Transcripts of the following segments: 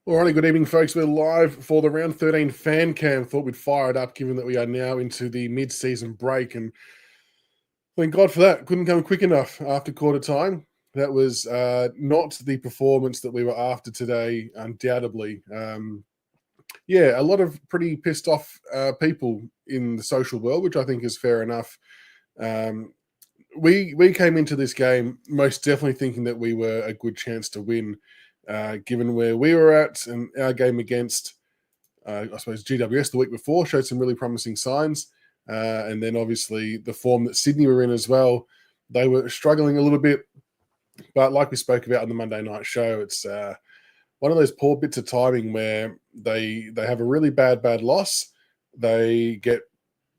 Alrighty, good evening, folks. We're live for the round 13 fan cam. Thought we'd fire it up, given that we are now into the mid-season break, and thank God for that. Couldn't come quick enough after quarter time. That was not the performance that we were after today, undoubtedly. A lot of pretty pissed off people in the social world, which I think is fair enough. We came into this game most definitely thinking that we were a good chance to win. Given where we were at, and our game against, I suppose, GWS the week before showed some really promising signs. And then obviously the form that Sydney were in as well, they were struggling a little bit. But like we spoke about on the Monday night show, it's one of those poor bits of timing where they have a really bad loss. They get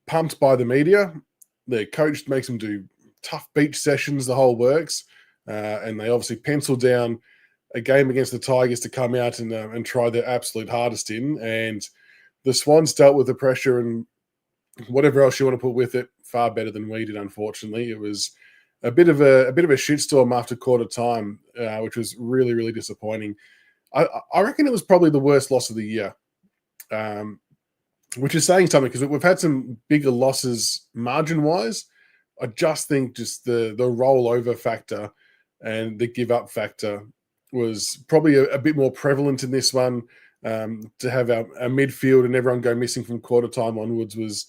pumped by the media. Their coach makes them do tough beach sessions, the whole works. And they obviously pencil down a game against the Tigers to come out and try their absolute hardest in. And the Swans dealt with the pressure and whatever else you want to put with it far better than we did, unfortunately. It was a bit of a shitstorm after quarter time, which was really, really disappointing. I reckon it was probably the worst loss of the year, which is saying something because we've had some bigger losses margin-wise. I just think just the rollover factor and the give-up factor was probably a bit more prevalent in this one. To have our midfield and everyone go missing from quarter time onwards was,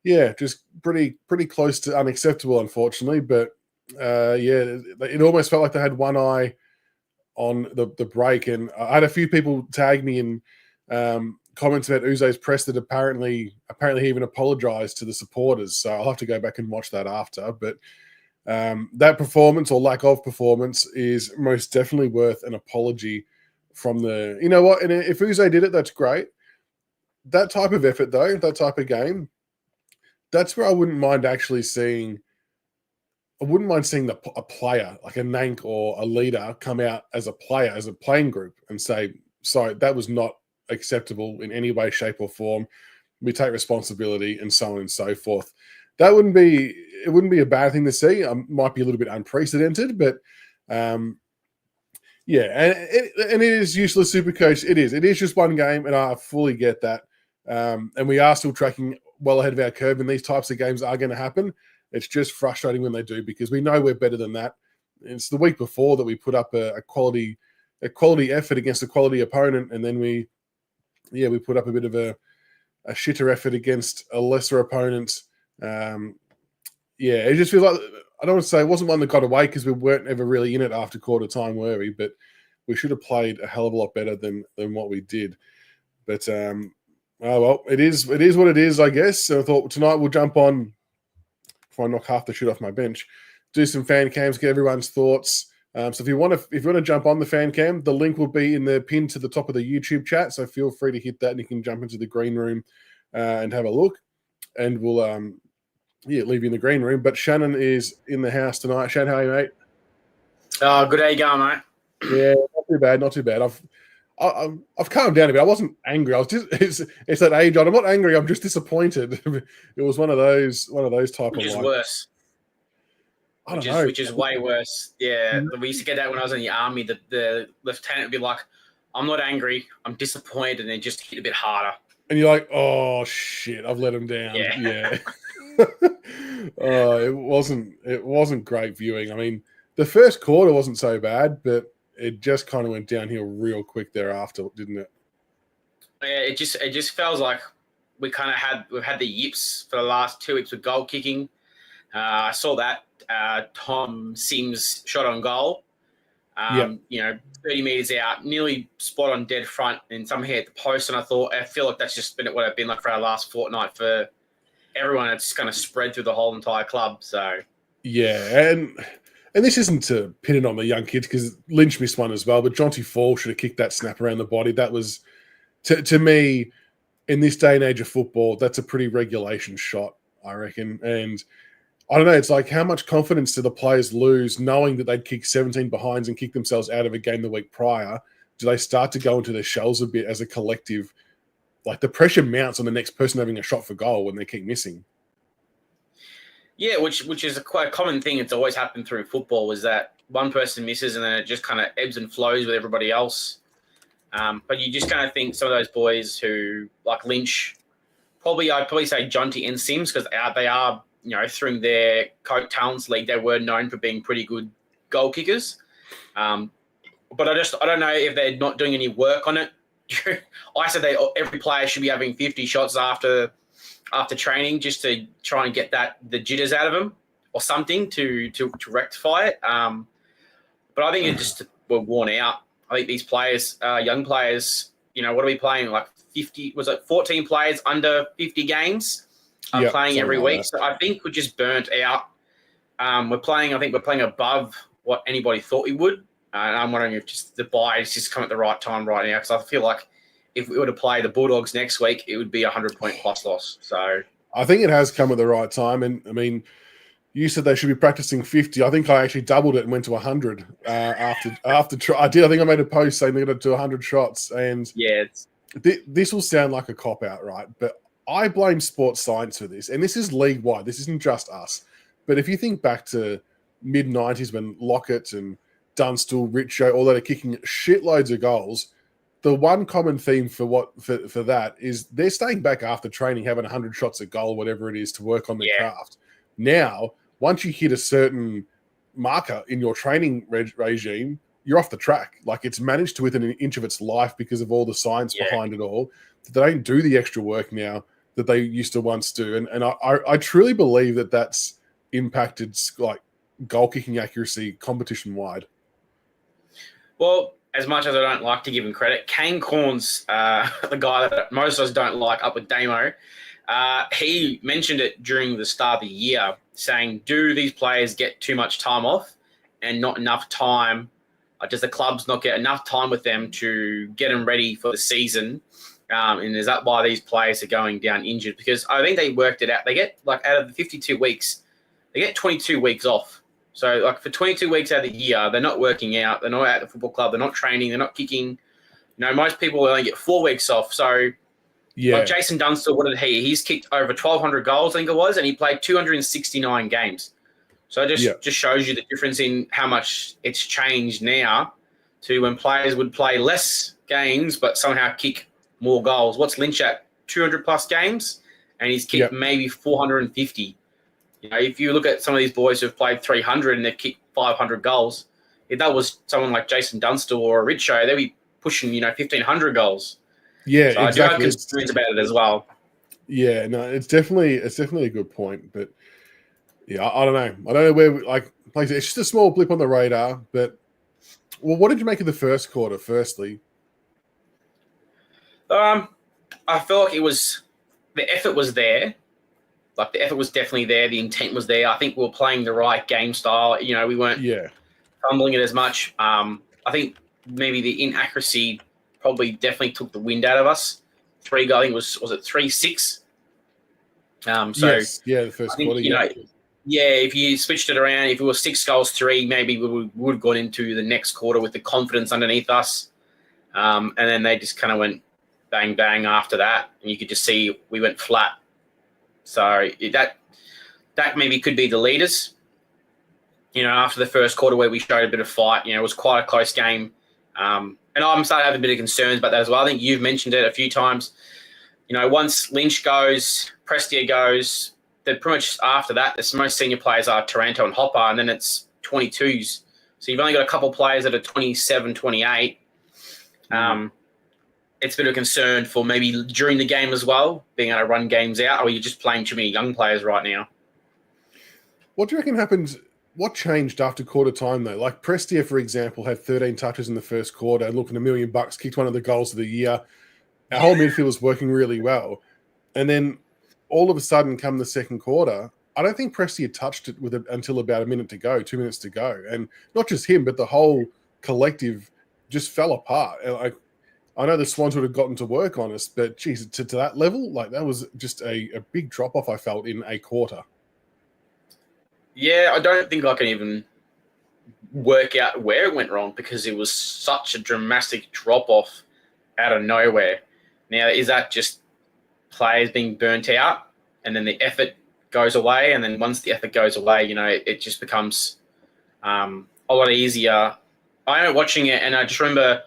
just pretty close to unacceptable, unfortunately. But it almost felt like they had one eye on the break. And I had a few people tag me in comments about Uzo's press that apparently he even apologized to the supporters. So I'll have to go back and watch that after. But that performance or lack of performance is most definitely worth an apology from the, you know what, and if Uzo did it, that's great. That type of effort, though, that type of game, that's where I wouldn't mind actually seeing. I wouldn't mind seeing a player like a Nank or a leader come out as a player, as a playing group, and say, "Sorry, that was not acceptable in any way, shape, or form. We take responsibility," and so on and so forth. It wouldn't be a bad thing to see. Might be a little bit unprecedented, but and it is useless Supercoach. It is just one game, and I fully get that. And we are still tracking well ahead of our curve, and these types of games are going to happen. It's just frustrating when they do because we know we're better than that. It's the week before that we put up a quality effort against a quality opponent, and then we put up a bit of a shitter effort against a lesser opponent. It just feels like, I don't want to say it wasn't one that got away because we weren't ever really in it after quarter time, were we? But we should have played a hell of a lot better than what we did. But oh well, it is what it is, I guess. So I thought tonight we'll jump on before I knock half the shit off my bench, do some fan cams, get everyone's thoughts. So if you want to jump on the fan cam, the link will be in the pin to the top of the YouTube chat. So feel free to hit that, and you can jump into the green room and have a look. And we'll leave you in the green room. But Shannon is in the house tonight. Shannon, how are you, mate? Good. How you going, mate? Yeah, not too bad. I've calmed down a bit. I wasn't angry. I was just it's that age on. I'm not angry. I'm just disappointed. It was one of those type Which of is like, worse. I don't know. Which is way worse. Yeah, we used to get that when I was in the army. The lieutenant would be like, "I'm not angry. I'm disappointed," and then just hit a bit harder. And you're like, "Oh shit, I've let him down." Yeah. It wasn't great viewing. I mean, the first quarter wasn't so bad, but it just kind of went downhill real quick thereafter, didn't it? Yeah, it just feels like we've had the yips for the last 2 weeks with goal kicking. I saw that Tom Sims shot on goal. 30 meters out, nearly spot on dead front, and somehow hit the post. And I feel like that's just been what it's been like for our last fortnight for everyone. It's just kind of spread through the whole entire club. So yeah, and this isn't to pin it on the young kids because Lynch missed one as well, but Jonty Fall should have kicked that snap around the body. That was, to me, in this day and age of football, that's a pretty regulation shot, I reckon. And I don't know, it's like how much confidence do the players lose knowing that they'd kick 17 behinds and kick themselves out of a game the week prior? Do they start to go into their shells a bit as a collective? Like the pressure mounts on the next person having a shot for goal when they keep missing. Yeah, which is quite a common thing. It's always happened through football is that one person misses and then it just kind of ebbs and flows with everybody else. But you just kind of think some of those boys who, like Lynch, I'd probably say Jonty and Sims, because they are, through their Coke Talents League, they were known for being pretty good goal kickers. But I don't know if they're not doing any work on it. I said every player should be having 50 shots after training, just to try and get the jitters out of them or something to rectify it. But I think it just were worn out. I think these players, young players, what are we playing? Like 14 players under 50 games playing every week. That. So I think we're just burnt out. We're playing above what anybody thought we would. And I'm wondering if just the bye has just come at the right time right now, because I feel like if we were to play the Bulldogs next week, it would be a 100-point plus loss. So I think it has come at the right time. And I mean, you said they should be practicing 50. I think I actually doubled it and went to 100 after try. I did. I think I made a post saying they're going to do 100 shots. And this will sound like a cop-out, right? But I blame sports science for this. And this is league-wide. This isn't just us. But if you think back to mid-90s when Lockett and Dunstall, Richo, all that are kicking shitloads of goals, the one common theme for that is they're staying back after training, having 100 shots a goal, whatever it is, to work on their craft. Now, once you hit a certain marker in your training regime, you're off the track. Like, it's managed to within an inch of its life because of all the science behind it all. They don't do the extra work now that they used to once do. And I truly believe that that's impacted like goal kicking accuracy competition wide. Well, as much as I don't like to give him credit, Kane Corns, the guy that most of us don't like up with Damo, he mentioned it during the start of the year, saying, do these players get too much time off and not enough time? Does the clubs not get enough time with them to get them ready for the season? And is that why these players are going down injured? Because I think they worked it out. They get, like, out of the 52 weeks, they get 22 weeks off. So, like, for 22 weeks out of the year, they're not working out. They're not at the football club. They're not training. They're not kicking. Most people only get 4 weeks off. So, like Jason Dunstall, what did he? He's kicked over 1,200 goals, I think it was, and he played 269 games. So it just shows you the difference in how much it's changed now to when players would play less games but somehow kick more goals. What's Lynch at? 200-plus games, and he's kicked maybe 450. If you look at some of these boys who've played 300 and they've kicked 500 goals, if that was someone like Jason Dunstall or a Richo, they'd be pushing, 1,500 goals. Yeah, so exactly. I do have concerns about it as well. Yeah, no, it's definitely a good point. But yeah, I don't know. I don't know where, like it's just a small blip on the radar. But what did you make of the first quarter? Firstly, I feel like the effort was there. Like, the effort was definitely there. The intent was there. I think we were playing the right game style. We weren't fumbling it as much. I think maybe the inaccuracy definitely took the wind out of us. I think it was it 3-6? The first quarter. If you switched it around, if it was 6 goals 3, maybe we would have gone into the next quarter with the confidence underneath us. And then they just kind of went bang, bang after that. And you could just see we went flat. So that maybe could be the leaders. After the first quarter where we showed a bit of fight, it was quite a close game. And I'm starting to have a bit of concerns about that as well. I think you've mentioned it a few times. Once Lynch goes, Prestia goes, then pretty much after that, the most senior players are Taranto and Hopper, and then it's 22s. So you've only got a couple of players that are 27, 28. It's a bit of a concern for maybe during the game as well, being able to run games out, or you're just playing too many young players right now. What do you reckon happened? What changed after quarter time, though? Like Prestia, for example, had 13 touches in the first quarter and looking $1 million, kicked one of the goals of the year. Our whole midfield was working really well. And then all of a sudden, come the second quarter, I don't think Prestia touched it until about 2 minutes to go. And not just him, but the whole collective just fell apart. I know the Swans would have gotten to work on us, but geez, to that level, like that was just a big drop-off, I felt, in a quarter. Yeah, I don't think I can even work out where it went wrong because it was such a dramatic drop-off out of nowhere. Now, is that just players being burnt out and then the effort goes away? And then once the effort goes away, it just becomes a lot easier. I remember watching it and I just remember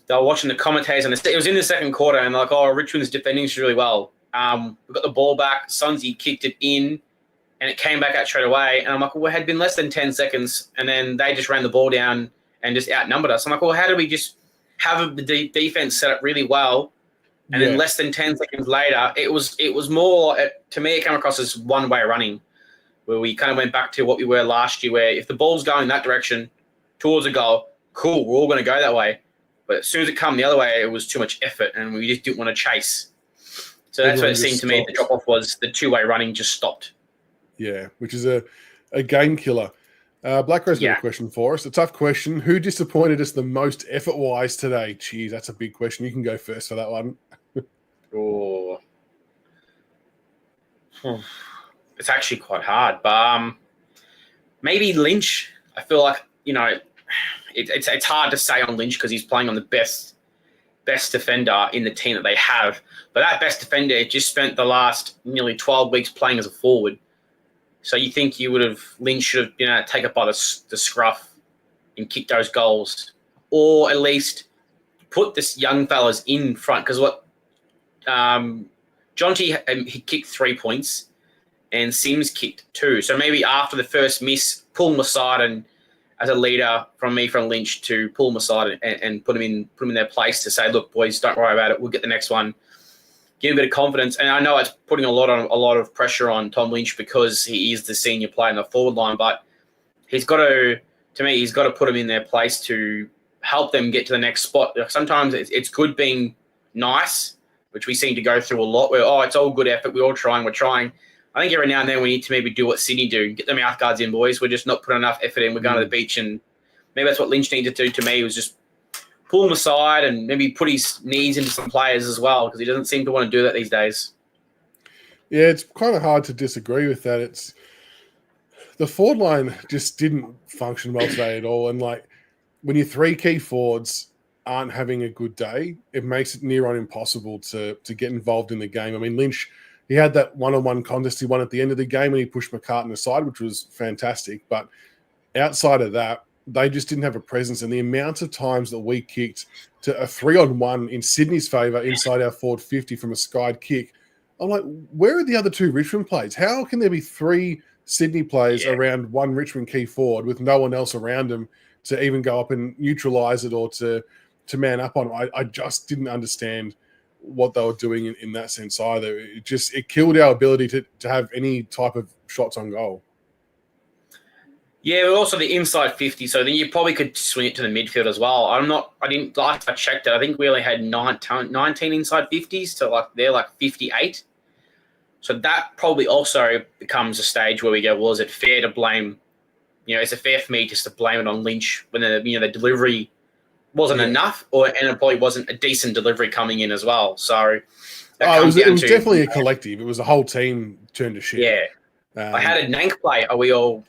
they were watching the commentators, and it was in the second quarter, and they're like, oh, Richmond's defending really well. We got the ball back. Sunzi kicked it in, and it came back out straight away. And I'm like, well, it had been less than 10 seconds, and then they just ran the ball down and just outnumbered us. I'm like, well, how did we just have the defense set up really well, and then less than 10 seconds later, it was more, to me, it came across as one-way running, where we kind of went back to what we were last year, where if the ball's going that direction towards a goal, cool, we're all going to go that way. But as soon as it come the other way, it was too much effort, and we just didn't want to chase. So that's what it seemed to me. The drop-off was the two-way running just stopped. Yeah, which is a game killer. Black Rose got a question for us. A tough question. Who disappointed us the most effort-wise today? Jeez, that's a big question. You can go first for that one. Oh. It's actually quite hard. But maybe Lynch. I feel like, it's hard to say on Lynch because he's playing on the best defender in the team that they have. But that best defender just spent the last nearly 12 weeks playing as a forward. So you think Lynch should have been able to take it by the scruff and kick those goals, or at least put this young fellas in front. Because what Jonty, he kicked 3 points, and Sims kicked 2. So maybe after the first miss, pull them aside, and as a leader from Lynch, to pull them aside and put them in their place to say, look, boys, don't worry about it. We'll get the next one. Give him a bit of confidence. And I know it's putting a lot of pressure on Tom Lynch because he is the senior player in the forward line, but he's got to put them in their place to help them get to the next spot. Sometimes it's good being nice, which we seem to go through a lot, where, it's all good effort. We're trying. I think every now and then we need to maybe do what Sydney do, get the mouth guards in, boys. We're just not putting enough effort in. We're going to the beach, and maybe that's what Lynch needed to do to me, was just pull him aside and maybe put his knees into some players as well, because he doesn't seem to want to do that these days. Yeah, it's kind of hard to disagree with that. It's the forward line just didn't function well today at all. And when your 3 key forwards aren't having a good day, it makes it near on impossible to get involved in the game. I mean, Lynch, he had that one-on-one contest he won at the end of the game, and he pushed McCartan aside, which was fantastic. But outside of that, they just didn't have a presence. And the amount of times that we kicked to a 3-on-1 in Sydney's favour inside our forward 50 from a skied kick, I'm like, where are the other 2 Richmond players? How can there be 3 Sydney players around 1 Richmond key forward with no one else around them to even go up and neutralise it or to man up on them? I just didn't understand what they were doing in that sense either. It killed our ability to have any type of shots on goal. Yeah, but also the inside 50, so then you probably could swing it to the midfield as well. I checked it. I think we only had 19 inside 50s to they're 58. So that probably also becomes a stage where we go, well, is it fair to blame, is it fair for me just to blame it on Lynch when the delivery wasn't enough, and it probably wasn't a decent delivery coming in as well. So it was definitely a collective. It was a whole team turned to shit. Yeah. How did Nank play? Are we all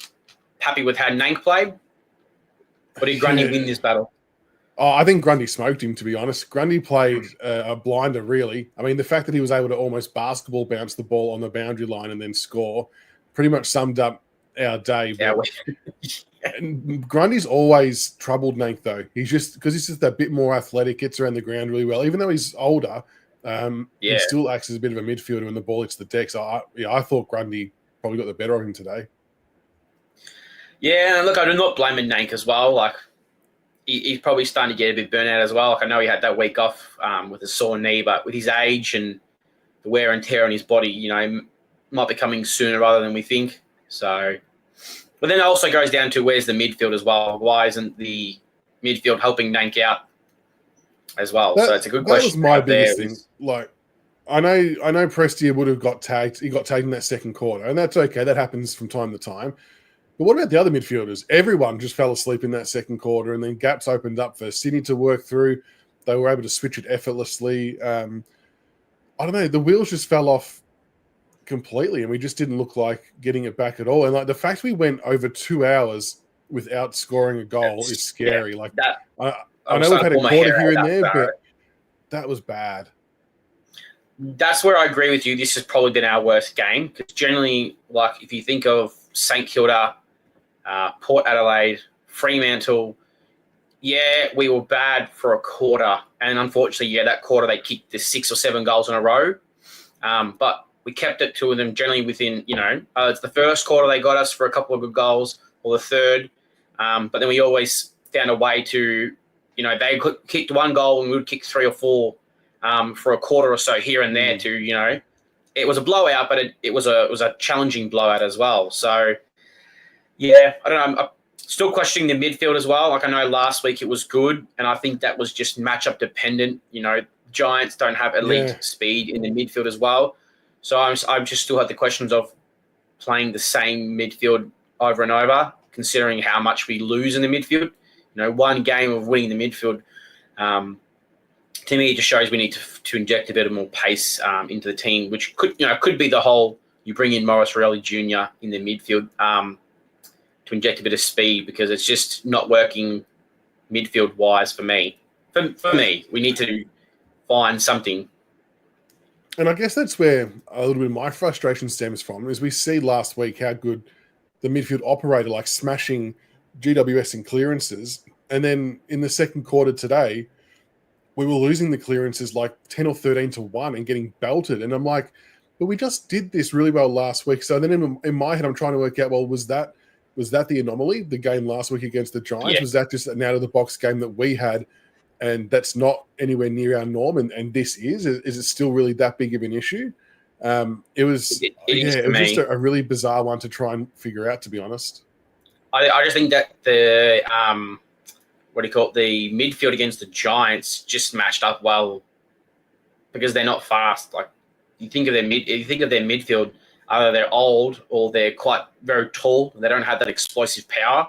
happy with how Nank played? Or did Grundy win this battle? I think Grundy smoked him, to be honest. Grundy played a blinder, really. I mean, the fact that he was able to almost basketball bounce the ball on the boundary line and then score pretty much summed up our day. And Grundy's always troubled Nank, though. He's just that bit more athletic, gets around the ground really well. Even though he's older, he still acts as a bit of a midfielder when the ball hits the deck. So I thought Grundy probably got the better of him today. Yeah, and look, I do not blame Nank as well. He's probably starting to get a bit burnt out as well. I know he had that week off with a sore knee, but with his age and the wear and tear on his body, he might be coming sooner rather than we think. So, but then it also goes down to where's the midfield as well. Why isn't the midfield helping Nank out as well? So it's a good question. That was my biggest thing. I know Prestia would have got tagged. He got tagged in that second quarter, and that's okay. That happens from time to time. But what about the other midfielders? Everyone just fell asleep in that second quarter, and then gaps opened up for Sydney to work through. They were able to switch it effortlessly. I don't know. The wheels just fell off completely, and we just didn't look like getting it back at all. And the fact we went over 2 hours without scoring a goal is scary. I know we've had a quarter here and there, but that was bad. That's where I agree with you. This has probably been our worst game, because generally, if you think of St Kilda, Port Adelaide, Fremantle, Yeah, we were bad for a quarter, and unfortunately, that quarter they kicked the 6 or 7 goals in a row. But we kept it to them generally within, it's the first quarter they got us for a couple of good goals, or the third. But then we always found a way to, they kicked 1 goal and we would kick 3 or 4 for a quarter or so here and there to, it was a blowout, but it was a challenging blowout as well. So, yeah, I don't know. I'm still questioning the midfield as well. Like I know last week it was good, and I think that was just matchup dependent. Giants don't have elite speed in the midfield as well. So I'm just still have the questions of playing the same midfield over and over, considering how much we lose in the midfield. One game of winning the midfield, to me, it just shows we need to inject a bit of more pace into the team, which could be the whole. You bring in Morris Rielly Jr. in the midfield to inject a bit of speed, because it's just not working midfield wise for me. For me, we need to find something. And I guess that's where a little bit of my frustration stems from, is we see last week how good the midfield operated, like smashing GWS in clearances. And then in the second quarter today, we were losing the clearances like 10 or 13 to 1 and getting belted. And I'm like, but we just did this really well last week. So then in my head, I'm trying to work out, well, was that the anomaly, the game last week against the Giants? Yeah. Was that just an out-of-the-box game that we had, and that's not anywhere near our norm, and this is it still really that big of an issue? It was just a really bizarre one to try and figure out, to be honest. I just think that the the midfield against the Giants just matched up well, because they're not fast. Like you think of their midfield, either they're old or they're quite very tall. They don't have that explosive power.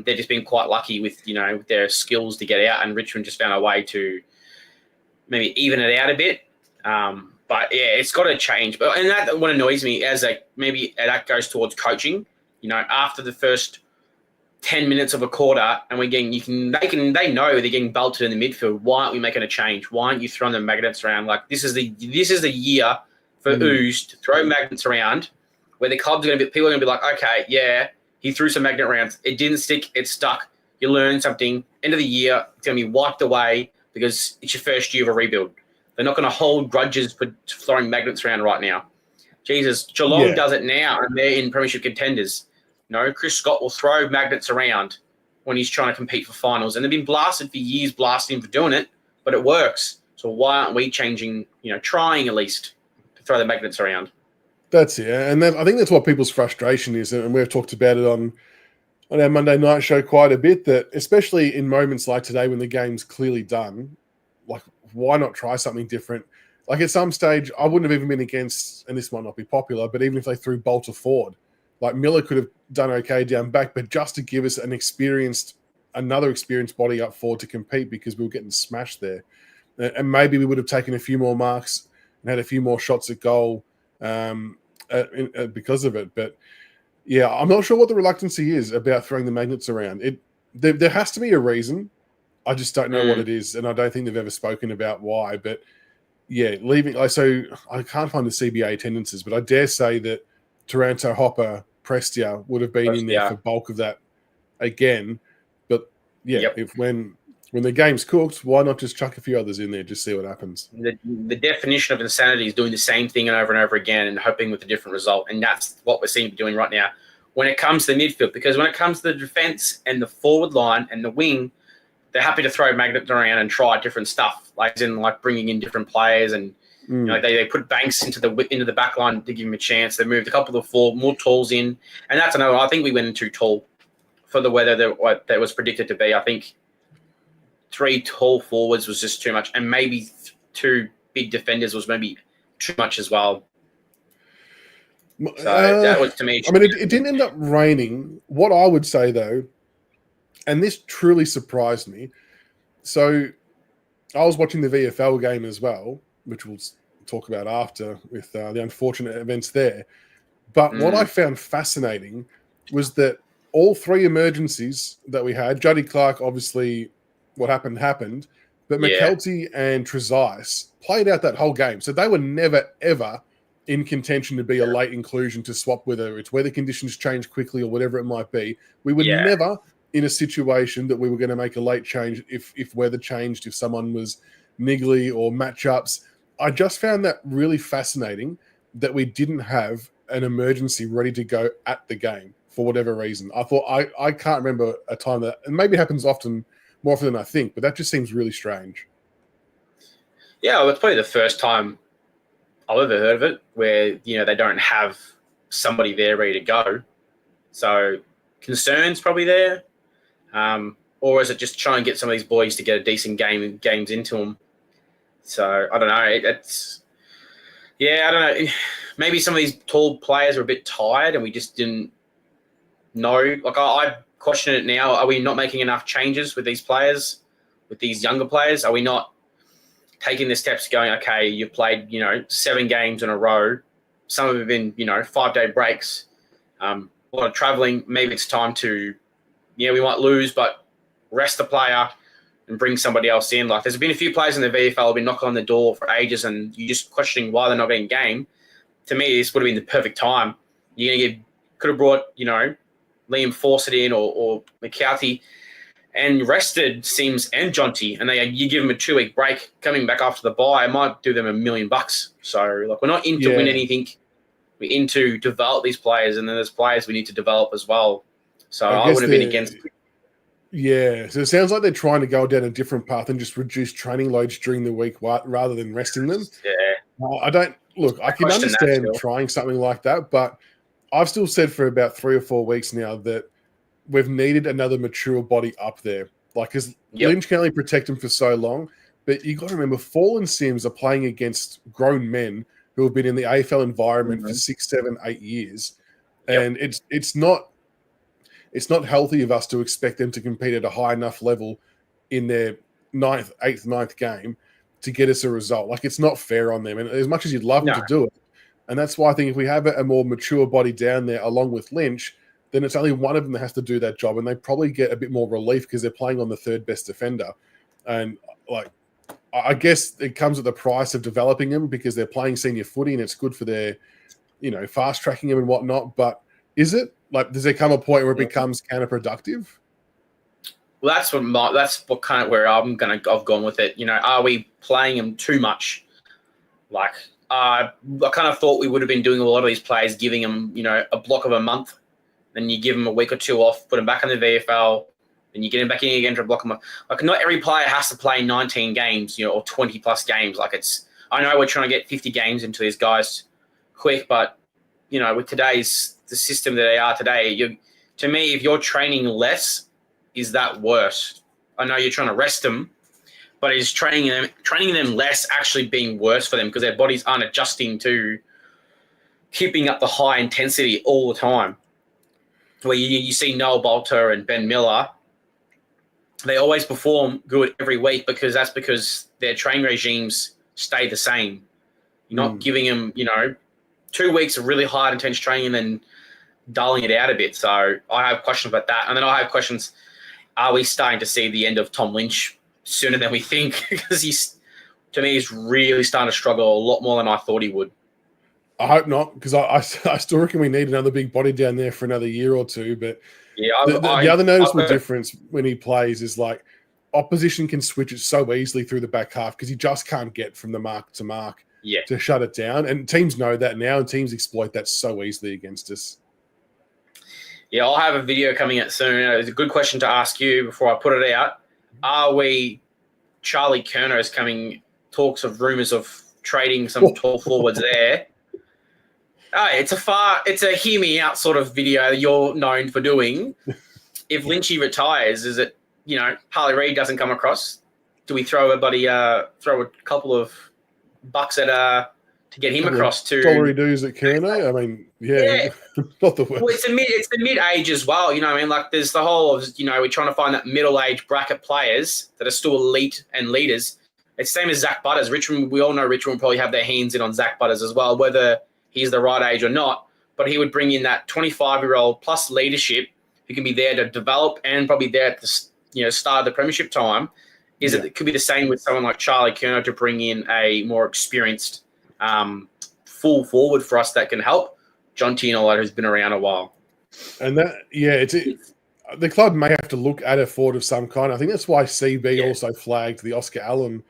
They've just been quite lucky with their skills to get out, and Richmond just found a way to maybe even it out a bit. But yeah, it's got to change. But and that what annoys me maybe that goes towards coaching. After the first 10 minutes of a quarter, and we're getting they know they're getting belted in the midfield. Why aren't we making a change? Why aren't you throwing the magnets around? Like this is the year for Ooze to throw magnets around, where the club's going to be, people are going to be like, okay, yeah, he threw some magnet rounds. It didn't stick. It stuck. You learn something. End of the year, it's going to be wiped away because it's your first year of a rebuild. They're not going to hold grudges for throwing magnets around right now. Jesus, Geelong does it now, and they're in premiership contenders. Chris Scott will throw magnets around when he's trying to compete for finals, and they've been blasted for years, blasting him for doing it, but it works. So why aren't we changing, trying at least to throw the magnets around? That's it. And I think that's what people's frustration is. And we've talked about it on our Monday night show quite a bit, that especially in moments like today when the game's clearly done, like, why not try something different? Like at some stage, I wouldn't have even been against, and this might not be popular, but even if they threw Bolter forward, like Miller could have done okay down back, but just to give us another experienced body up forward to compete, because we were getting smashed there. And maybe we would have taken a few more marks and had a few more shots at goal because of it. But yeah, I'm not sure what the reluctancy is about throwing the magnets around. There has to be a reason. I just don't know what it is, and I don't think they've ever spoken about why. But yeah, so I can't find the CBA attendances, but I dare say that Taranto, Hopper, Prestia would have been in there for bulk of that again. But yeah, when the game's cooked, why not just chuck a few others in there, just see what happens? The definition of insanity is doing the same thing over and over again and hoping with a different result, and that's what we're seeing doing right now when it comes to the midfield. Because when it comes to the defence and the forward line and the wing, they're happy to throw magnets around and try different stuff, like bringing in different players, and they put Banks into the back line to give him a chance. They moved a couple of more talls in, and that's another. I think we went in too tall for the weather that was predicted to be. I think 3 tall forwards was just too much, and maybe 2 big defenders was maybe too much as well. So that was, to me. I mean, it didn't end up raining. What I would say though, and this truly surprised me. So I was watching the VFL game as well, which we'll talk about after with the unfortunate events there. But what I found fascinating was that all 3 emergencies that we had, Juddy Clark, obviously what happened, but McKelty and Trezise played out that whole game. So they were never, ever in contention to be a late inclusion to swap, whether it's weather conditions change quickly or whatever it might be. We were never in a situation that we were going to make a late change if weather changed, if someone was niggly or matchups. I just found that really fascinating that we didn't have an emergency ready to go at the game for whatever reason. I thought I can't remember a time that, and maybe it happens more often than I think, but that just seems really strange. Yeah, well, it's probably the first time I've ever heard of it where, they don't have somebody there ready to go. So concerns probably there. Or is it just try and get some of these boys to get a decent games into them? So I don't know. I don't know. Maybe some of these tall players are a bit tired and we just didn't know. Like I question it now. Are we not making enough changes with these players, with these younger players? Are we not taking the steps going, okay, you've played, 7 games in a row. Some of them have been, 5-day breaks. A lot of traveling. Maybe it's time to, we might lose, but rest the player and bring somebody else in. Like there's been a few players in the VFL who have been knocking on the door for ages and you're just questioning why they're not getting game. To me, this would have been the perfect time. Could have brought, Liam Fawcett in or McCarthy and rested Sims and Jonty, and you give them a 2-week break coming back after the bye, it might do them $1 million. So like we're not in to win anything. We're in to develop these players, and then there's players we need to develop as well. So I would have been against. Yeah, so it sounds like they're trying to go down a different path and just reduce training loads during the week rather than resting them. Yeah. I can understand trying something like that, but I've still said for about 3 or 4 weeks now that we've needed another mature body up there. Like, because Lynch can only protect him for so long, but you got to remember, Fallen Sims are playing against grown men who have been in the AFL environment for 6, 7, 8 years, and it's not healthy of us to expect them to compete at a high enough level in their 8th, 9th game to get us a result. Like, it's not fair on them, and as much as you'd love them to do it, and that's why I think if we have a more mature body down there along with Lynch, then it's only one of them that has to do that job, and they probably get a bit more relief because they're playing on the 3rd best defender. And like, I guess it comes at the price of developing them because they're playing senior footy and it's good for their, fast tracking them and whatnot. But is it like, does there come a point where it becomes counterproductive? Well, that's what kind of where I've gone with it. Are we playing them too much? Like, I kind of thought we would have been doing a lot of these players, giving them, a block of a month. Then you give them a week or 2 off, put them back in the VFL, and you get them back in again for a block of a month. Like, not every player has to play 19 games, or 20-plus games. Like, I know we're trying to get 50 games into these guys quick, but, with the system that they are today, to me, if you're training less, is that worse? I know you're trying to rest them, but is training them less actually being worse for them because their bodies aren't adjusting to keeping up the high intensity all the time? Where you see Noel Bolter and Ben Miller, they always perform good every week because their training regimes stay the same. You're not giving them, 2 weeks of really hard, intense training and then dulling it out a bit. So I have questions about that. And then I have questions, are we starting to see the end of Tom Lynch sooner than we think? Because he's really starting to struggle a lot more than I thought he would. I hope not, because I still reckon we need another big body down there for another year or two. But the other noticeable difference when he plays is like opposition can switch it so easily through the back half because he just can't get from the mark to mark to shut it down. And teams know that now, and teams exploit that so easily against us. Yeah, I'll have a video coming out soon. It's a good question to ask you before I put it out. Charlie Kerner is coming, talks of rumours of trading some tall forwards there. It's a hear me out sort of video you're known for doing. If Lynchy retires, is it, Harley Reid doesn't come across? Do we throw a couple of bucks at to get him across to $1 dues at Kerner? I mean, not the worst. Well, it's the mid-age as well. You know what I mean? Like there's the whole of, we're trying to find that middle-age bracket players that are still elite and leaders. It's the same as Zach Butters. Richmond, we all know Richmond will probably have their hands in on Zach Butters as well, whether he's the right age or not. But he would bring in that 25-year-old plus leadership who can be there to develop and probably there at the start of the premiership time. It could be the same with someone like Charlie Kerner to bring in a more experienced full forward for us that can help John T and all that who's been around a while. And that, the club may have to look at a forward of some kind. I think that's why CB also flagged the Oscar Allen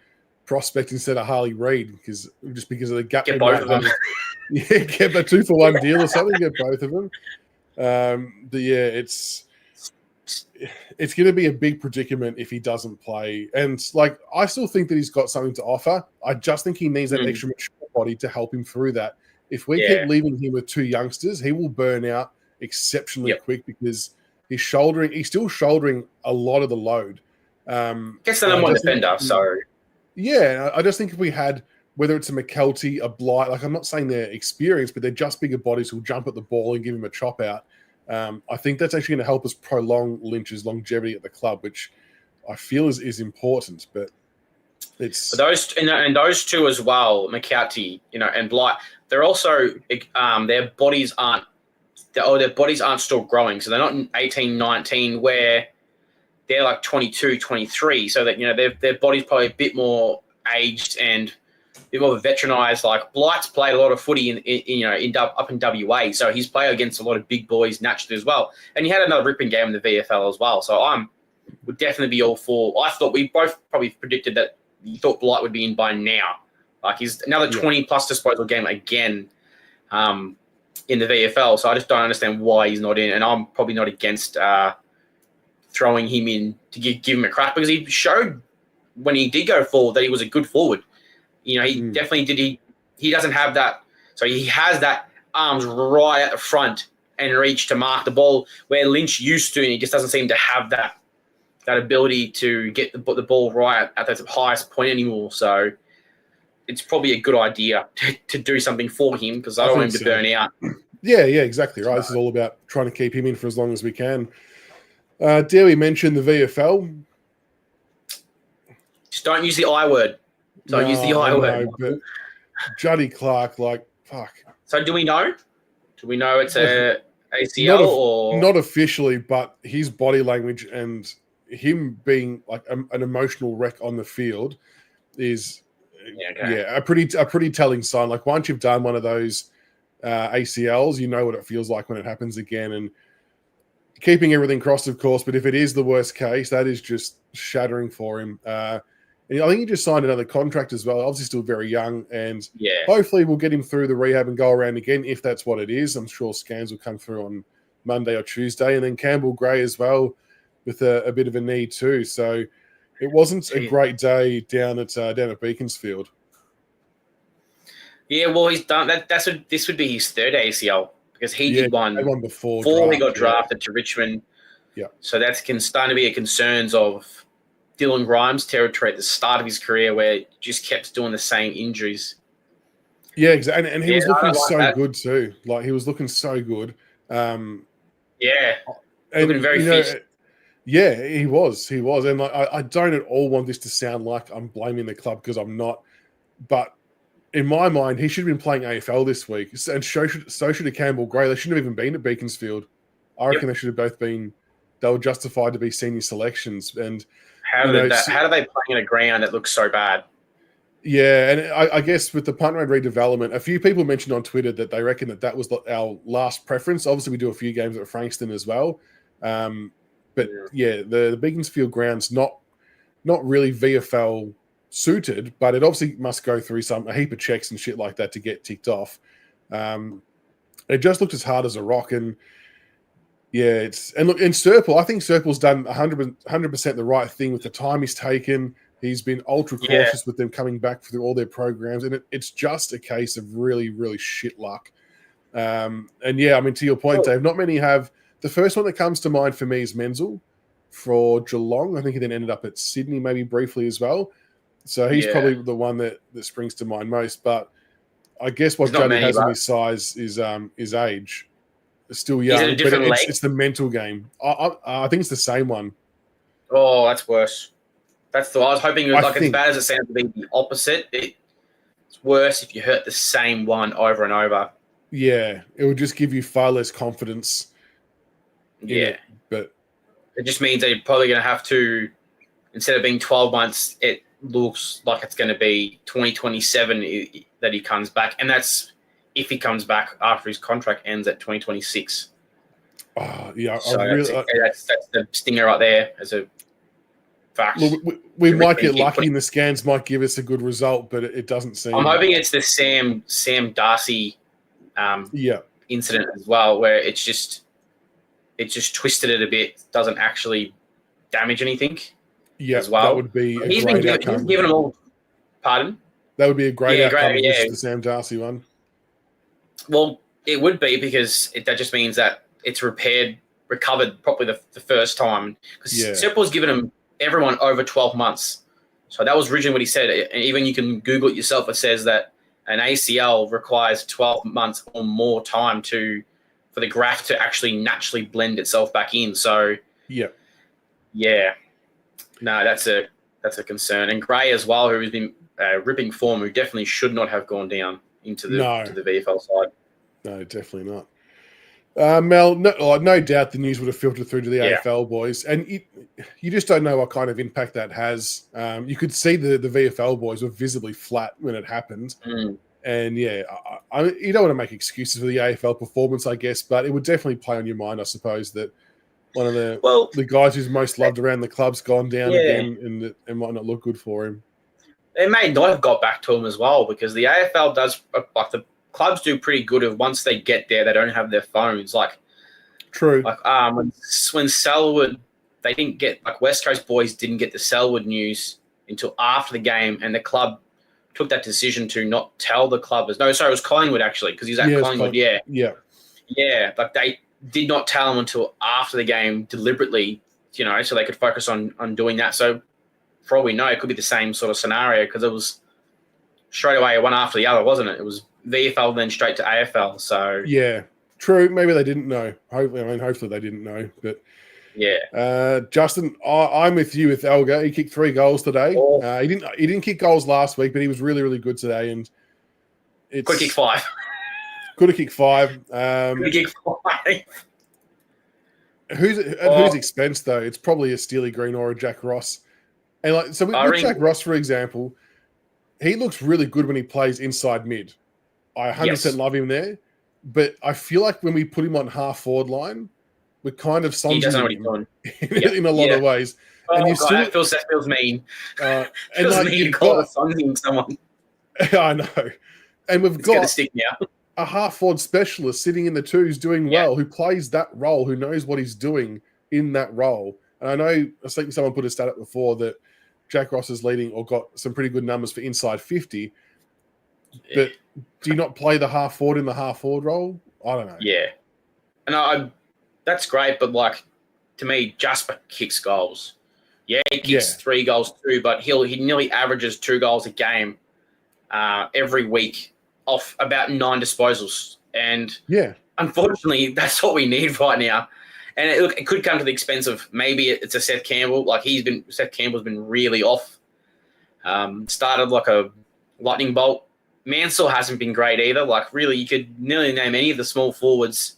prospect instead of Harley Reid, because of the gap. Get both of them. Get a 2-for-1 deal or something. Get both of them. But yeah, it's going to be a big predicament if he doesn't play. And like, I still think that he's got something to offer. I just think he needs that extra mature body to help him through that. If we keep leaving him with 2 youngsters, he will burn out exceptionally quick because he's still shouldering a lot of the load. Gets the number one defender, so yeah, I just think if we had, whether it's a McKelty, a Blight, like I'm not saying they're experienced, but they're just bigger bodies who'll jump at the ball and give him a chop out. I think that's actually going to help us prolong Lynch's longevity at the club, which I feel is important. But it's but those two as well, McKelty, and Blight. They're also their bodies aren't still growing, so they're not in 18, 19 where they're like 22, 23, so that their body's probably a bit more aged and a bit more veteranized. Like Blight's played a lot of footy up in WA, so he's played against a lot of big boys naturally as well. And he had another ripping game in the VFL as well. So would definitely be all for. I thought we both probably predicted that you thought Blight would be in by now. Like he's another 20-plus disposal game again in the VFL. So I just don't understand why he's not in. And I'm probably not against throwing him in to give him a crack, because he showed when he did go forward that he was a good forward. He definitely did. He doesn't have that. So he has that arms right at the front and reach to mark the ball where Lynch used to, and he just doesn't seem to have that ability to get the ball right at the highest point anymore. So it's probably a good idea to do something for him, because I don't want him to burn out. Yeah, exactly right. This is all about trying to keep him in for as long as we can. Dare we mention the VFL? Just don't use the I word. Don't use the I word. But Juddy Clark, fuck. So do we know? Do we know it's a ACL or not officially? But his body language and him being like an emotional wreck on the field is a pretty telling sign. Like once you've done one of those ACLs, you know what it feels like when it happens again. And keeping everything crossed, of course. But if it is the worst case, that is just shattering for him. And I think he just signed another contract as well. Obviously, still very young, and hopefully we'll get him through the rehab and go around again if that's what it is. I'm sure scans will come through on Monday or Tuesday, and then Campbell Gray as well with a bit of a knee too. So it wasn't a great day down at Beaconsfield. Yeah, well, he's done that. This would be his third ACL, because he did one before he got drafted to Richmond. Yeah, so that's starting to be a concerns of Dylan Grimes' territory at the start of his career, where he just kept doing the same injuries. Yeah, exactly. And he was looking so good too. Like he was looking so good. Looking very fit. Yeah, he was. And I don't at all want this to sound like I'm blaming the club, because I'm not. But in my mind, he should have been playing AFL this week. And so should have Campbell Gray. They shouldn't have even been at Beaconsfield. I reckon they should have both been. They were justified to be senior selections. And how do they play in a ground that looks so bad? Yeah, and I guess with the punt road redevelopment, a few people mentioned on Twitter that they reckon that was our last preference. Obviously, we do a few games at Frankston as well. But the Beaconsfield ground's not really VFL suited, but it obviously must go through a heap of checks and shit like that to get ticked off. It just looked as hard as a rock, and in Serpil, I think Serpil's done 100% the right thing with the time he's taken. He's been ultra cautious with them coming back through all their programs, and it's just a case of really, really shit luck. To your point, Dave, not many have. The first one that comes to mind for me is Menzel for Geelong. I think he then ended up at Sydney maybe briefly as well. So he's probably the one that springs to mind most. But I guess what Juddy has on his size is age. Still young, but it's the mental game. I think it's the same one. Oh, that's worse. I was hoping it was as bad as it sounds to be the opposite. It's worse if you hurt the same one over and over. Yeah, it would just give you far less confidence. Yeah. But it just means that you're probably going to have to, instead of being 12 months, it looks like it's going to be 2027 that he comes back. And that's if he comes back after his contract ends at 2026. Oh, yeah, So that's the stinger right there as a fact. Look, we might get Keep lucky, putting- and the scans might give us a good result, but it doesn't seem. I'm hoping it's the Sam Darcy Yeah, incident as well, where it just twisted it a bit. Doesn't actually damage anything yeah, as well. that would be a great outcome. He's given them all. Pardon? That would be a great outcome. Great, This is the Sam Darcy one. Well, it would be because that just means that it's recovered properly the first time. Because Seppel's given him everyone over 12 months. So that was originally what he said. And even you can Google it yourself. It says that an ACL requires 12 months or more time for the graft to actually naturally blend itself back in. So no, that's a concern. And Gray as well, who has been ripping form, who definitely should not have gone down into the VFL side. No, definitely not. Mel, no doubt the news would have filtered through to the AFL boys, and you just don't know what kind of impact that has. You could see the VFL boys were visibly flat when it happened, and you don't want to make excuses for the AFL performance, I guess, but it would definitely play on your mind, I suppose, that one of the guys who's most loved around the club's gone down again, and it might not look good for him. It may not have got back to him as well, because the AFL does, like the clubs do pretty good of once they get there, they don't have their phones. Like, true. Like when Selwood, they didn't get, like West Coast boys didn't get the Selwood news until after the game, and the club took that decision to not tell the clubbers. No, sorry, it was Collingwood actually, because he's at Collingwood. Yeah. Like they did not tell him until after the game deliberately, so they could focus on doing that. So for all we know, it could be the same sort of scenario, because it was straight away one after the other, wasn't it? It was VFL then straight to AFL. So yeah, true. Maybe they didn't know. Hopefully they didn't know. But Justin, I'm with you with Elgar. He kicked 3 goals today. He didn't kick goals last week, but he was really, really good today. And could have kicked 5. Could have kicked 5. Could have kicked 5. Whose expense though? It's probably a Steely Green or a Jack Ross. And with Jack Ross, for example, he looks really good when he plays inside mid. I 100% love him there, but I feel like when we put him on half forward line, we're kind of he doesn't know what he's doing in a lot of ways. And that feels mean. Feels mean to call it sonzing someone. I know. And we've got a stick now. A half forward specialist sitting in the twos doing well, who plays that role, who knows what he's doing in that role. And I think someone put a stat up before that Jack Ross is leading or got some pretty good numbers for inside 50. But do you not play the half forward in the half forward role? I don't know. Yeah. And that's great, but to me, Jasper kicks goals. Yeah, he kicks 3 goals too, but he nearly averages 2 goals a game every week off about 9 disposals. And unfortunately, that's what we need right now. And it could come to the expense of maybe it's a Seth Campbell. Seth Campbell's been really off. Started like a lightning bolt. Mansell hasn't been great either. Like really, you could nearly name any of the small forwards.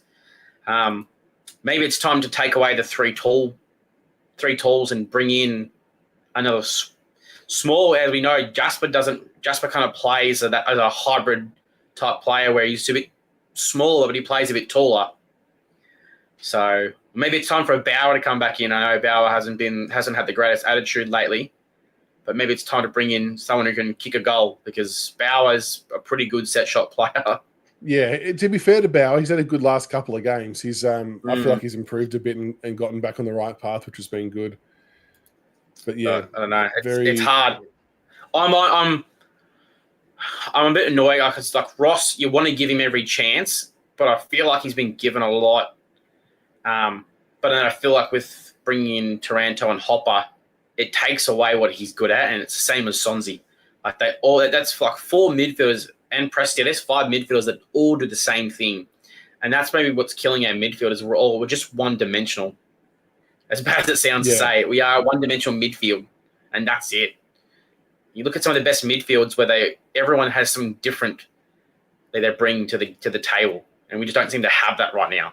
Maybe it's time to take away the three talls and bring in another small. As we know, Jasper kind of plays as a hybrid type player where he's a bit smaller, but he plays a bit taller. So maybe it's time for a Bauer to come back in. I know Bauer hasn't had the greatest attitude lately, but maybe it's time to bring in someone who can kick a goal, because Bauer's a pretty good set shot player. Yeah, to be fair to Bauer, he's had a good last couple of games. He's I feel like he's improved a bit and gotten back on the right path, which has been good. But I don't know. It's hard. I'm a bit annoyed because Ross, you want to give him every chance, but I feel like he's been given a lot. But then I feel like with bringing in Taranto and Hopper, it takes away what he's good at, and it's the same as Sonzi. That's like 4 midfielders and Prestia. There's 5 midfielders that all do the same thing, and that's maybe what's killing our midfielders. We're just one-dimensional. As bad as it sounds to say, we are a one-dimensional midfield, and that's it. You look at some of the best midfields where everyone has something different that they bring to the table, and we just don't seem to have that right now.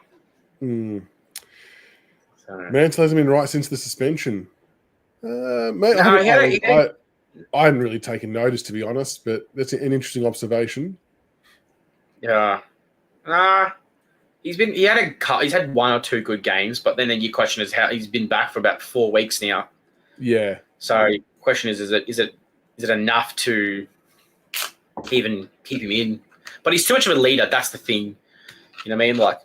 So. Mansell hasn't been right since the suspension. I hadn't really taken notice, to be honest, but that's an interesting observation. Yeah. He's had one or two good games, but then your question is how he's been back for about 4 weeks now. Yeah. So question is it enough to even keep him in? But he's too much of a leader. That's the thing. You know what I mean? Like,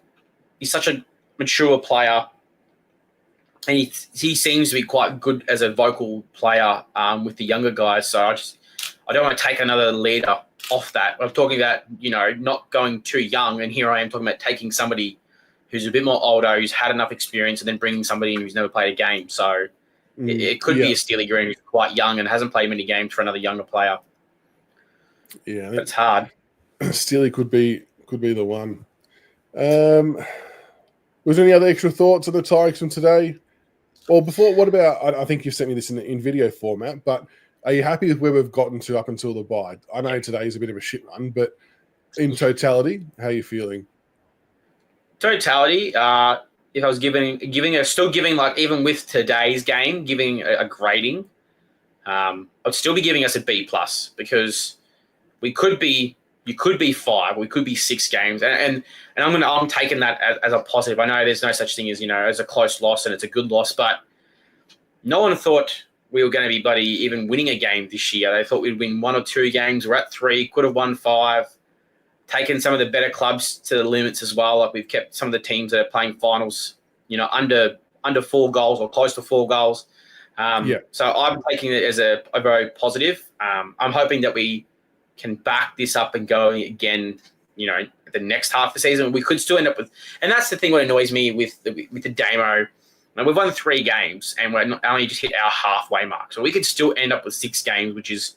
he's such a mature player, and he seems to be quite good as a vocal player with the younger guys. So I don't want to take another leader off that. I'm talking about, not going too young, and here I am talking about taking somebody who's a bit more older, who's had enough experience, and then bringing somebody in who's never played a game. So it could be a Steely Green who's quite young and hasn't played many games for another younger player. Yeah, I think it's hard. Steely could be the one. Was there any other extra thoughts on the Tigers from today? Or before, what about, I think you've sent me this in video format, but are you happy with where we've gotten to up until the bye? I know today is a bit of a shit run, but in totality, how are you feeling? Totality, if I was giving like, even with today's game, giving a grading, I'd still be giving us a B+, because you could be 5, we could be 6 games, and I'm taking that as a positive. I know there's no such thing as a close loss, and it's a good loss, but no one thought we were going to be bloody even winning a game this year. They thought we'd win 1 or 2 games. We're at 3, could have won 5. Taken some of the better clubs to the limits as well. Like, we've kept some of the teams that are playing finals, under 4 goals or close to 4 goals. So I'm taking it as a very positive. I'm hoping that we can back this up and go again, the next half of the season. We could still end up with, and that's the thing what annoys me with the Damo. And we've won 3 games, and we're only just hit our halfway mark. So we could still end up with 6 games, which is,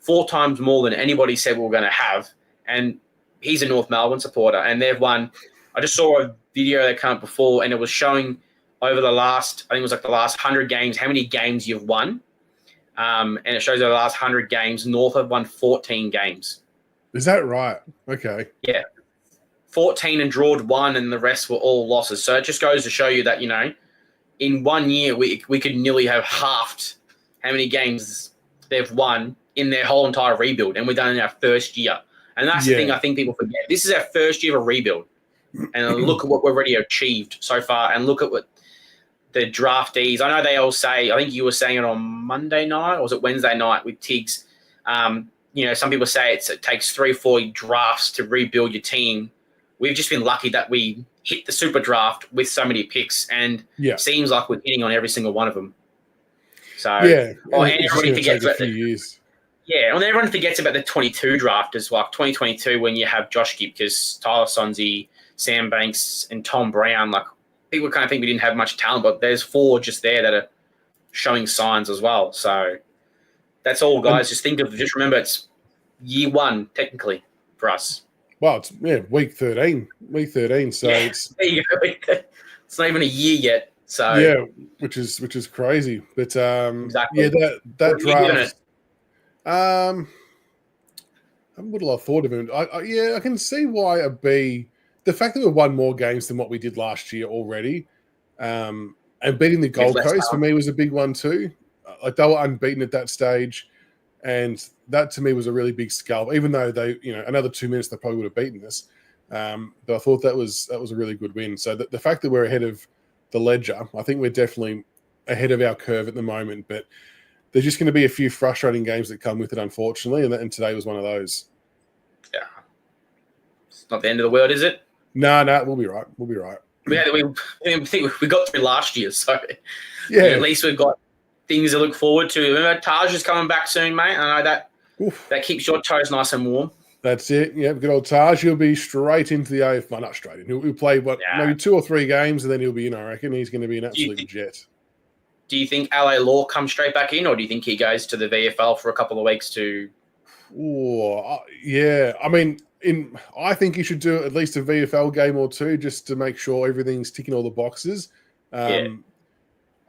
4 times more than anybody said we were going to have. And he's a North Melbourne supporter, and they've won. I just saw a video that came up before, and it was showing over the last 100 games, how many games you've won. And it shows over the last 100 games, North have won 14 games. Is that right? Okay. Yeah. 14 and drawed 1, and the rest were all losses. So it just goes to show you that, in 1 year, we could nearly have halved how many games they've won in their whole entire rebuild, and we've done it in our first year. And that's the thing I think people forget. This is our first year of a rebuild. And look at what we've already achieved so far, and look at what the draftees, I know they all say, I think you were saying it on Monday night, or was it Wednesday night with Tiggs? Some people say it takes 3 or 4 drafts to rebuild your team. We've just been lucky that we hit the super draft with so many picks, and it seems like we're hitting on every single one of them. So, and everybody forgets about everyone forgets about the 22 draft as well. 2022, when you have Josh Gipkus, Tyler Sonzi, Sam Banks, and Tom Brown, like, people kind of think we didn't have much talent, but there's 4 just there that are showing signs as well. So that's all, guys. Just remember, it's year 1 technically for us. Well, it's week 13. Week 13. So it's there you go. It's not even a year yet. So which is crazy. But exactly. that draft. What I thought of it. I can see why a B. The fact that we won more games than what we did last year already, and beating the Gold Coast for me was a big one too. Like, they were unbeaten at that stage, and that to me was a really big scalp. Even though they, another 2 minutes they probably would have beaten us, but I thought that was a really good win. So the fact that we're ahead of the ledger, I think we're definitely ahead of our curve at the moment. But there's just going to be a few frustrating games that come with it, unfortunately, and today was one of those. Yeah, it's not the end of the world, is it? No, we'll be right. We'll be right. We think we got through last year, so at least we've got things to look forward to. Remember, Taj is coming back soon, mate. I know that keeps your toes nice and warm. That's it. Yeah, good old Taj. He'll be straight into the AFL. Well, not straight in. He'll play maybe 2 or 3 games, and then he'll be in. I reckon he's going to be an absolute jet. Do you think LA Law comes straight back in, or do you think he goes to the VFL for a couple of weeks to? Yeah. I mean, I think he should do at least a VFL game or 2 just to make sure everything's ticking all the boxes. I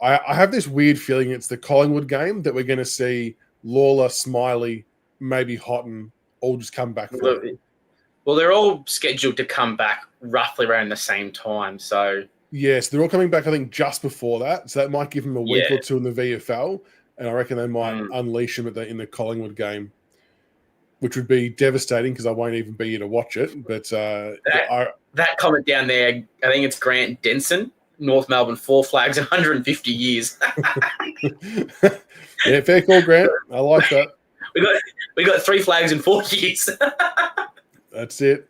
have this weird feeling it's the Collingwood game that we're going to see Lawler, Smiley, maybe Houghton all just come back. Well, they're all scheduled to come back roughly around the same time. So yes, they're all coming back, I think, just before that. So that might give them a week or 2 in the VFL, and I reckon they might unleash them in the Collingwood game. which would be devastating because I won't even be here to watch it. But that comment down there, I think it's Grant Denson, North Melbourne, 4 flags, 150 years. Yeah, fair call, Grant. I like that. We got 3 flags in 4 years. That's it.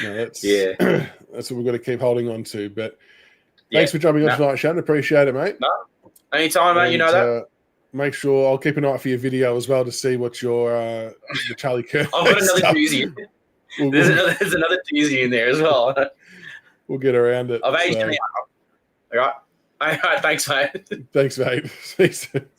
No, that's that's what we've got to keep holding on to. But thanks for jumping on tonight, Shannon. Appreciate it, mate. No, anytime, mate. You know that. Make sure I'll keep an eye out for your video as well to see what your the Charlie Kirk. I've got another doozy. There's another doozy in there as well. We'll get around it. I've aged him out. All right. Thanks, mate. Thanks, mate. See you soon.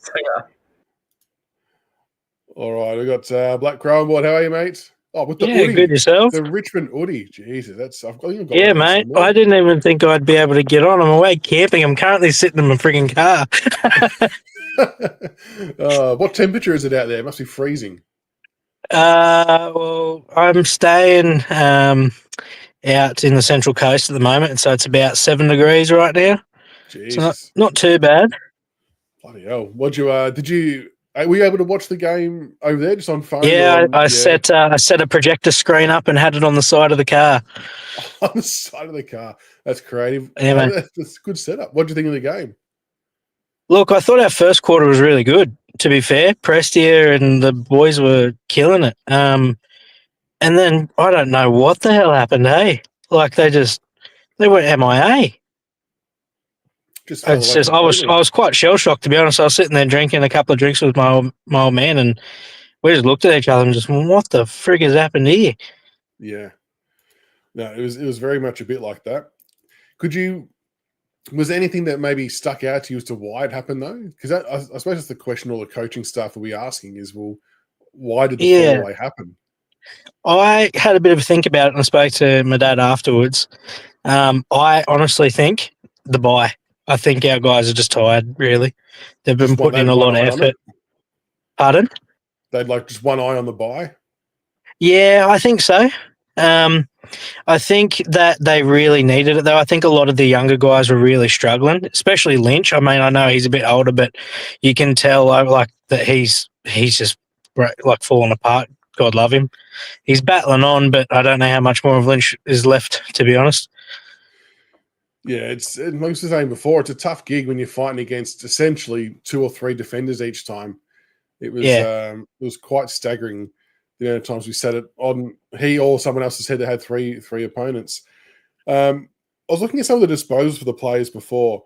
All right, we got Black Crow on board. How are you, mate? Oh, with the Oodie, good yourself. the Richmond Oodie. Jesus, that's yeah, mate. I didn't even think I'd be able to get on. I'm away camping. I'm currently sitting in my frigging car. What temperature is it out there? It must be freezing. Well, I'm staying out in the Central Coast at the moment, so it's about 7 degrees right now. Jesus, so not too bad. Bloody hell! Were you able to watch the game over there, just on phone? Yeah, I set a projector screen up and had it on the side of the car. On the side of the car. That's creative. Yeah, that's a good setup. What do you think of the game? Look, I thought our first quarter was really good, to be fair. Prestia and the boys were killing it. And then I don't know what the hell happened, hey? Like they went MIA. I was quite shell shocked, to be honest. I was sitting there drinking a couple of drinks with my old man, and we just looked at each other and just, what the frig has happened here? Yeah, no, it was very much a bit like that. Was there anything that maybe stuck out to you as to why it happened though? Because I suppose that's the question all the coaching staff will be asking is, well, why did the fall away happen? I had a bit of a think about it and I spoke to my dad afterwards. I honestly think the bye. I think our guys are just tired, really. They've been putting in a lot of effort. Pardon? They'd like just one eye on the bye? Yeah, I think so. I think that they really needed it, though. I think a lot of the younger guys were really struggling, especially Lynch. I mean, I know he's a bit older, but you can tell like that he's just like falling apart. God love him. He's battling on, but I don't know how much more of Lynch is left, to be honest. Yeah, like I was saying before, it's a tough gig when you're fighting against essentially 2 or 3 defenders each time. It was quite staggering the amount of times we set it on he or someone else's head that had three opponents. I was looking at some of the disposals for the players before.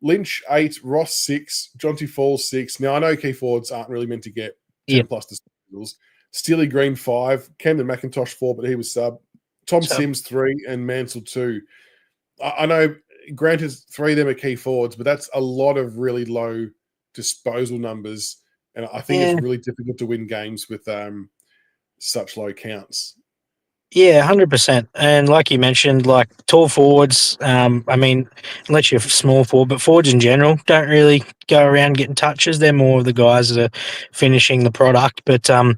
Lynch 8, Ross 6, Jonty Falls 6. Now I know key forwards aren't really meant to get 10 plus disposals. Steely Green 5, Camden McIntosh 4, but he was sub. Tom Sims 3 and Mansell 2. I know, granted, 3 of them are key forwards, but that's a lot of really low disposal numbers, and I think it's really difficult to win games with such low counts. Yeah, 100%. And like you mentioned, like tall forwards, I mean, unless you're small forward, but forwards in general don't really go around getting touches. They're more of the guys that are finishing the product. But I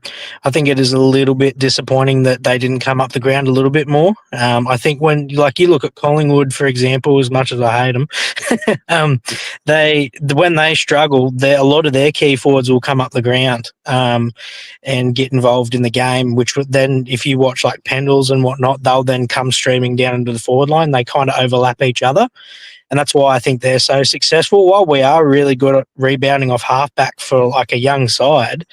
think it is a little bit disappointing that they didn't come up the ground a little bit more. I think when you look at Collingwood, for example, as much as I hate them, when they struggle, a lot of their key forwards will come up the ground and get involved in the game, which would then, if you watch like Pendles and whatnot, they'll then come streaming down into the forward line. They kind of overlap each other. And that's why I think they're so successful. While we are really good at rebounding off halfback for like a young side,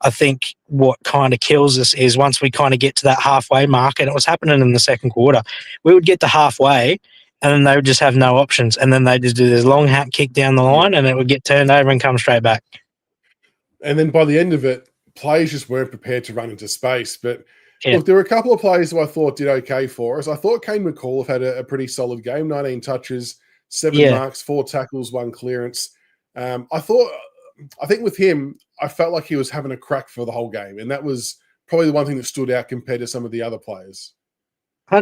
I think what kind of kills us is once we kind of get to that halfway mark, and it was happening in the second quarter, we would get to halfway and then they would just have no options. And then they just do this long hat kick down the line and it would get turned over and come straight back. And then by the end of it, players just weren't prepared to run into space. But look, there were a couple of players who I thought did okay for us. I thought Kane McAuliffe had a pretty solid game, 19 touches, 7 marks, 4 tackles, 1 clearance. I think with him, I felt like he was having a crack for the whole game. And that was probably the one thing that stood out compared to some of the other players.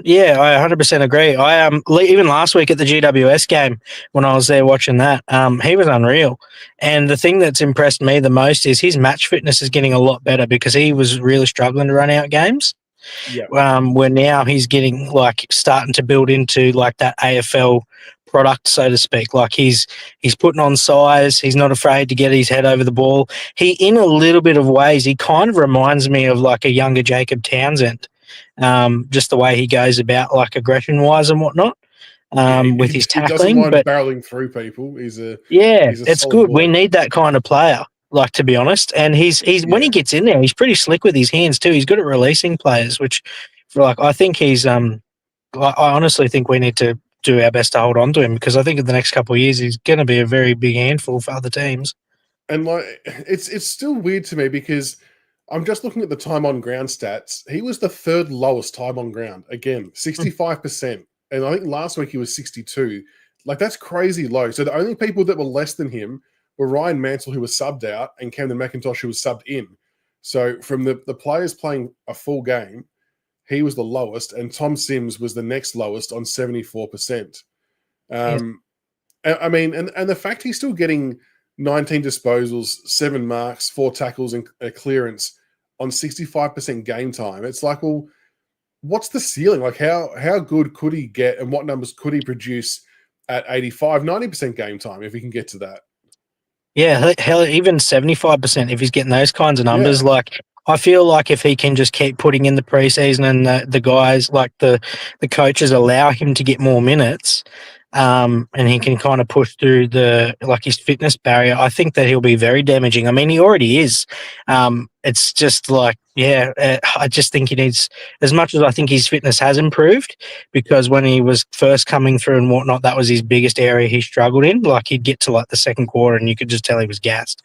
Yeah, I 100% agree. I even last week at the GWS game when I was there watching that, he was unreal. And the thing that's impressed me the most is his match fitness is getting a lot better because he was really struggling to run out games. Yeah. Where now he's getting starting to build into like that AFL product, so to speak. Like he's putting on size. He's not afraid to get his head over the ball. He, in a little bit of ways, he kind of reminds me of like a younger Jacob Townsend, just the way he goes about like aggression wise and whatnot, with his he doesn't tackling. mind But barreling through people. He's a it's solid good. boy. We need that kind of player. Like, to be honest, and he's when he gets in there, he's pretty slick with his hands too. He's good at releasing players, which, I think he's I honestly think we need to do our best to hold on to him, because I think in the next couple of years he's going to be a very big handful for other teams. And like, it's still weird to me because I'm just looking at the time on ground stats. He was the third lowest time on ground. Again, 65%. And I think last week he was 62. Like, that's crazy low. So the only people that were less than him were Ryan Mansell, who was subbed out, and Camden McIntosh, who was subbed in. So from the players playing a full game, he was the lowest, and Tom Sims was the next lowest on 74%. I mean, and the fact he's still getting 19 disposals, 7 marks, 4 tackles, and a clearance on 65% game time. It's like, well, what's the ceiling? Like, how good could he get, and what numbers could he produce at 85, 90% game time if he can get to that? Yeah, hell, even 75% if he's getting those kinds of numbers. Yeah. Like, I feel like if he can just keep putting in the preseason and the guys, like the coaches, allow him to get more minutes, and he can kind of push through his fitness barrier, I think that he'll be very damaging. I mean, he already is. It's just like, I just think he needs, as much as I think his fitness has improved, because when he was first coming through and whatnot, that was his biggest area he struggled in. Like, he'd get to like the second quarter and you could just tell he was gassed.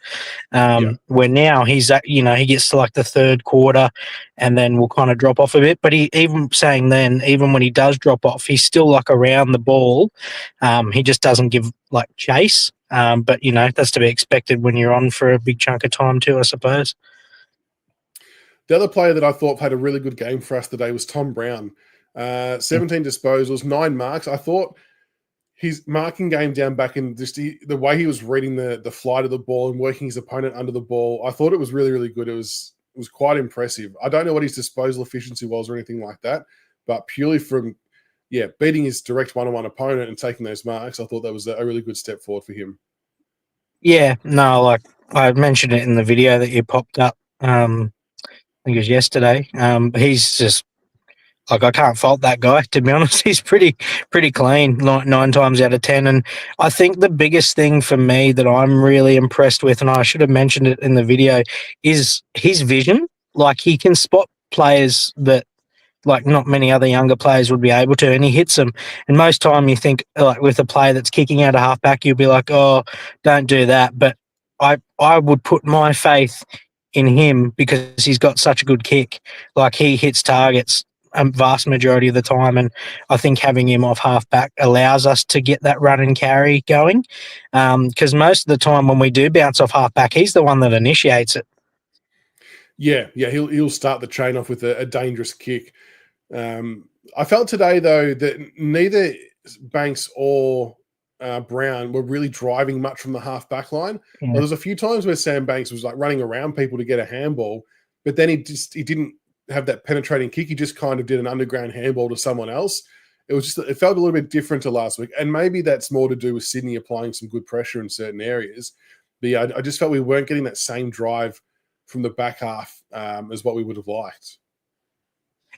Where now he's at, he gets to like the third quarter and then will kind of drop off a bit. But even when he does drop off, he's still like around the ball. He just doesn't give like chase. But that's to be expected when you're on for a big chunk of time too, I suppose. The other player that I thought had a really good game for us today was Tom Brown. 17 disposals, 9 marks. I thought his marking game down back in just the way he was reading the flight of the ball and working his opponent under the ball, I thought it was really, really good. It was quite impressive. I don't know what his disposal efficiency was or anything like that, but purely from beating his direct one-on-one opponent and taking those marks, I thought that was a really good step forward for him. Yeah, no, like I mentioned it in the video that you popped up. I think it was yesterday. He's just like, I can't fault that guy, to be honest. He's pretty clean, 9 times out of 10. And I think the biggest thing for me that I'm really impressed with, and I should have mentioned it in the video, is his vision. Like, he can spot players that like not many other younger players would be able to, and he hits them. And most time you think, like, with a player that's kicking out a halfback, you'll be like, oh, don't do that. But I would put my faith in him because he's got such a good kick. Like, he hits targets a vast majority of the time, and I think having him off halfback allows us to get that run and carry going, because most of the time when we do bounce off halfback, he's the one that initiates it. Yeah, he'll start the chain off with a dangerous kick. I felt today, though, that neither Banks or Brown were really driving much from the half-back line. Yeah. Well, there's a few times where Sam Banks was like running around people to get a handball, but then he didn't have that penetrating kick. He just kind of did an underground handball to someone else. It felt a little bit different to last week, and maybe that's more to do with Sydney applying some good pressure in certain areas. But yeah, I just felt we weren't getting that same drive from the back half as what we would have liked.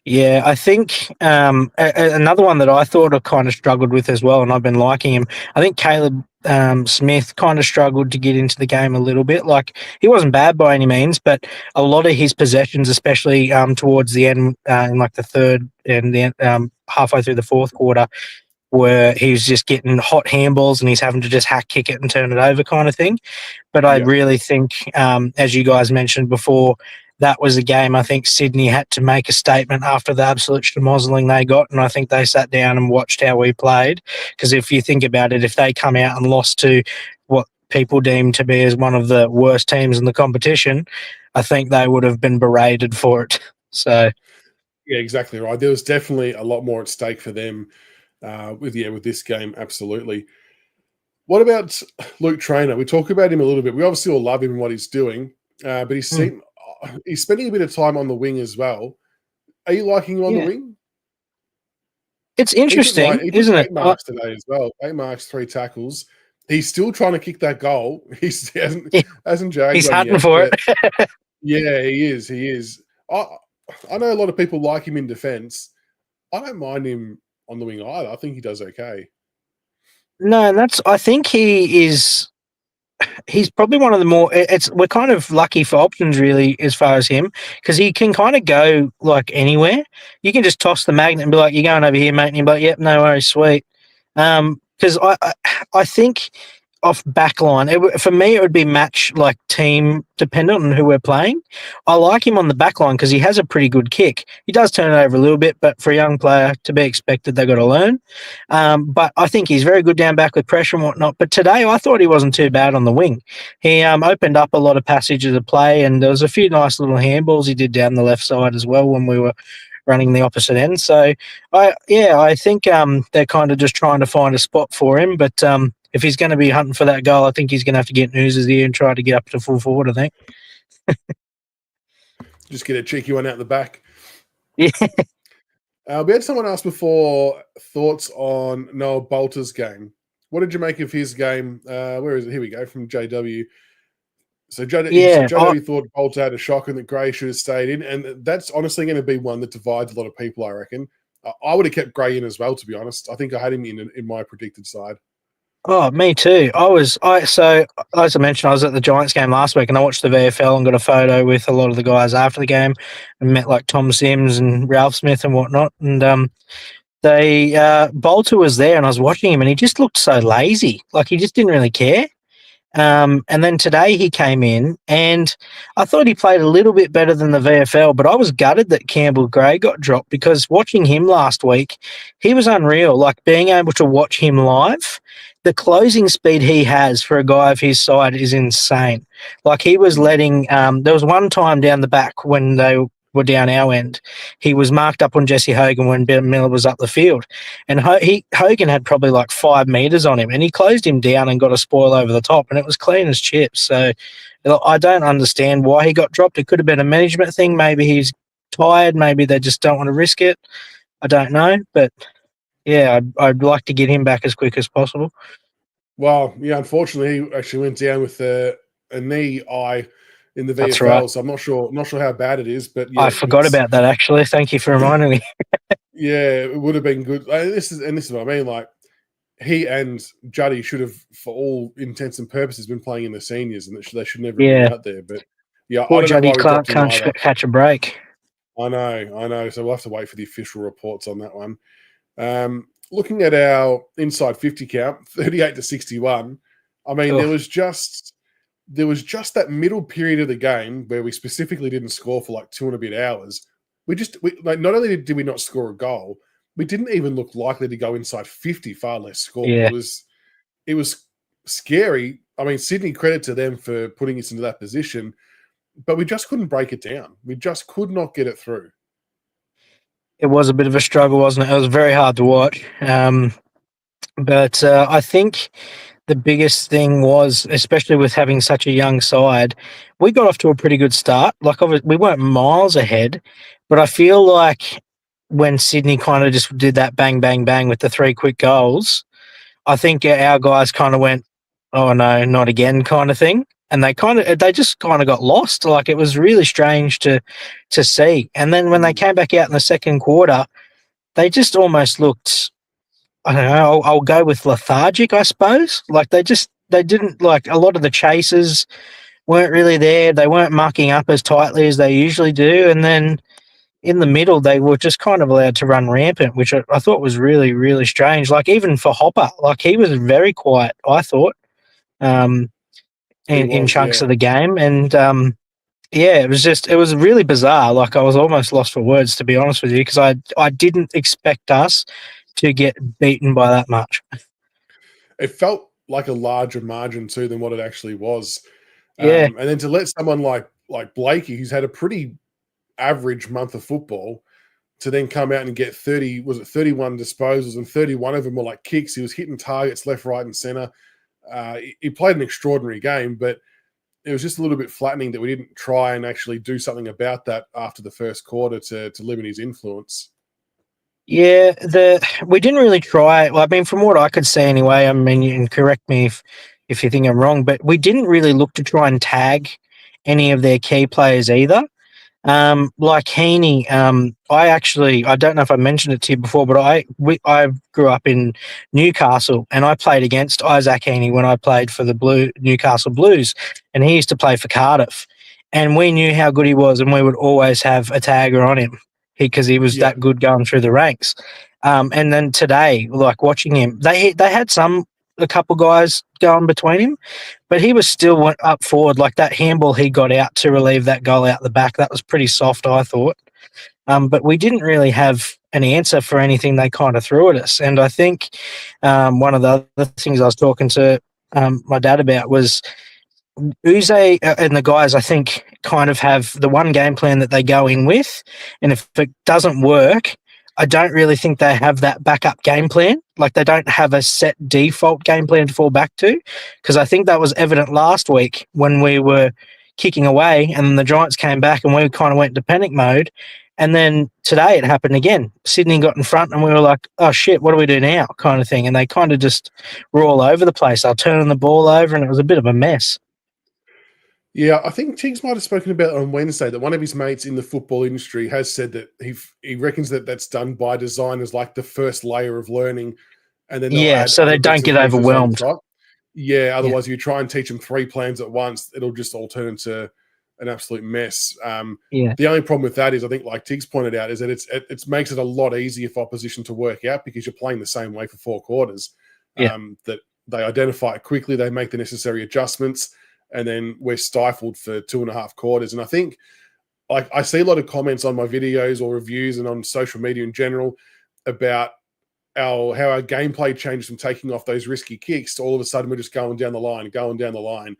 Yeah, I think another one that I thought I kind of struggled with as well, and I've been liking him. I think Caleb Smith kind of struggled to get into the game a little bit. Like, he wasn't bad by any means, but a lot of his possessions, especially towards the end, in like the third and the halfway through the fourth quarter, where he was just getting hot handballs and he's having to just hack kick it and turn it over kind of thing. But I really think, as you guys mentioned before, that was a game I think Sydney had to make a statement after the absolute schmozzling they got, and I think they sat down and watched how we played. Because if you think about it, if they come out and lost to what people deem to be as one of the worst teams in the competition, I think they would have been berated for it. So, yeah, exactly right. There was definitely a lot more at stake for them with this game, absolutely. What about Luke Traynor? We talk about him a little bit. We obviously all love him and what he's doing, but he's spending a bit of time on the wing as well. Are you liking him on the wing? It's interesting, He took isn't it? 8 marks today as well. 8 marks, 3 tackles. He's still trying to kick that goal. He hasn't jagged He's one hunting yet. for But it. yeah, he is. He is. I know a lot of people like him in defence. I don't mind him on the wing either. I think he does okay. No, and I think he's probably one of the more. We're kind of lucky for options really as far as him because he can kind of go like anywhere. You can just toss the magnet and be like, "You're going over here, mate," and he'll be like, "Yep, no worries, sweet." Because I think off backline for me it would be match like team dependent on who we're playing. I like him on the backline because he has a pretty good kick. He does turn it over a little bit, but for a young player to be expected, they got to learn. But I think he's very good down back with pressure and whatnot. But today I thought he wasn't too bad on the wing. He opened up a lot of passages of play, and there was a few nice little handballs he did down the left side as well when we were running the opposite end. So I think they're kind of just trying to find a spot for him. But if he's going to be hunting for that goal, I think he's going to have to get News's ear and try to get up to full forward, I think. Just get a cheeky one out the back. Yeah. We had someone ask before thoughts on Noah Bolter's game. What did you make of his game? Where is it? Here we go, from JW. So JW thought Bolter had a shock and that Gray should have stayed in. And that's honestly going to be one that divides a lot of people, I reckon. I would have kept Gray in as well, to be honest. I think I had him in my predicted side. Oh, me too. So as I mentioned, I was at the Giants game last week and I watched the VFL and got a photo with a lot of the guys after the game and met like Tom Sims and Ralph Smith and whatnot. And Bolter was there and I was watching him and he just looked so lazy. Like he just didn't really care. And then today he came in and I thought he played a little bit better than the VFL, but I was gutted that Campbell Gray got dropped because watching him last week, he was unreal. Like being able to watch him live, the closing speed he has for a guy of his side is insane. Like he was letting, there was one time down the back when they were down our end, he was marked up on Jesse Hogan when Ben Miller was up the field. And Hogan had probably like 5 meters on him and he closed him down and got a spoil over the top and it was clean as chips. So I don't understand why he got dropped. It could have been a management thing. Maybe he's tired. Maybe they just don't want to risk it. I don't know. But yeah, I'd like to get him back as quick as possible. Well, yeah, unfortunately, he actually went down with a knee in the VFL, That's right. So I'm not sure how bad it is, but yeah, I forgot about that actually. Thank you for reminding me. Yeah, it would have been good. This is what I mean. Like he and Juddy should have, for all intents and purposes, been playing in the seniors, and they should never have been out there. But yeah, Poor I don't Juddy know why we dropped him either. can't catch a break. I know. So we'll have to wait for the official reports on that one. Looking at our inside 50 count, 38-61. I mean, there was just that middle period of the game where we specifically didn't score for like 2 and a bit hours. Not only did we not score a goal, we didn't even look likely to go inside 50, far less score. Yeah. It was scary. I mean, Sydney, credit to them for putting us into that position, but we just couldn't break it down. We just could not get it through. It was a bit of a struggle, wasn't it? It was very hard to watch. But I think the biggest thing was, especially with having such a young side, we got off to a pretty good start. Like, obviously, we weren't miles ahead, but I feel like when Sydney kind of just did that bang, bang, bang with the 3 quick goals, I think our guys kind of went, oh, no, not again kind of thing. And they just kind of got lost. Like, it was really strange to see. And then when they came back out in the second quarter, they just almost looked, I don't know, I'll go with lethargic, I suppose. Like they didn't, like, a lot of the chases weren't really there. They weren't mucking up as tightly as they usually do. And then in the middle, they were just kind of allowed to run rampant, which I thought was really, really strange. Like even for Hopper, like he was very quiet, I thought, in chunks of the game. And it was really bizarre. Like I was almost lost for words, to be honest with you, because I didn't expect us to get beaten by that much. It felt like a larger margin too than what it actually was. Yeah. And then to let someone like Blakey, who's had a pretty average month of football, to then come out and get 31 disposals, and 31 of them were like kicks. He was hitting targets left, right, and center. He played an extraordinary game, but it was just a little bit flattening that we didn't try and actually do something about that after the first quarter to limit his influence. Yeah, we didn't really try. Well, I mean, from what I could see anyway. I mean, you can correct me if you think I'm wrong, but we didn't really look to try and tag any of their key players either. Like Heaney, I don't know if I mentioned it to you before, but I grew up in Newcastle and I played against Isaac Heaney when I played for the Newcastle Blues, and he used to play for Cardiff, and we knew how good he was, and we would always have a tagger on him because he was Yeah. that good going through the ranks. And then today, like watching him, they had a couple guys going between him, but he was still went up forward. Like that handball he got out to relieve that goal out the back, that was pretty soft, I thought. But we didn't really have an answer for anything they kind of threw at us. And I think one of the other things I was talking to my dad about was Uze and the guys, I think, kind of have the one game plan that they go in with. And if it doesn't work, I don't really think they have that backup game plan. Like they don't have a set default game plan to fall back to. Because I think that was evident last week when we were kicking away and the Giants came back and we kind of went into panic mode. And then today it happened again. Sydney got in front and we were like, oh shit, what do we do now? Kind of thing. And they kind of just were all over the place. They were turning the ball over and it was a bit of a mess. Yeah, I think Tiggs might have spoken about on Wednesday that one of his mates in the football industry has said that he reckons that that's done by design as like the first layer of learning, and then they'll Yeah, add so they other don't bits get and pieces on overwhelmed. top. Yeah, otherwise you try and teach them 3 plans at once, it'll just all turn into an absolute mess. Yeah. The only problem with that is, I think, like Tiggs pointed out, is that it makes it a lot easier for opposition to work out because you're playing the same way for 4 quarters. Yeah. That they identify it quickly, they make the necessary adjustments, and then we're stifled for 2.5 quarters. And I think, like, I see a lot of comments on my videos or reviews and on social media in general about how our gameplay changes from taking off those risky kicks to all of a sudden we're just going down the line.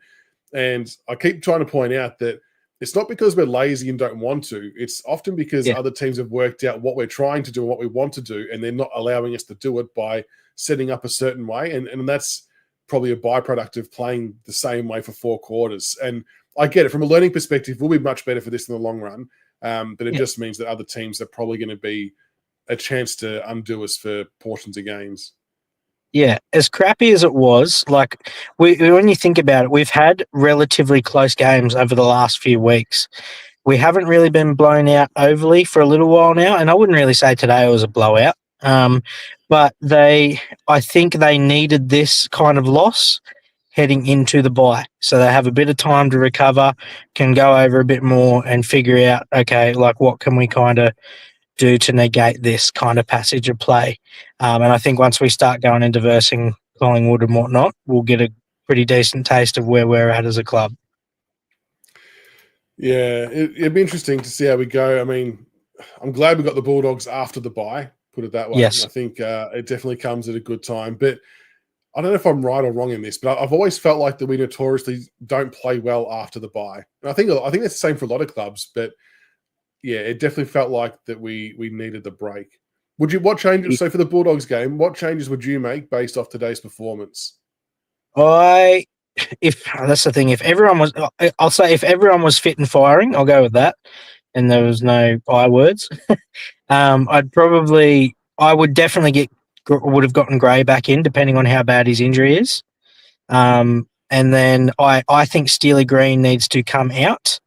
And I keep trying to point out that it's not because we're lazy and don't want to. It's often because other teams have worked out what we're trying to do and what we want to do, and they're not allowing us to do it by setting up a certain way. And that's probably a byproduct of playing the same way for 4 quarters. And I get it. From a learning perspective, we'll be much better for this in the long run. But it just means that other teams are probably going to be a chance to undo us for portions of games. Yeah, as crappy as it was, like when you think about it, we've had relatively close games over the last few weeks. We haven't really been blown out overly for a little while now, and I wouldn't really say today was a blowout. But I think they needed this kind of loss heading into the bye, so they have a bit of time to recover, can go over a bit more and figure out, okay, like what can we kind of do to negate this kind of passage of play. And I think once we start going into versing Collingwood and whatnot, we'll get a pretty decent taste of where we're at as a club. Yeah, it'd be interesting to see how we go. I mean, I'm glad we got the Bulldogs after the bye, put it that way. Yes. I think it definitely comes at a good time. But I don't know if I'm right or wrong in this, but I've always felt like that we notoriously don't play well after the bye. And I think that's the same for a lot of clubs, but yeah, it definitely felt like that we needed the break. What changes? So for the Bulldogs game, what changes would you make based off today's performance? If that's the thing, if everyone was fit and firing, I'll go with that. And there was no I words. I would definitely would have gotten Gray back in, depending on how bad his injury is. And then I think Steely Green needs to come out,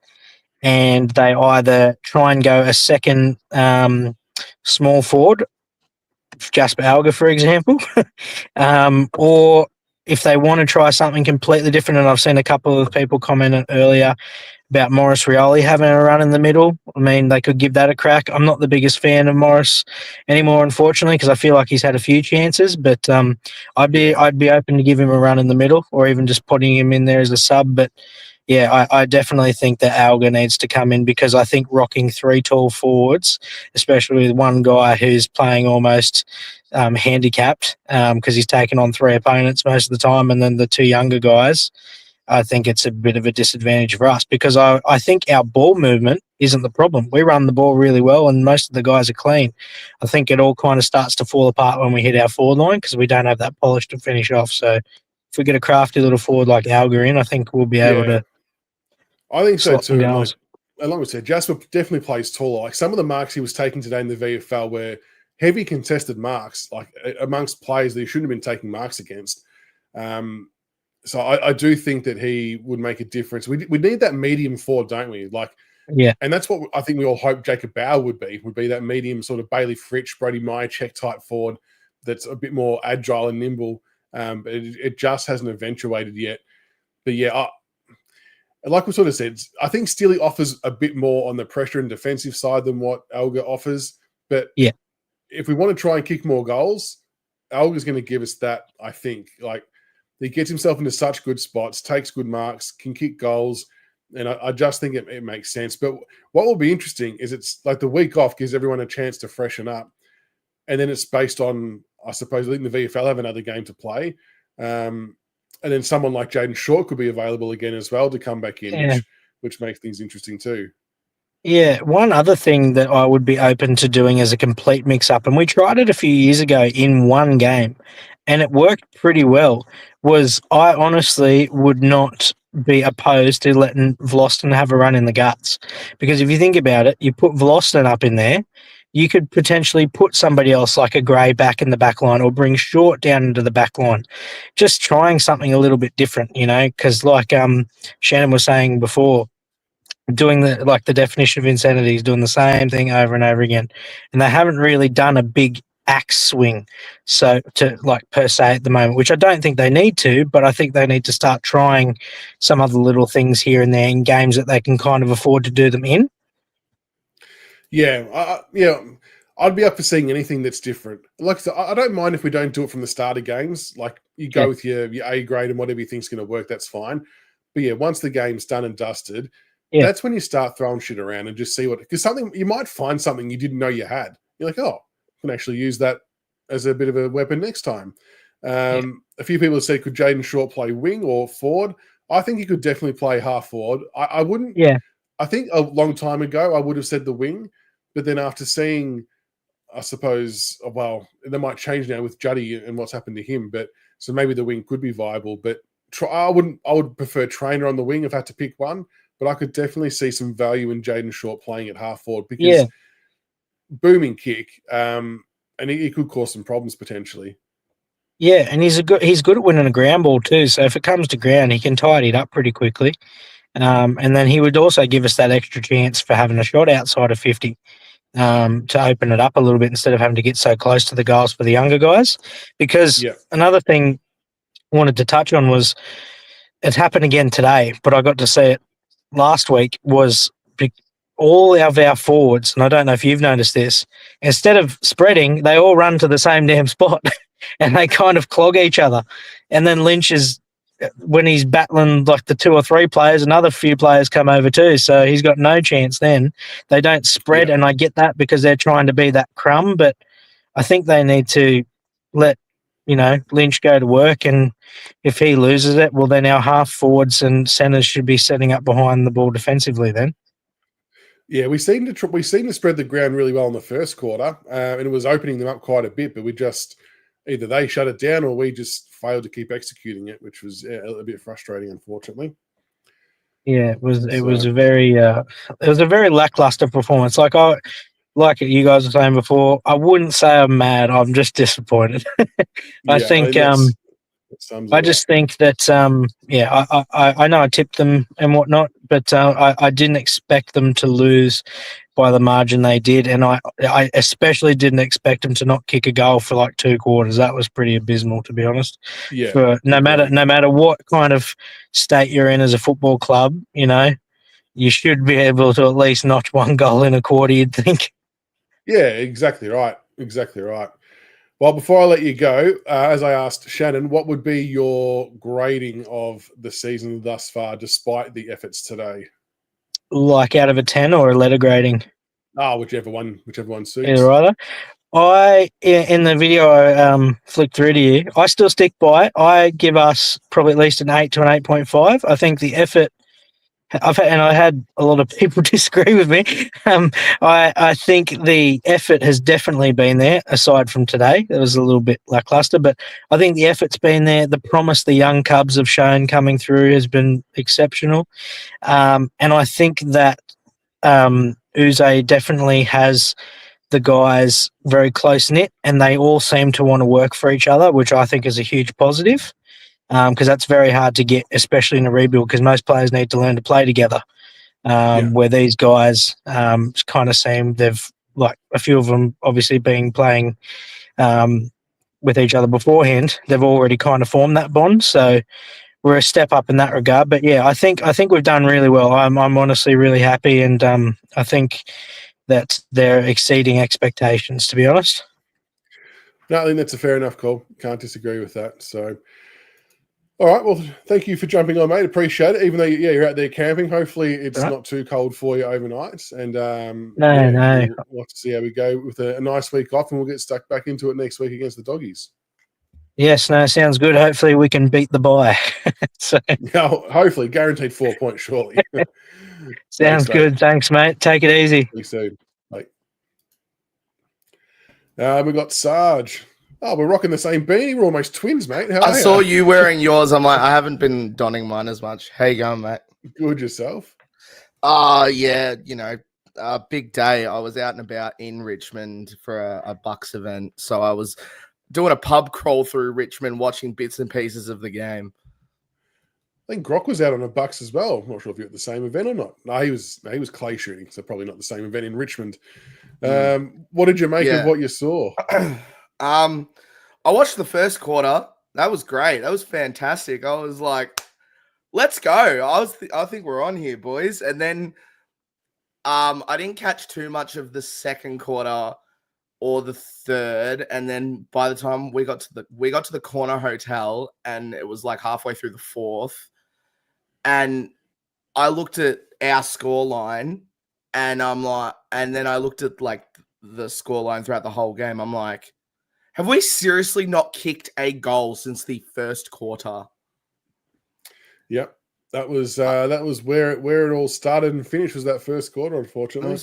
and they either try and go a second small forward, Jasper Alga, for example, or if they want to try something completely different, and I've seen a couple of people comment earlier about Morris Rioli having a run in the middle. I mean, they could give that a crack. I'm not the biggest fan of Morris anymore, unfortunately, because I feel like he's had a few chances, but I'd be open to give him a run in the middle or even just putting him in there as a sub. But yeah, I definitely think that Alga needs to come in, because I think rocking 3 tall forwards, especially with one guy who's playing almost handicapped because he's taken on 3 opponents most of the time, and then the 2 younger guys, I think it's a bit of a disadvantage for us, because I think our ball movement isn't the problem. We run the ball really well and most of the guys are clean. I think it all kind of starts to fall apart when we hit our forward line, because we don't have that polish to finish off. So if we get a crafty little forward like Alga in, I think we'll be able to. I think so too. Like we said, Jasper definitely plays taller. Like some of the marks he was taking today in the VFL were heavy contested marks, like amongst players that he shouldn't have been taking marks against. So I do think that he would make a difference. We need that medium forward, don't we? Like, Yeah. and that's what I think we all hope Jacob Bauer would be that medium sort of Bailey Fritsch, Brody Myercheck type forward that's a bit more agile and nimble. But it just hasn't eventuated yet. But yeah, like we sort of said, I think Steely offers a bit more on the pressure and defensive side than what Elgar offers. But yeah, if we want to try and kick more goals, Elgar's going to give us that, I think. Like, he gets himself into such good spots, takes good marks, can kick goals, and I just think it makes sense. But what will be interesting is it's like the week off gives everyone a chance to freshen up, and then it's based on, I suppose, I think the VFL have another game to play, and then someone like Jaden Short could be available again as well to come back in, which makes things interesting too. Yeah, one other thing that I would be open to doing as a complete mix-up, and we tried it a few years ago in one game, and it worked pretty well, was I honestly would not be opposed to letting Vlosten have a run in the guts. Because if you think about it, you put Vlosten up in there, you could potentially put somebody else like a Gray back in the back line or bring Short down into the back line. Just trying something a little bit different, because like Shannon was saying before, doing the definition of insanity is doing the same thing over and over again, and they haven't really done a big axe swing per se at the moment, which I don't think they need to, but I think they need to start trying some other little things here and there in games that they can kind of afford to do them in. I'd be up for seeing anything that's different. Like, I don't mind if we don't do it from the start of games. Like, you go with your A grade and whatever you think's going to work, that's fine. But yeah, once the game's done and dusted, that's when you start throwing shit around and just see because you might find something you didn't know you had. You're like, oh, I can actually use that as a bit of a weapon next time. A few people have said, could Jaden Short play wing or forward? I think he could definitely play half forward. I wouldn't. Yeah. I think a long time ago I would have said the wing, but then after seeing, I suppose, well, that might change now with Juddy and what's happened to him. But so maybe the wing could be viable. But I would prefer Trainer on the wing if I had to pick one. But I could definitely see some value in Jaden Short playing at half forward because booming kick, and he could cause some problems potentially. Yeah, and he's good at winning a ground ball too. So if it comes to ground, he can tidy it up pretty quickly. And then he would also give us that extra chance for having a shot outside of 50 to open it up a little bit instead of having to get so close to the goals for the younger guys. Because another thing I wanted to touch on was it happened again today, but I got to see it last week, was all of our forwards, and I don't know if you've noticed this, instead of spreading, they all run to the same damn spot and they kind of clog each other. And then Lynch is, when he's battling like the 2 or 3 players, another few players come over too. So he's got no chance then. They don't spread, and I get that because they're trying to be that crumb, but I think they need to let Lynch go to work, and if he loses it, well, then our half forwards and centres should be setting up behind the ball defensively then. Yeah, we seem to spread the ground really well in the first quarter, and it was opening them up quite a bit, but we just either they shut it down or we just failed to keep executing it, which was a bit frustrating, unfortunately. Yeah, it was a very lackluster performance. Like you guys were saying before, I wouldn't say I'm mad. I'm just disappointed. I think I just think that I know I tipped them and whatnot, but I didn't expect them to lose by the margin they did, and I especially didn't expect them to not kick a goal for like 2 quarters. That was pretty abysmal, to be honest. Yeah. For no matter what kind of state you're in as a football club, you should be able to at least notch 1 goal in a quarter, you'd think. Yeah, exactly right. Exactly right. Well, before I let you go, as I asked Shannon, what would be your grading of the season thus far, despite the efforts today? Like out of a 10 or a letter grading? Whichever one suits. Either either. In the video I flicked through to you, I still stick by it. I give us probably at least an 8 to an 8.5. I think the effort, I had a lot of people disagree with me. I think the effort has definitely been there, aside from today. It was a little bit lackluster, but I think the effort's been there. The promise the young Cubs have shown coming through has been exceptional. And I think that Uze definitely has the guys very close knit, and they all seem to want to work for each other, which I think is a huge positive. Because that's very hard to get, especially in a rebuild, because most players need to learn to play together. Where these guys kind of seem they've, like a few of them obviously playing with each other beforehand, they've already kind of formed that bond. So we're a step up in that regard. But yeah, I think we've done really well. I'm honestly really happy, and I think that they're exceeding expectations, to be honest. No, I think that's a fair enough call. Can't disagree with that. So, all right. Well, thank you for jumping on, mate. Appreciate it. Even though, you're out there camping, hopefully it's not too cold for you overnight. And No. We'll have to see how we go with a nice week off, and we'll get stuck back into it next week against the Doggies. Yes, no, sounds good. Hopefully we can beat the bye. So, yeah, hopefully, guaranteed 4 points, surely. Sounds good. Thanks, mate. Take it easy. See you soon. Bye. We got Sarge. Oh, we're rocking the same beanie. We're almost twins, mate. How I saw you wearing yours. I'm like, I haven't been donning mine as much. How you going, mate? Good yourself? Yeah, big day. I was out and about in Richmond for a Bucks event. So I was doing a pub crawl through Richmond, watching bits and pieces of the game. I think Grock was out on a Bucks as well. I'm not sure if you're at the same event or not. No, he was clay shooting, so probably not the same event in Richmond. What did you make of what you saw? I watched the first quarter. That was great. That was fantastic. I was like, let's go. I think we're on here, boys. And then I didn't catch too much of the second quarter or the third. And then by the time we got to the corner hotel, and it was like halfway through the fourth, and I looked at our score line, and I'm like, and then I looked at like the score line throughout the whole game. I'm like, have we seriously not kicked a goal since the first quarter? Yep. That was where it all started and finished, was that first quarter, unfortunately.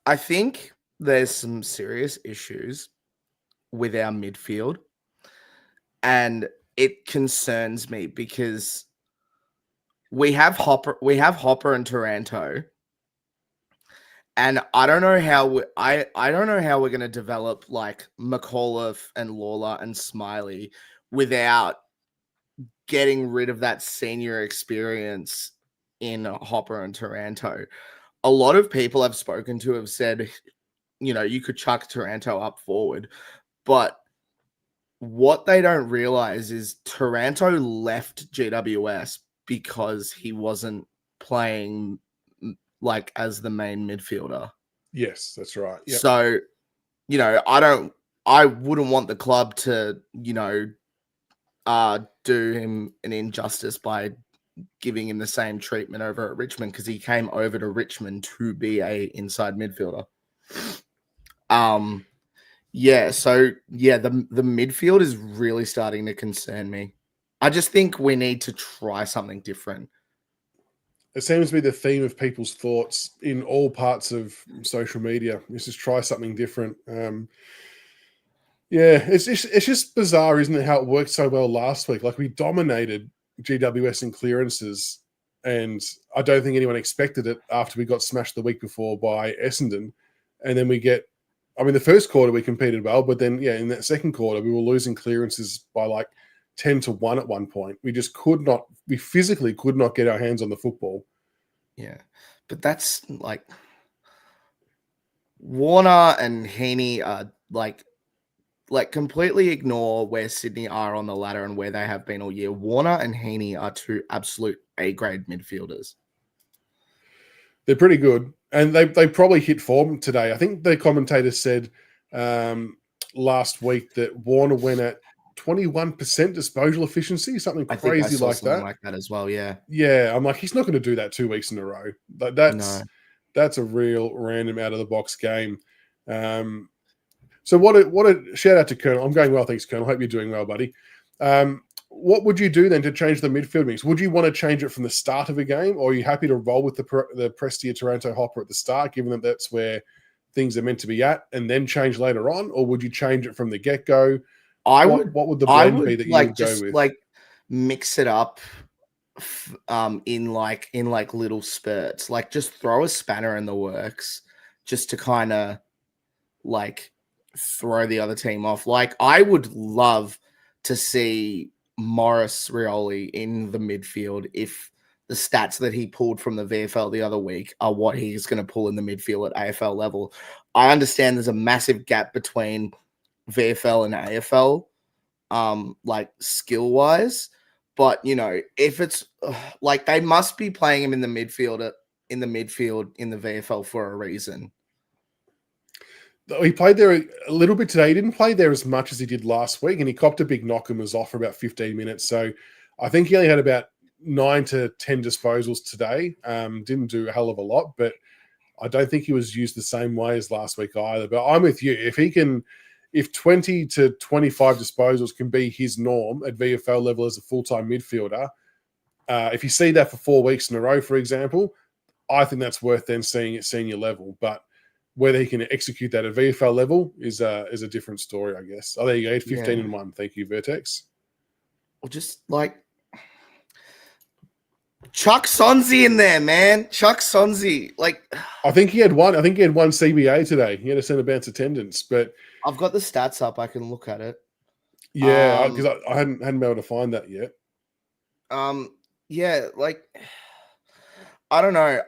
I think there's some serious issues with our midfield, and it concerns me because we have Hopper and Taranto, and I don't know how we're going to develop like McAuliffe and Lawler and Smiley without getting rid of that senior experience in Hopper and Taranto. A lot of people I've spoken to have said, you could chuck Taranto up forward, but what they don't realize is Taranto left GWS because he wasn't playing like as the main midfielder. Yes, that's right. Yep. So, I wouldn't want the club to, do him an injustice by giving him the same treatment over at Richmond, because he came over to Richmond to be a inside midfielder. The midfield is really starting to concern me. I just think we need to try something different. It seems to be the theme of people's thoughts in all parts of social media. Let's just try something different. It's just bizarre, isn't it, how it worked so well last week? Like, we dominated GWS in clearances, and I don't think anyone expected it after we got smashed the week before by Essendon. And then the first quarter we competed well, but then, in that second quarter, we were losing clearances by like 10-1 at one point. We physically could not get our hands on the football. Yeah, but that's like Warner and Heaney are like completely ignore where Sydney are on the ladder and where they have been all year. Warner and Heaney are two absolute A-grade midfielders. They're pretty good, and they probably hit form today. I think the commentator said last week that Warner went at 21% disposal efficiency, something crazy like that. Like that as well, yeah. Yeah, I'm like, he's not going to do that 2 weeks in a row. That's a real random out of the box game. So what a shout out to Colonel. I'm going well, thanks, Colonel. Hope you're doing well, buddy. What would you do then to change the midfield mix? Would you want to change it from the start of a game, or are you happy to roll with the Prestia Toronto Hopper at the start, given that that's where things are meant to be at, and then change later on? Or would you change it from the get-go? What would the blend be that you would go with? Like mix it up in little spurts. Like, just throw a spanner in the works just to kind of like throw the other team off. Like, I would love to see Morris Rioli in the midfield if the stats that he pulled from the VFL the other week are what he's going to pull in the midfield at AFL level. I understand there's a massive gap between VFL and AFL, like skill wise, but you know, if it's like they must be playing him in the midfield in the VFL for a reason. He played there a little bit today. He didn't play there as much as he did last week, and he copped a big knock and was off for about 15 minutes. So I think he only had about 9 to 10 disposals today. Didn't do a hell of a lot, but I don't think he was used the same way as last week either. But I'm with you. If 20 to 25 disposals can be his norm at VFL level as a full-time midfielder, if you see that for 4 weeks in a row, for example, I think that's worth then seeing at senior level. But whether he can execute that at VFL level is a different story, I guess. Oh, there you go, 15 and 1. Thank you, Vertex. Well, just like Chuck Sonzi in there, man. Chuck Sonzi. Like, I think he had one CBA today. He had a centre bounce attendance, but I've got the stats up. I can look at it. Yeah, because I hadn't been able to find that yet. Yeah, like I don't know.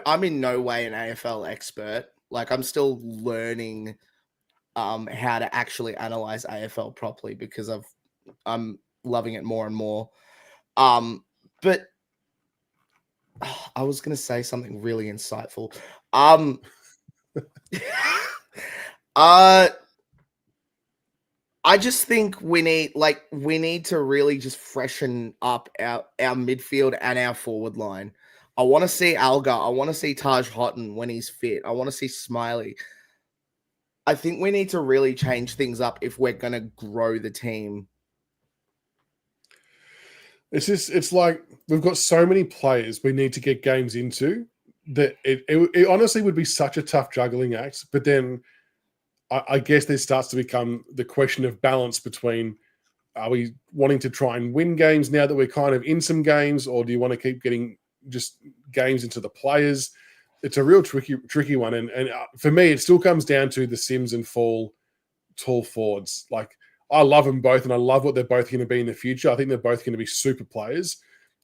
I'm in no way an AFL expert. Like, I'm still learning how to actually analyze AFL properly because I'm loving it more and more. But I was gonna say something really insightful. I just think we need to really just freshen up our midfield and our forward line. I want to see Alga. I want to see Taj Houghton when he's fit. I want to see Smiley. I think we need to really change things up if we're going to grow the team. It's like we've got so many players we need to get games into that it honestly would be such a tough juggling act. But then I guess there starts to become the question of balance between, are we wanting to try and win games now that we're kind of in some games, or do you want to keep getting just games into the players? It's a real tricky one. And for me, it still comes down to the Sims and Fall tall forwards. Like, I love them both, and I love what they're both going to be in the future. I think they're both going to be super players.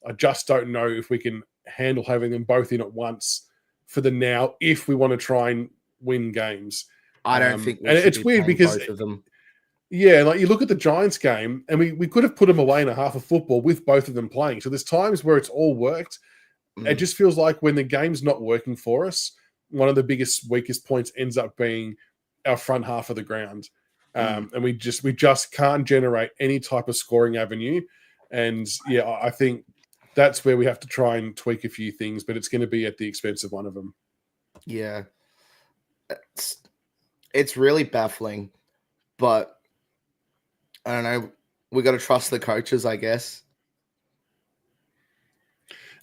I just don't know if we can handle having them both in at once for the now, if we want to try and win games. I don't think we and should it's be weird because both of them. Yeah, like you look at the Giants game, and we could have put them away in a half of football with both of them playing. So there's times where it's all worked. It just feels like when the game's not working for us, one of the weakest points ends up being our front half of the ground. And we just can't generate any type of scoring avenue. And yeah, I think that's where we have to try and tweak a few things, but it's going to be at the expense of one of them. Yeah. It's really baffling, but I don't know. We got to trust the coaches, I guess.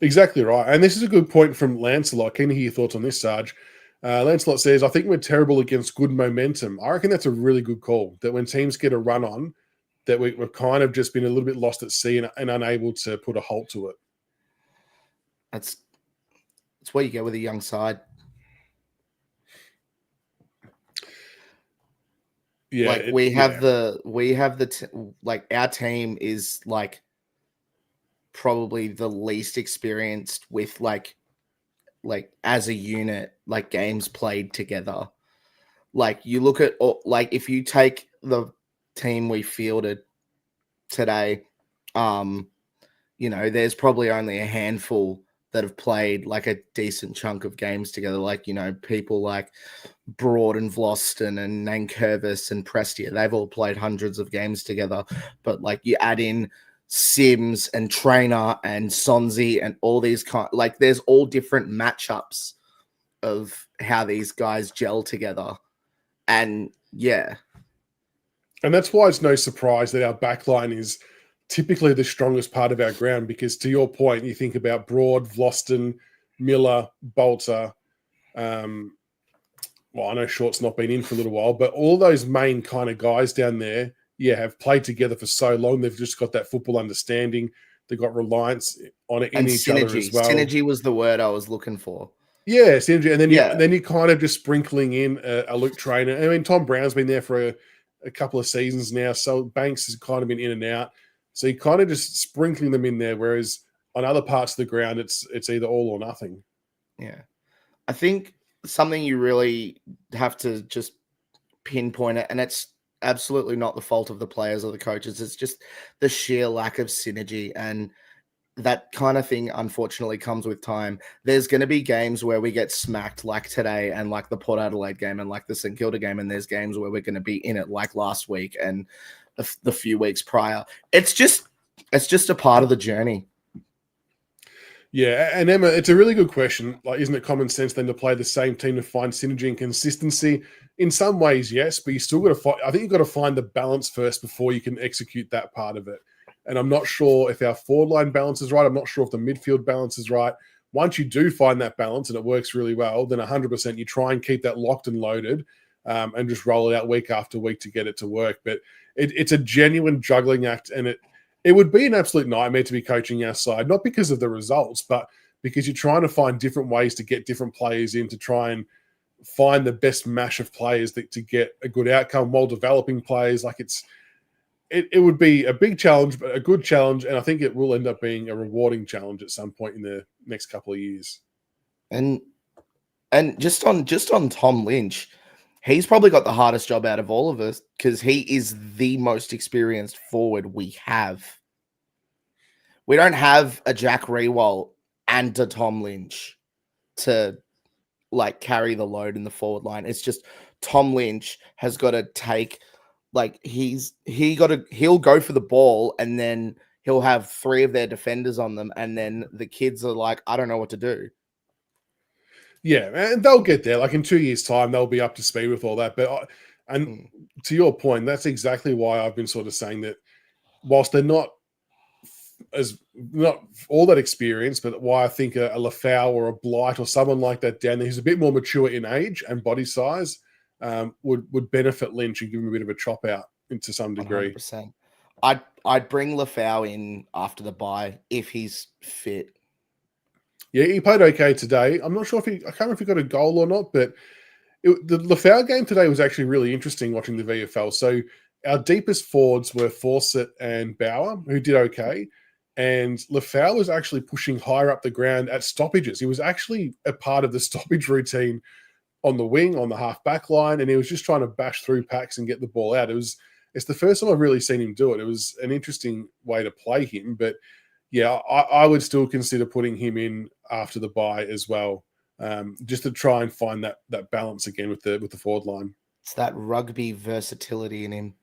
Exactly right. And this is a good point from Lancelot. Keen to hear your thoughts on this, Sarge. Lancelot says, I think we're terrible against good momentum. I reckon that's a really good call, that when teams get a run on, that we've kind of just been a little bit lost at sea and unable to put a halt to it. That's what you get with a young side. Yeah, like our team is like probably the least experienced with like as a unit, like games played together. Like you look at like if you take the team we fielded today, you know, there's probably only a handful that have played like a decent chunk of games together. Like, you know, people like Broad and Vloston and Nankervis and Prestia, they've all played hundreds of games together. But like you add in Sims and Trainer and Sonzi and all these like there's all different matchups of how these guys gel together. And yeah. And that's why it's no surprise that our backline is typically the strongest part of our ground, because to your point, you think about Broad, Vloston, Miller, Bolter. Well, I know Short's not been in for a little while, but all those main kind of guys down there, yeah, have played together for so long. They've just got that football understanding. They've got reliance on it in each other as well. Synergy was the word I was looking for. Yeah, synergy, and then Yeah. you're kind of just sprinkling in a Luke Trainer. I mean, Tom Brown's been there for a couple of seasons now, so Banks has kind of been in and out. So you're kind of just sprinkling them in there, whereas on other parts of the ground, it's either all or nothing. Yeah. I think something you really have to just pinpoint it, and it's absolutely not the fault of the players or the coaches. It's just the sheer lack of synergy, and that kind of thing unfortunately comes with time. There's going to be games where we get smacked like today and like the Port Adelaide game and like the St Kilda game, and there's games where we're going to be in it like last week and the few weeks prior. It's just a part of the journey. Yeah, and Emma, it's a really good question. Like, isn't it common sense then to play the same team to find synergy and consistency? In some ways, yes, but you still got to find. I think you've got to find the balance first before you can execute that part of it. And I'm not sure if our forward line balance is right. I'm not sure if the midfield balance is right. Once you do find that balance and it works really well, then 100% you try and keep that locked and loaded and just roll it out week after week to get it to work. But it's a genuine juggling act, and it would be an absolute nightmare to be coaching our side, not because of the results, but because you're trying to find different ways to get different players in to try and find the best mash of players to get a good outcome while developing players. Like it would be a big challenge, but a good challenge, and I think it will end up being a rewarding challenge at some point in the next couple of years. And just on Tom Lynch, he's probably got the hardest job out of all of us because he is the most experienced forward we have. We don't have a Jack Rewalt and a Tom Lynch to like carry the load in the forward line. It's just Tom Lynch has got to take, like he'll go for the ball and then he'll have 3 of their defenders on them, and then the kids are like, I don't know what to do. Yeah, and they'll get there. Like in 2 years' time, they'll be up to speed with all that. But to your point, that's exactly why I've been sort of saying that whilst they're not all that experienced, but why I think a Lafau or a Blight or someone like that down there who's a bit more mature in age and body size would benefit Lynch and give him a bit of a chop out to some degree. 100%. I'd bring Lafau in after the bye if he's fit. Yeah, he played okay today. I'm not sure I can't remember if he got a goal or not, but the Lafau game today was actually really interesting watching the VFL. So our deepest forwards were Fawcett and Bauer, who did okay. And Lafau was actually pushing higher up the ground at stoppages. He was actually a part of the stoppage routine on the wing, on the half-back line, and he was just trying to bash through packs and get the ball out. It's the first time I've really seen him do it. It was an interesting way to play him, but yeah, I would still consider putting him in after the bye as well, just to try and find that balance again with the forward line. It's that rugby versatility in him.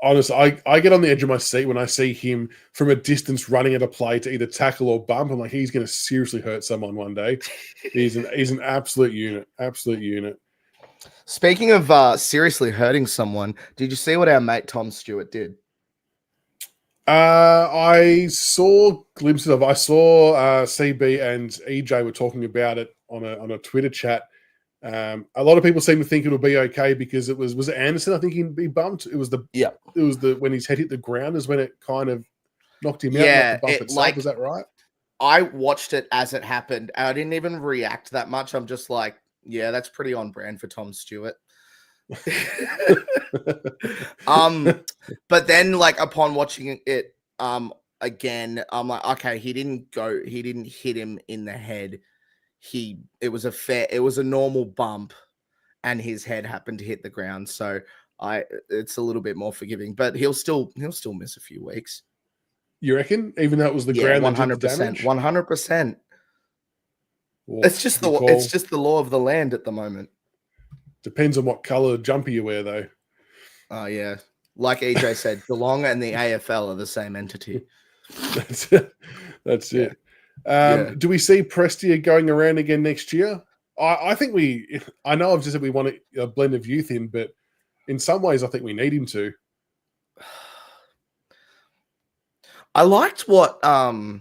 Honestly, I get on the edge of my seat when I see him from a distance running at a play to either tackle or bump. I'm like, he's going to seriously hurt someone one day. He's an absolute unit. Speaking of seriously hurting someone, did you see what our mate Tom Stewart did? I saw glimpses of. I saw CB and EJ were talking about it on a Twitter chat. A lot of people seem to think it'll be okay because it was it Anderson? I think he bumped. It was when his head hit the ground is when it kind of knocked him out. Yeah, not the bump itself. Is that right? I watched it as it happened. I didn't even react that much. I'm just like, yeah, that's pretty on brand for Tom Stewart. But then like upon watching it again, I'm like, okay, he didn't hit him in the head. It was a normal bump and his head happened to hit the ground. So it's a little bit more forgiving, but he'll still miss a few weeks. You reckon? Even though it was the ground, 100%, 100%. It's just the law of the land at the moment. Depends on what color jumper you wear, though. Oh yeah, like EJ said, Geelong and the AFL are the same entity. That's it. Do we see Prestia going around again next year? I think I know I've just said we want a blend of youth in, but in some ways I think we need him to. I liked what I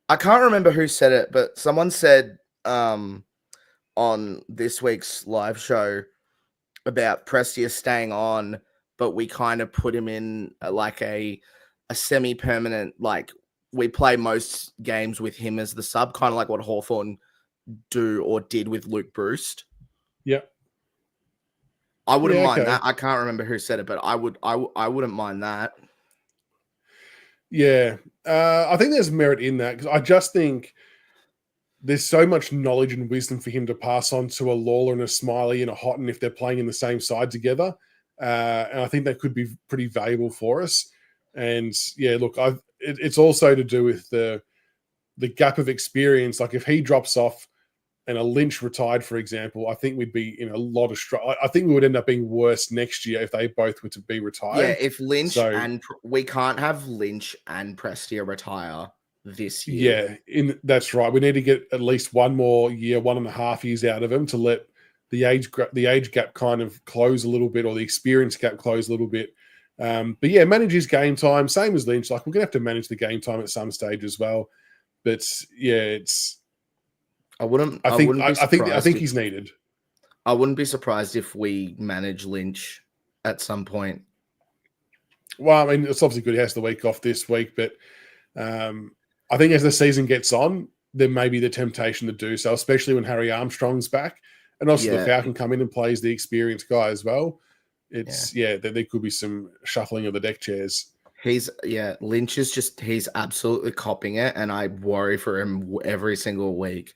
can't remember who said it, but someone said on this week's live show about Prestia staying on, but we kind of put him in like a semi-permanent, like we play most games with him as the sub, kind of like what Hawthorn do or did with Luke Bruce. Yeah. I wouldn't mind okay. that. I can't remember who said it, but I wouldn't mind that. Yeah. I think there's merit in that, because I just think there's so much knowledge and wisdom for him to pass on to a Lawler and a Smiley and a Houghton if they're playing in the same side together. And I think that could be pretty valuable for us. And yeah, look, it's also to do with the gap of experience. Like if he drops off and a Lynch retired, for example, I think we'd be in a lot of I think we would end up being worse next year if they both were to be retired. Yeah, if Lynch we can't have Lynch and Prestia retire this year. Yeah, that's right. We need to get at least one more year, 1.5 years out of him to let the age gap kind of close a little bit, or the experience gap close a little bit. But yeah, manage his game time, same as Lynch. Like we're gonna have to manage the game time at some stage as well. But yeah, I think he's needed. I wouldn't be surprised if we manage Lynch at some point. Well, I mean, it's obviously good he has the week off this week, but I think as the season gets on, there may be the temptation to do so, especially when Harry Armstrong's back. And also the Falcon come in and plays the experienced guy as well. There could be some shuffling of the deck chairs. Lynch is he's absolutely copying it, and I worry for him every single week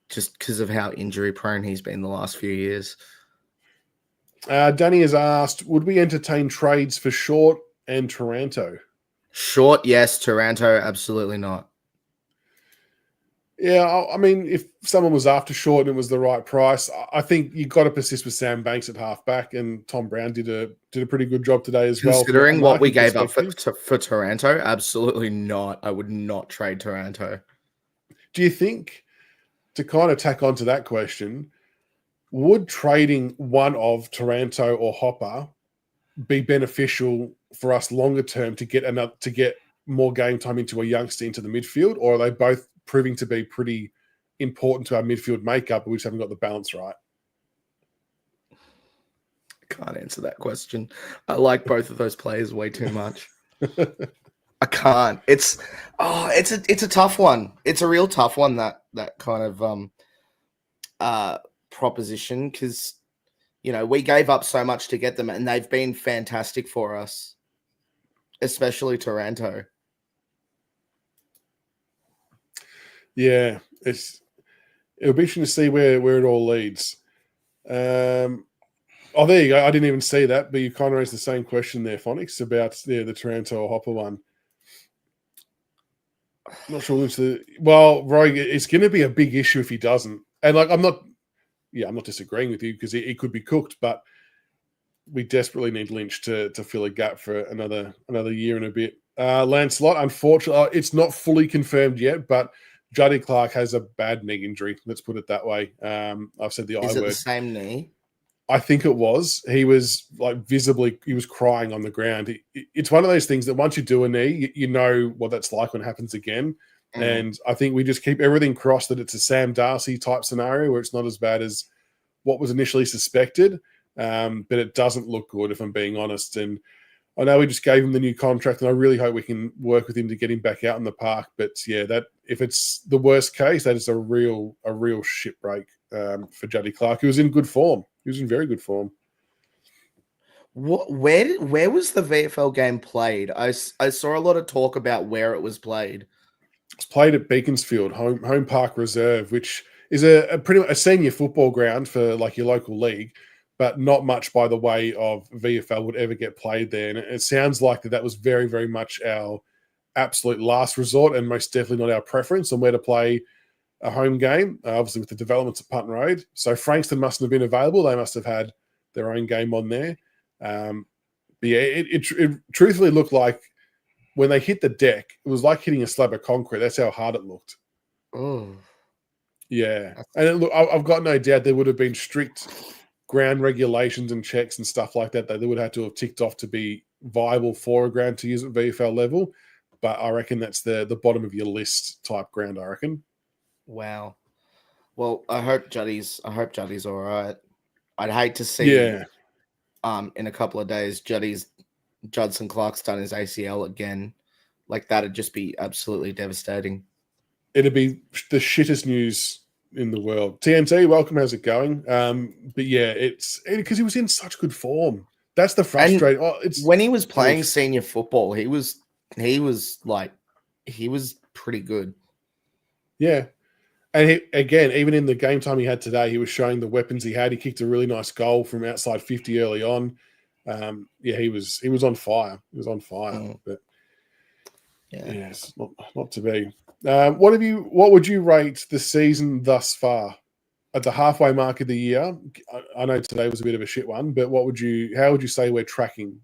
just because of how injury prone he's been the last few years. Danny has asked, would we entertain trades for Short and Taranto? Short, yes. Taranto, absolutely not. Yeah, I mean, if someone was after Short and it was the right price, I think you've got to persist with Sam Banks at halfback, and Tom Brown did a pretty good job today as well. Considering what we gave up for Taranto, absolutely not. I would not trade Taranto. Do you think, to kind of tack onto that question, would trading one of Taranto or Hopper be beneficial for us longer term to get more game time into a youngster into the midfield, or are they both proving to be pretty important to our midfield makeup, but we just haven't got the balance right? Can't answer that question. I like both of those players way too much. I can't. It's a tough one. It's a real tough one, that kind of proposition, because we gave up so much to get them, and they've been fantastic for us, especially Taranto. Yeah, it'll be interesting to see where it all leads. There you go. I didn't even see that, but you kind of raised the same question there, Phonics, about the Taranto or Hopper one. Not sure which Rogue, it's going to be a big issue if he doesn't. And I'm not disagreeing with you, because it could be cooked, but we desperately need Lynch to fill a gap for another year and a bit. Lancelot, unfortunately, it's not fully confirmed yet, but Juddy Clark has a bad knee injury. Let's put it that way. I've said the I word. Is it the same knee? I think it was. He was he was crying on the ground. It's one of those things that once you do a knee, you know what that's like when it happens again. And I think we just keep everything crossed that it's a Sam Darcy type scenario where it's not as bad as what was initially suspected. But it doesn't look good, if I'm being honest. And I know we just gave him the new contract, and I really hope we can work with him to get him back out in the park. But yeah, that if it's the worst case, that is a real shit break for Juddy Clark, who was in good form. He was in very good form. Where was the VFL game played? I saw a lot of talk about where it was played. It's played at Beaconsfield, Home Park Reserve, which is a pretty much a senior football ground for your local league, but not much by the way of VFL would ever get played there. And it sounds like that was very, very much our absolute last resort, and most definitely not our preference on where to play a home game, obviously with the developments at Putton Road. So Frankston mustn't have been available. They must have had their own game on there. But yeah, it truthfully looked like when they hit the deck, it was like hitting a slab of concrete. That's how hard it looked. Oh. Yeah. And I've got no doubt there would have been strict ground regulations and checks and stuff like that they would have to have ticked off to be viable for a ground to use at VFL level. But I reckon that's the bottom of your list type ground, I reckon. Wow. Well, I hope Juddy's all right. I'd hate to see in a couple of days Judson Clark's done his ACL again. Like, that'd just be absolutely devastating. It'd be the shittest news in the world. TNT, welcome. How's it going? But yeah, it's because he was in such good form. That's the frustrating. When he was playing senior football, he was pretty good. Yeah. And again, even in the game time he had today, he was showing the weapons he had. He kicked a really nice goal from outside 50 early on. He was on fire. He was on fire. But yes, not to be. What would you rate the season thus far? At the halfway mark of the year, I know today was a bit of a shit one, but how would you say we're tracking?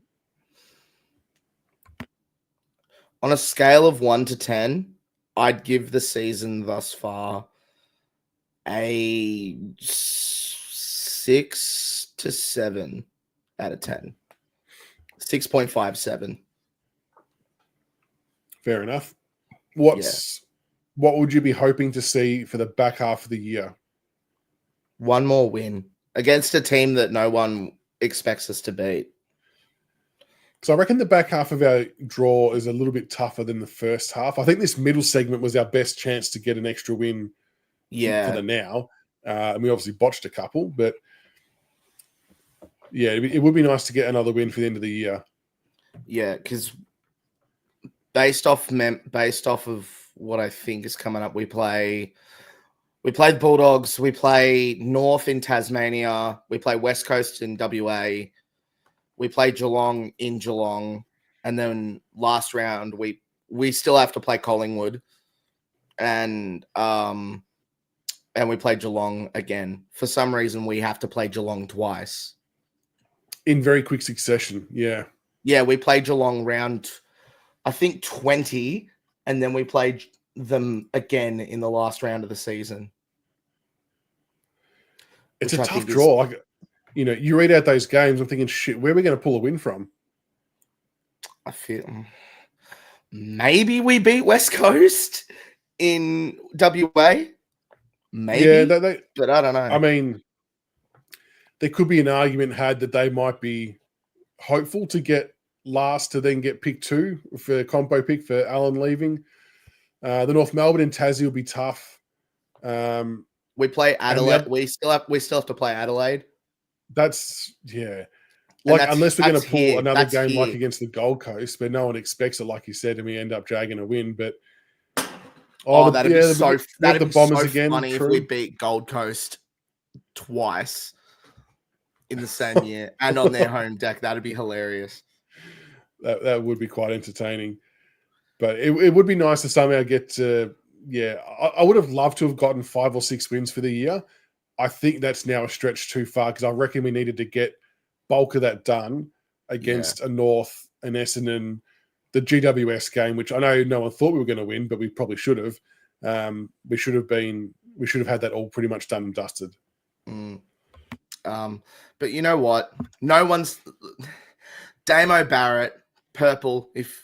On a scale of 1 to 10, I'd give the season thus far a 6 to 7 out of 10. 6.57. Fair enough. What would you be hoping to see for the back half of the year? One more win against a team that no one expects us to beat. So I reckon the back half of our draw is a little bit tougher than the first half. I think this middle segment was our best chance to get an extra win for the now. And we obviously botched a couple, but yeah, it would be nice to get another win for the end of the year. Yeah, because based off of what I think is coming up, we play the Bulldogs, we play North in Tasmania, we play West Coast in WA, we play Geelong in Geelong, and then last round we still have to play Collingwood, and we play Geelong again. For some reason, we have to play Geelong twice in very quick succession. Yeah, we play Geelong round, I think 20, and then we play them again in the last round of the season. It's a tough draw. Like, you read out those games, I'm thinking, shit, where are we going to pull a win from? I feel maybe we beat West Coast in WA. Maybe. Yeah, but I don't know. I mean, there could be an argument had that they might be hopeful to get last to then get pick 2 for a compo pick for Allen leaving. The North Melbourne and Tassie will be tough. We play Adelaide. We still have to play Adelaide. That's unless we're going to pull another game here. like against the Gold Coast, but no one expects it, like you said, and we end up dragging a win. But that'd be so again, funny if we beat Gold Coast twice in the same year and on their home deck. That'd be hilarious. That would be quite entertaining. But it would be nice to somehow get to, I would have loved to have gotten 5 or 6 wins for the year. I think that's now a stretch too far because I reckon we needed to get bulk of that done against a North and Essendon, the GWS game, which I know no one thought we were going to win, but we probably should have. We should have had that all pretty much done and dusted. But you know what? No one's Damo Barrett, purple if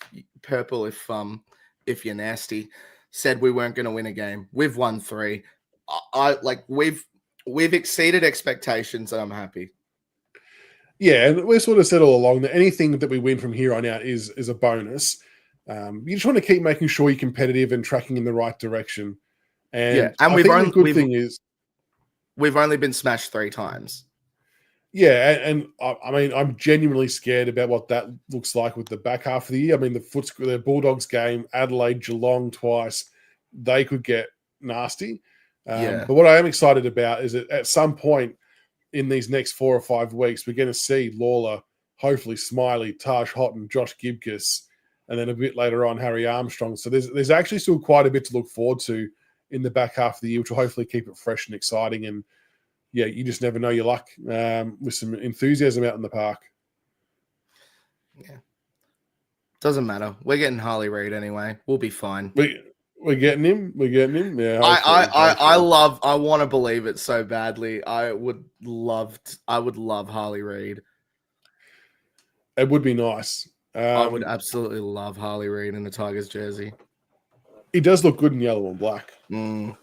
you're nasty, said we weren't going to win a game. We've won 3. We've exceeded expectations, and I'm happy. Yeah, and we've sort of said all along that anything that we win from here on out is a bonus. You just want to keep making sure you're competitive and tracking in the right direction. And we've only been smashed 3 times. Yeah, and I mean, I'm genuinely scared about what that looks like with the back half of the year. I mean, the Bulldogs game, Adelaide, Geelong twice, they could get nasty. But what I am excited about is that at some point in these next 4 or 5 weeks, we're going to see Lawler, hopefully Smiley, Taj Houghton, Josh Gibcus, and then a bit later on, Harry Armstrong. So there's actually still quite a bit to look forward to in the back half of the year, which will hopefully keep it fresh and exciting. And you just never know your luck with some enthusiasm out in the park. Yeah. Doesn't matter. We're getting Harley Reid anyway. We'll be fine. We're getting him. Yeah. I want to believe it so badly. I would love Harley Reid. It would be nice. I would absolutely love Harley Reid in a Tigers jersey. He does look good in yellow and black. Now,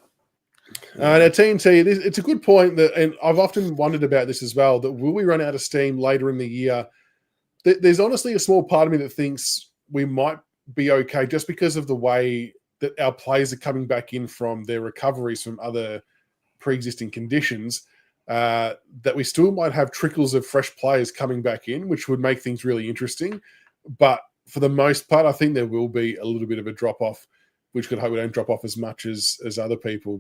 TNT, it's a good point and I've often wondered about this as well, that will we run out of steam later in the year? There's honestly a small part of me that thinks we might be okay just because of the way that our players are coming back in from their recoveries from other pre-existing conditions, that we still might have trickles of fresh players coming back in, which would make things really interesting. But for the most part, I think there will be a little bit of a drop-off, which could hope we don't drop off as much as other people.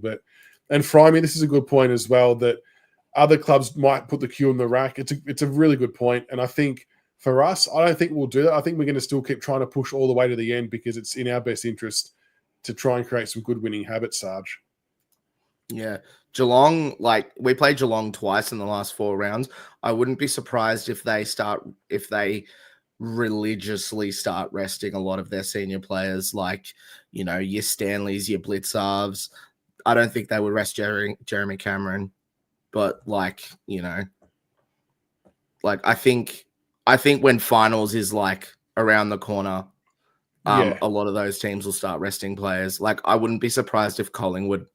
And Fryme, this is a good point as well, that other clubs might put the queue in the rack. It's a really good point. And I think for us, I don't think we'll do that. I think we're going to still keep trying to push all the way to the end because it's in our best interest to try and create some good winning habits, Sarge. Yeah. Geelong, we played Geelong twice in the last 4 rounds. I wouldn't be surprised if they religiously start resting a lot of their senior players, your Stanleys, your Blitzarves. I don't think they would rest Jeremy Cameron, but I think when finals is around the corner, a lot of those teams will start resting players. I wouldn't be surprised if Collingwood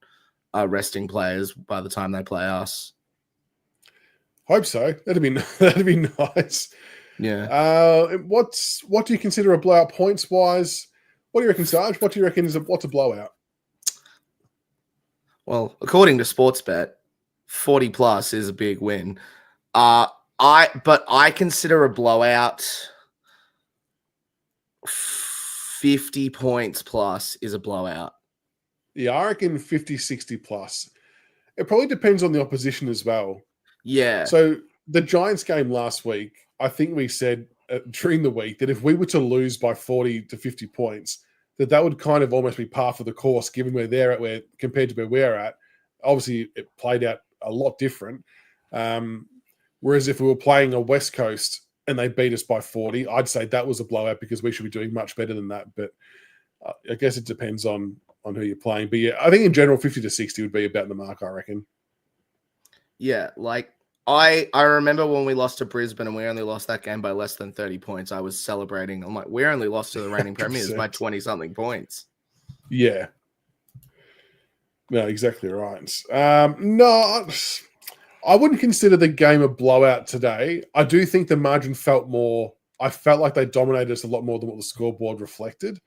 are resting players by the time they play us. Hope so. That'd be nice. Yeah. What do you consider a blowout points wise? What do you reckon, Sarge? What do you reckon what's a blowout? Well, according to Sportsbet, 40 plus is a big win. I consider a blowout 50 points plus is a blowout. Yeah, I reckon 50, 60 plus. It probably depends on the opposition as well. Yeah. So the Giants game last week, I think we said during the week that if we were to lose by 40 to 50 points, that would kind of almost be par for the course, given where they're at, compared to where we're at. Obviously, it played out a lot different. Whereas if we were playing a West Coast and they beat us by 40, I'd say that was a blowout because we should be doing much better than that. But I guess it depends on who you're playing. But yeah, I think in general, 50 to 60 would be about the mark, I reckon. Yeah, I remember when we lost to Brisbane and we only lost that game by less than 30 points, I was celebrating. I'm like, we only lost to the reigning premiers by 20-something points. Yeah. No, exactly right. No, I wouldn't consider the game a blowout today. I do think the margin felt more... I felt like they dominated us a lot more than what the scoreboard reflected.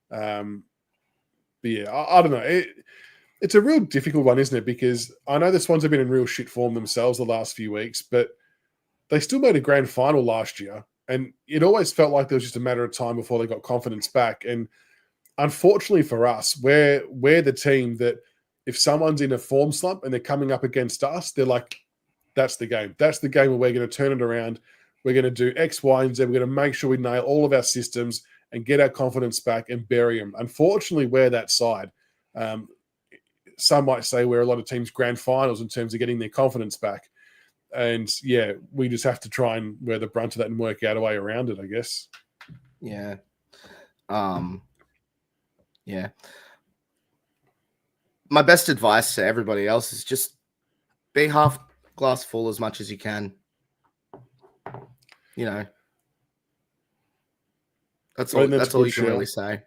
But yeah, I don't know. It's a real difficult one, isn't it? Because I know the Swans have been in real shit form themselves the last few weeks, but they still made a grand final last year. And it always felt like there was just a matter of time before they got confidence back. And unfortunately for us, we're the team that if someone's in a form slump and they're coming up against us, they're like, that's the game. That's the game where we're going to turn it around. We're going to do X, Y, and Z. We're going to make sure we nail all of our systems and get our confidence back and bury them. Unfortunately, we're that side. Some might say we're a lot of teams' grand finals in terms of getting their confidence back. And yeah, we just have to try and wear the brunt of that and work out a way around it, I guess. Yeah. Yeah. My best advice to everybody else is just be half glass full as much as you can. That's all you can really say.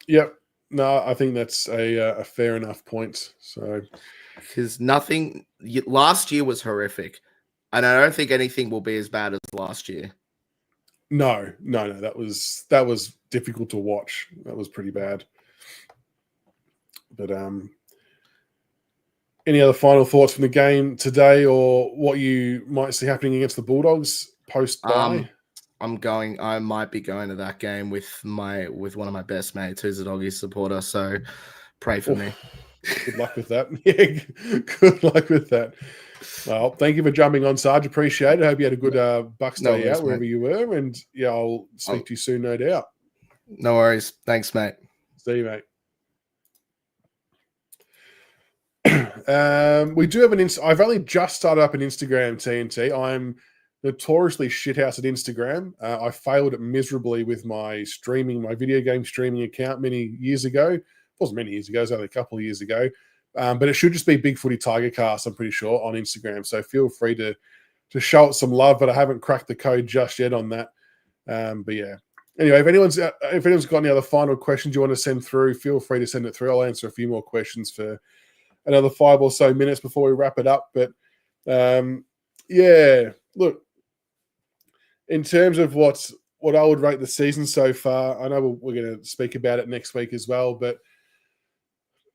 Yep. No, I think that's a fair enough point. So, because last year was horrific, and I don't think anything will be as bad as last year. No, that was difficult to watch. That was pretty bad. But any other final thoughts from the game today, or what you might see happening against the Bulldogs post bye? I might be going to that game with one of my best mates who's a Doggies supporter. So pray for me. Good luck with that. Yeah, good luck with that. Well, thank you for jumping on, Sarge. Appreciate it. Hope you had a good Bucks day out wherever you were. And yeah, I'll speak to you soon, no doubt. No worries. Thanks, mate. See you, mate. We do have I've only just started up an Instagram, TNT. I'm notoriously shithouse at Instagram. I failed it miserably with my video game streaming account many years ago. It wasn't many years ago, it was only a couple of years ago. But it should just be Big Footy Tigercast, I'm pretty sure, on Instagram. So feel free to show it some love, but I haven't cracked the code just yet on that. But yeah. Anyway, if anyone's got any other final questions you want to send through, feel free to send it through. I'll answer a few more questions for another 5 or so minutes before we wrap it up. But yeah, look, in terms of what I would rate the season so far, I know we're going to speak about it next week as well, but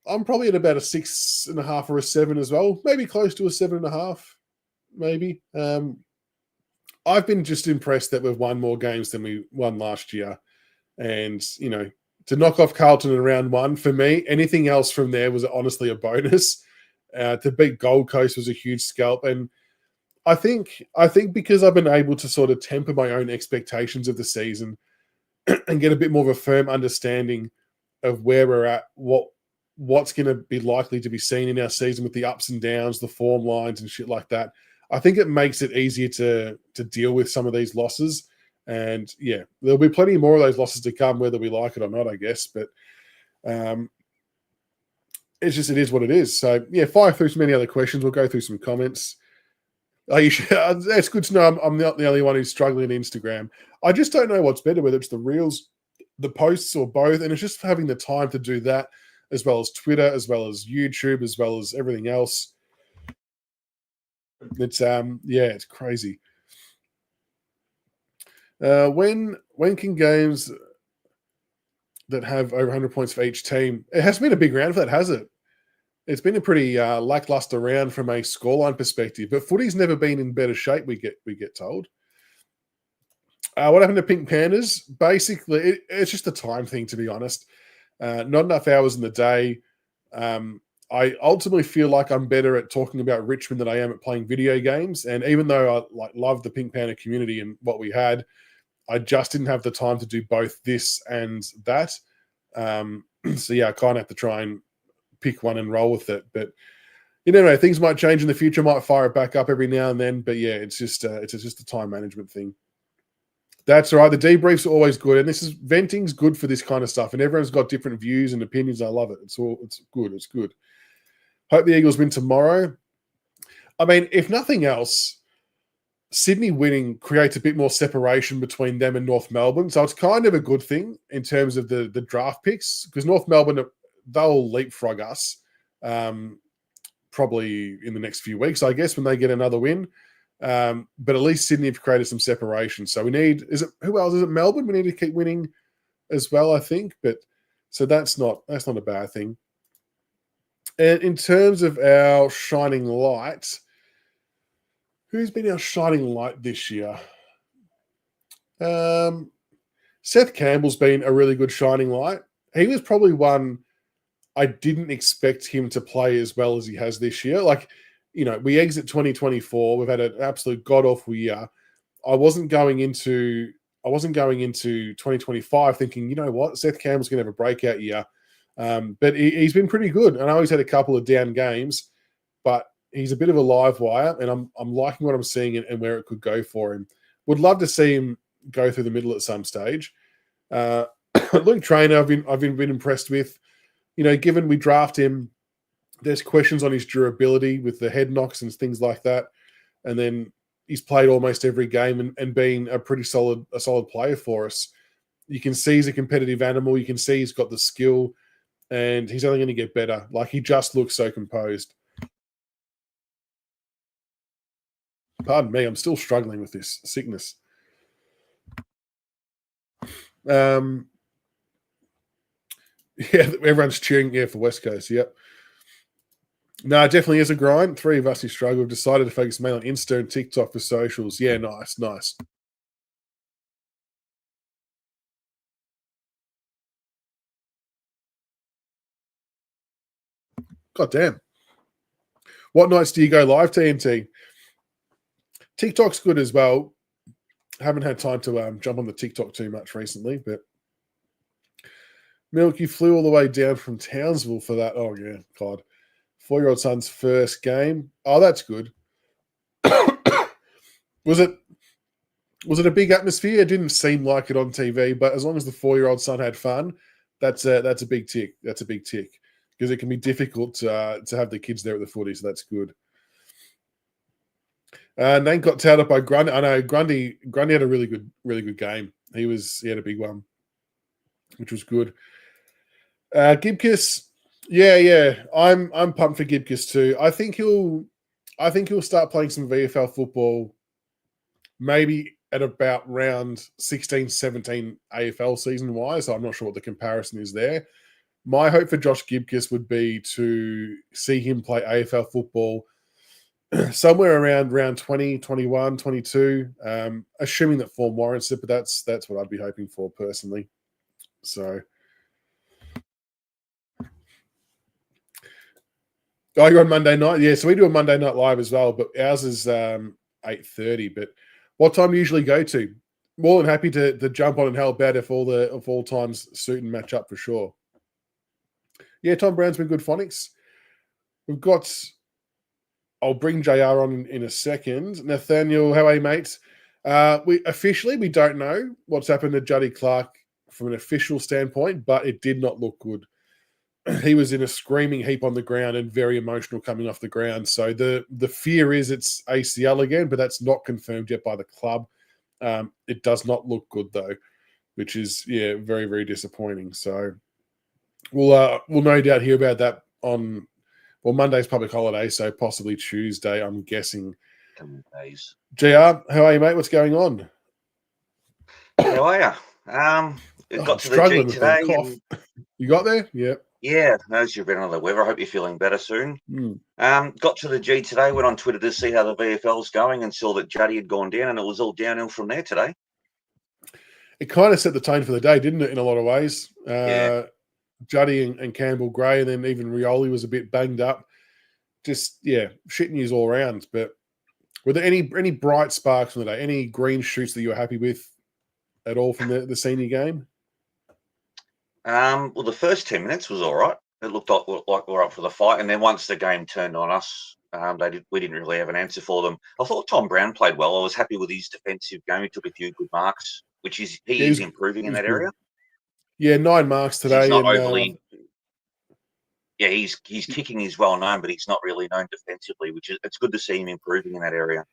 I'm probably at about a 6.5 or a 7 as well, maybe close to a 7.5, maybe. I've been just impressed that we've won more games than we won last year. And, to knock off Carlton in round 1, for me, anything else from there was honestly a bonus. To beat Gold Coast was a huge scalp. And I think because I've been able to sort of temper my own expectations of the season and get a bit more of a firm understanding of where we're at, what's going to be likely to be seen in our season with the ups and downs, the form lines and shit like that. I think it makes it easier to deal with some of these losses. And yeah, there'll be plenty more of those losses to come, whether we like it or not, I guess. But it is what it is. So yeah, fire through some many other questions. We'll go through some comments. It's good to know I'm not the only one who's struggling on Instagram. I just don't know what's better, whether it's the reels, the posts, or both. And it's just having the time to do that, as well as Twitter, as well as YouTube, as well as everything else. It's it's crazy. When can games that have over 100 points for each team? It hasn't been a big round for that, has it? It's been a pretty lackluster round from a scoreline perspective, but footy's never been in better shape. We get told. What happened to Pink Pandas? Basically, it's just a time thing, to be honest. Not enough hours in the day. I ultimately feel like I'm better at talking about Richmond than I am at playing video games. And even though I love the Pink Panda community and what we had, I just didn't have the time to do both this and that. So yeah, I kind of have to try and pick one and roll with it. But you never know, things might change in the future. Might fire it back up every now and then. But yeah, it's just a time management thing. That's all right. The debriefs are always good, and venting's good for this kind of stuff. And everyone's got different views and opinions. I love it. It's good. It's good. Hope the Eagles win tomorrow. I mean, if nothing else, Sydney winning creates a bit more separation between them and North Melbourne. So it's kind of a good thing in terms of the draft picks, because North Melbourne, they'll leapfrog us probably in the next few weeks, I guess, when they get another win. But at least Sydney have created some separation. So who else? Is it Melbourne? We need to keep winning as well, I think. But so that's not a bad thing. And in terms of our shining light, who's been our shining light this year? Seth Campbell's been a really good shining light. He was probably one I didn't expect him to play as well as he has this year. Like, we exit 2024. We've had an absolute god-awful year. I wasn't going into 2025 thinking, you know what, Seth Campbell's going to have a breakout year. But he's been pretty good. I know he's had a couple of down games, but he's a bit of a live wire, and I'm liking what I'm seeing and where it could go for him. Would love to see him go through the middle at some stage. Luke Trainer, I've been impressed with. Given we draft him, there's questions on his durability with the head knocks and things like that. And then he's played almost every game and been a pretty solid player for us. You can see he's a competitive animal. You can see he's got the skill, and he's only going to get better. Like, he just looks so composed. Pardon me, I'm still struggling with this sickness. Yeah, everyone's cheering for West Coast. Yep. No, it definitely is a grind. 3 of us who struggle have decided to focus mainly on Insta and TikTok for socials. Yeah, nice. God damn. What nights do you go live, TNT? TikTok's good as well. Haven't had time to jump on the TikTok too much recently, but Milk, you flew all the way down from Townsville for that. Oh, yeah, God. 4-year-old son's first game. Oh, that's good. Was it a big atmosphere? It didn't seem like it on TV, but as long as the 4-year-old son had fun, that's a big tick. That's a big tick, because it can be difficult to have the kids there at the footy, so that's good. Nate got towed up by Grundy. I know Grundy had a really good game. He had a big one, which was good. Gibkiss, yeah. I'm pumped for Gibkiss too. I think he'll start playing some VFL football maybe at about round 16, 17 AFL season wise. So I'm not sure what the comparison is there. my hope for Josh Gibcus would be to see him play AFL football somewhere around round 20, 21, 22, assuming that form warrants it, but that's what I'd be hoping for personally. So, you're on Monday night? Yeah, so we do a Monday night live as well, but ours is 8:30. But what time do you usually go to? More than happy to jump on and help out if all times suit and match up for sure. Yeah, Tom Brown's been good phonics. We've got... I'll bring JR on in a second. Nathaniel, how are you, mates? We don't know what's happened to Juddy Clark from an official standpoint, but it did not look good. He was in a screaming heap on the ground and very emotional coming off the ground. So the fear is it's ACL again, but that's not confirmed yet by the club. It does not look good though, which is very, very disappointing. So we'll no doubt hear about that on... Well, Monday's public holiday, so possibly Tuesday, I'm guessing. Days. JR, how are you, mate? What's going on? How are you? It got to the G struggling with today. that cough. You got there? Yeah. Yeah, as you've been on the weather, I hope you're feeling better soon. Got to the G today, went on Twitter to see how the VFL's going and saw that Juddy had gone down, and it was all downhill from there today. It kind of set the tone for the day, didn't it, in a lot of ways? Yeah. Juddy and Campbell Gray, and then even Rioli was a bit banged up. Just, shit news all around. But were there any bright sparks from the day? Any green shoots that you were happy with at all from the senior game? Well, the first 10 minutes was all right. It looked like we were up for the fight. And then once the game turned on us, we didn't really have an answer for them. I thought Tom Brown played well. I was happy with his defensive game. He took a few good marks, which is he is improving in that area. Yeah, 9 marks today. He's not overly. Yeah, he's kicking is well known, but he's not really known defensively, which is it's good to see him improving in that area.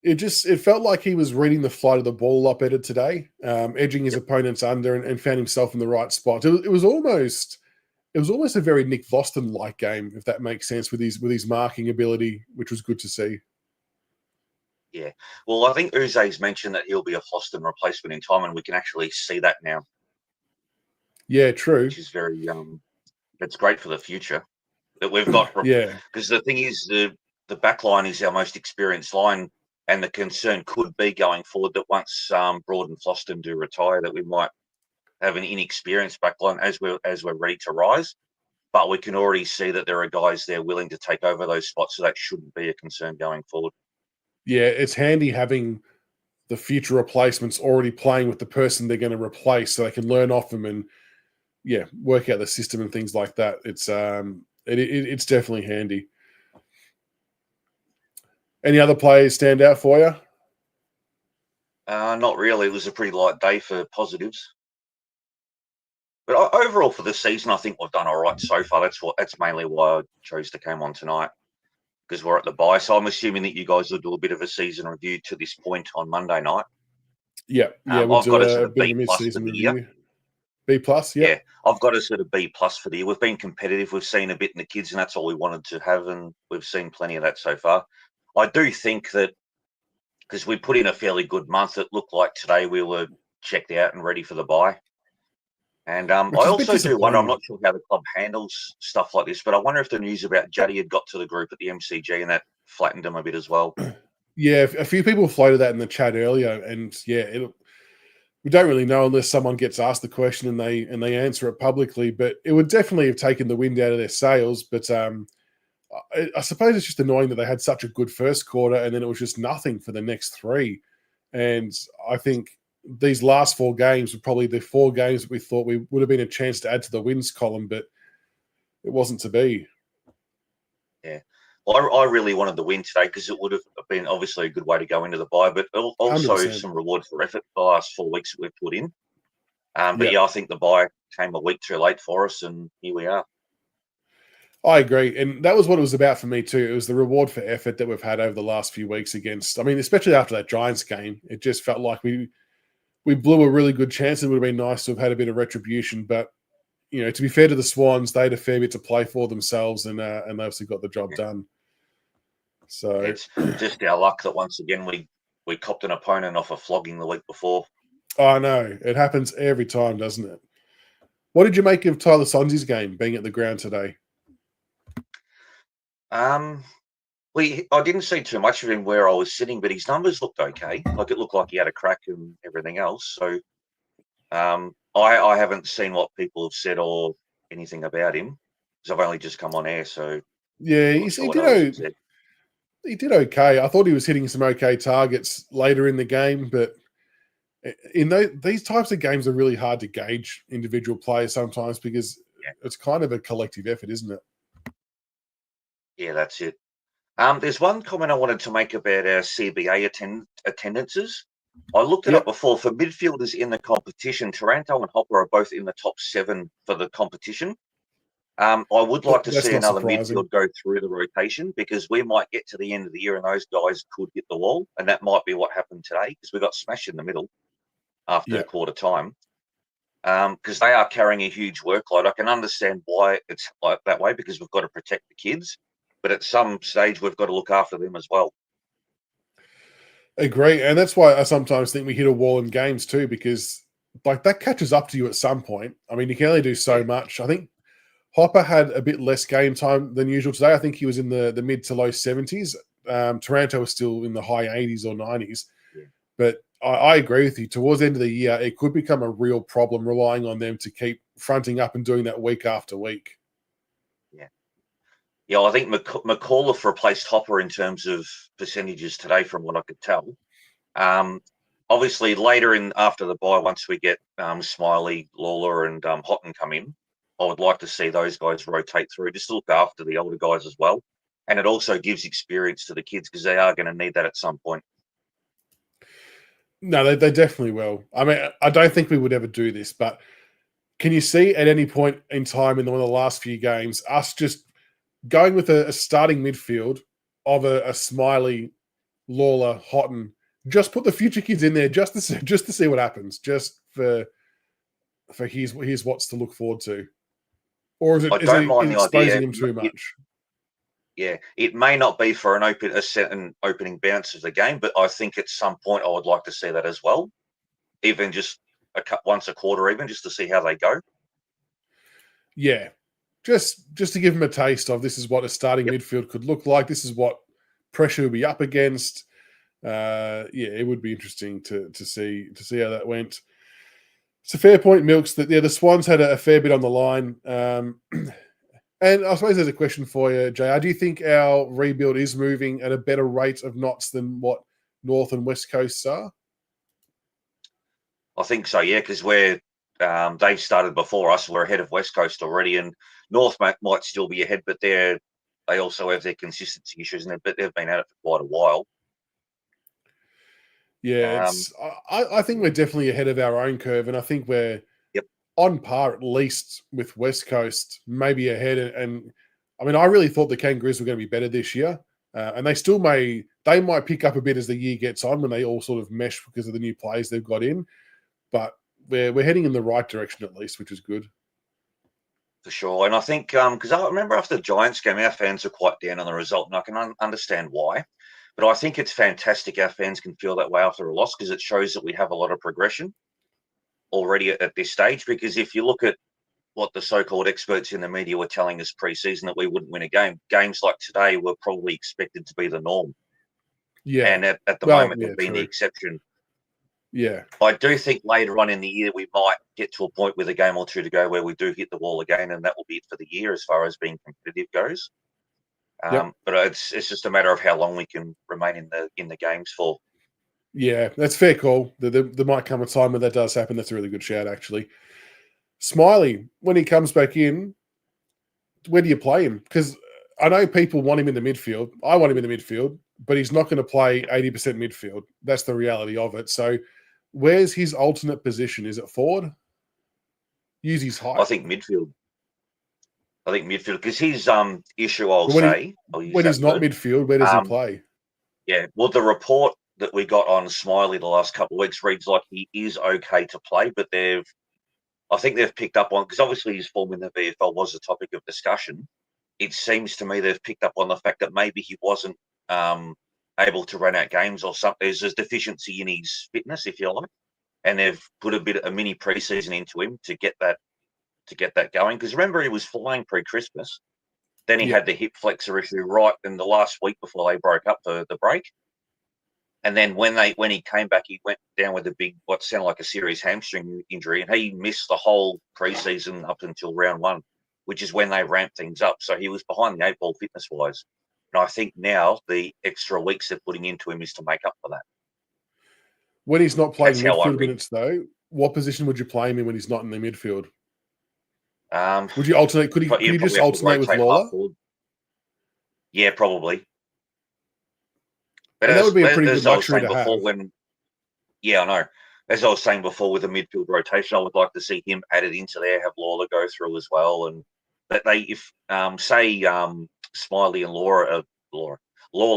It felt like he was reading the flight of the ball a lot better today, edging his opponents under and found himself in the right spot. It was almost a very Nick Voston-like game, if that makes sense, with his marking ability, which was good to see. Yeah, well, I think Uze's mentioned that he'll be a Voston replacement in time, and we can actually see that now. Yeah, true. Which is very it's great for the future that we've got. Because the thing is, the back line is our most experienced line, and the concern could be going forward that once Broad and Floston do retire, that we might have an inexperienced back line as we're ready to rise. But we can already see that there are guys there willing to take over those spots, so that shouldn't be a concern going forward. Yeah, it's handy having the future replacements already playing with the person they're going to replace, so they can learn off them and work out the system and things like that. It's definitely handy. Any other players stand out for you? Not really. It was a pretty light day for positives. But overall for the season, I think we've done all right so far. That's mainly why I chose to come on tonight, because we're at the bye. So I'm assuming that you guys will do a bit of a season review to this point on Monday night. Yeah, we'll I've got a bit of a mid-season review. B+, yeah. I've got a sort of B+ for the year. We've been competitive. We've seen a bit in the kids, and that's all we wanted to have, and we've seen plenty of that so far. I do think that because we put in a fairly good month, it looked like today we were checked out and ready for the bye. And I also do wonder, I'm not sure how the club handles stuff like this, but I wonder if the news about Juddy had got to the group at the MCG and that flattened him a bit as well. Yeah, a few people floated that in the chat earlier, and we don't really know unless someone gets asked the question and they answer it publicly. But it would definitely have taken the wind out of their sails. But I suppose it's just annoying that they had such a good first quarter and then it was just nothing for the next 3. And I think these last 4 games were probably the 4 games that we thought we would have been a chance to add to the wins column, but it wasn't to be. Yeah. Well, I really wanted the win today because it would have been obviously a good way to go into the bye, but also 100%. Some reward for effort for the last 4 weeks that we've put in. But I think the bye came a week too late for us, and here we are. I agree. And that was what it was about for me too. It was the reward for effort that we've had over the last few weeks especially after that Giants game. It just felt like we blew a really good chance. It would have been nice to have had a bit of retribution, but to be fair to the Swans, they had a fair bit to play for themselves, and they obviously got the job done. So it's just our luck that once again we copped an opponent off a flogging the week before. I know. It happens every time, doesn't it? What did you make of Tyler Sonsy's game being at the ground today? I didn't see too much of him where I was sitting, but his numbers looked okay. Like it looked like he had a crack and everything else. So I haven't seen what people have said or anything about him because I've only just come on air. So Yeah, I'm not sure what others have said. he did okay. I thought he was hitting some okay targets later in the game, but in these types of games are really hard to gauge individual players sometimes because it's kind of a collective effort, isn't it? Yeah, that's it. There's one comment I wanted to make about our CBA attendances. I looked it up before. For midfielders in the competition, Taranto and Hopper are both in the top 7 for the competition. I would like to see another midfield go through the rotation because we might get to the end of the year and those guys could hit the wall, and that might be what happened today because we got smashed in the middle after quarter time because they are carrying a huge workload. I can understand why it's like that way because we've got to protect the kids, but at some stage we've got to look after them as well. Agree, and that's why I sometimes think we hit a wall in games too because like that catches up to you at some point. I mean, you can only do so much. I think Hopper had a bit less game time than usual today. I think he was in the mid to low 70s. Taranto was still in the high 80s or 90s. Yeah. But I agree with you. Towards the end of the year, it could become a real problem relying on them to keep fronting up and doing that week after week. Yeah, I think McAuliffe replaced Hopper in terms of percentages today from what I could tell. Obviously, later in after the bye, once we get Smiley, Lawler and Houghton come in, I would like to see those guys rotate through just to look after the older guys as well. And it also gives experience to the kids because they are going to need that at some point. No, they definitely will. I mean, I don't think we would ever do this, but can you see at any point in time in one of the last few games us just going with a starting midfield of a Smiley, Lawler, Houghton, just put the future kids in there just to see what happens, just for here's what's to look forward to. Or is it exposing him too much? Yeah, it may not be for a certain opening bounce of the game, but I think at some point I would like to see that as well, even just once a quarter, even just to see how they go. Yeah, just to give them a taste of this is what a starting midfield could look like. This is what pressure will be up against. It would be interesting to see how that went. It's a fair point, Milks, that the Swans had a fair bit on the line. And I suppose there's a question for you, JR. Do you think our rebuild is moving at a better rate of knots than what North and West Coasts are? I think so, yeah, because they've started before us. We're ahead of West Coast already, and North might still be ahead, but they also have their consistency issues, but they've been at it for quite a while. Yeah, I think we're definitely ahead of our own curve, and I think we're on par at least with West Coast, maybe ahead. And I mean, I really thought the Kangaroos were going to be better this year, and they might pick up a bit as the year gets on when they all sort of mesh because of the new players they've got in. But we're heading in the right direction at least, which is good. For sure. And I think because I remember after the Giants game, our fans are quite down on the result, and I can understand why. But I think it's fantastic our fans can feel that way after a loss because it shows that we have a lot of progression already at this stage. Because if you look at what the so-called experts in the media were telling us pre-season that we wouldn't win a game, games like today were probably expected to be the norm. Yeah. And at the moment, they've been the exception. Yeah. I do think later on in the year, we might get to a point with a game or two to go where we do hit the wall again, and that will be it for the year as far as being competitive goes. But it's just a matter of how long we can remain in the games for. Yeah, that's fair call. There might come a time when that does happen. That's a really good shout, actually. Smiley, when he comes back in, where do you play him? Because I know people want him in the midfield. I want him in the midfield, but he's not going to play 80% midfield. That's the reality of it. So where's his alternate position? Is it forward? Use his height. I think midfield because his issue, when he's not midfield, where does he play? Yeah, well, the report that we got on Smiley the last couple of weeks reads like he is okay to play, but I think they've picked up on, because obviously his form in the VFL was a topic of discussion. It seems to me they've picked up on the fact that maybe he wasn't able to run out games or something. There's a deficiency in his fitness, if you like, and they've put a mini preseason into him to to get that going. Because remember, he was flying pre-Christmas. Then he Yeah. had the hip flexor issue right in the last week before they broke up for the break. And then when he came back, he went down with a big, what sounded like a serious hamstring injury, and he missed the whole preseason up until round 1, which is when they ramped things up. So he was behind the 8 ball fitness-wise. And I think now the extra weeks they're putting into him is to make up for that. When he's not playing That's how I midfield read. minutes, though, what position would you play him in when he's not in the midfield? Um, Would you alternate? Could but you you'd just probably have to alternate with rotate Lawler? half forward. Yeah, probably. But And that would be a as pretty good I was luxury saying to before, have. I know. As I was saying before, with the midfield rotation, I would like to see him added into there, have Lawler go through as well, and that if Smiley and Lawler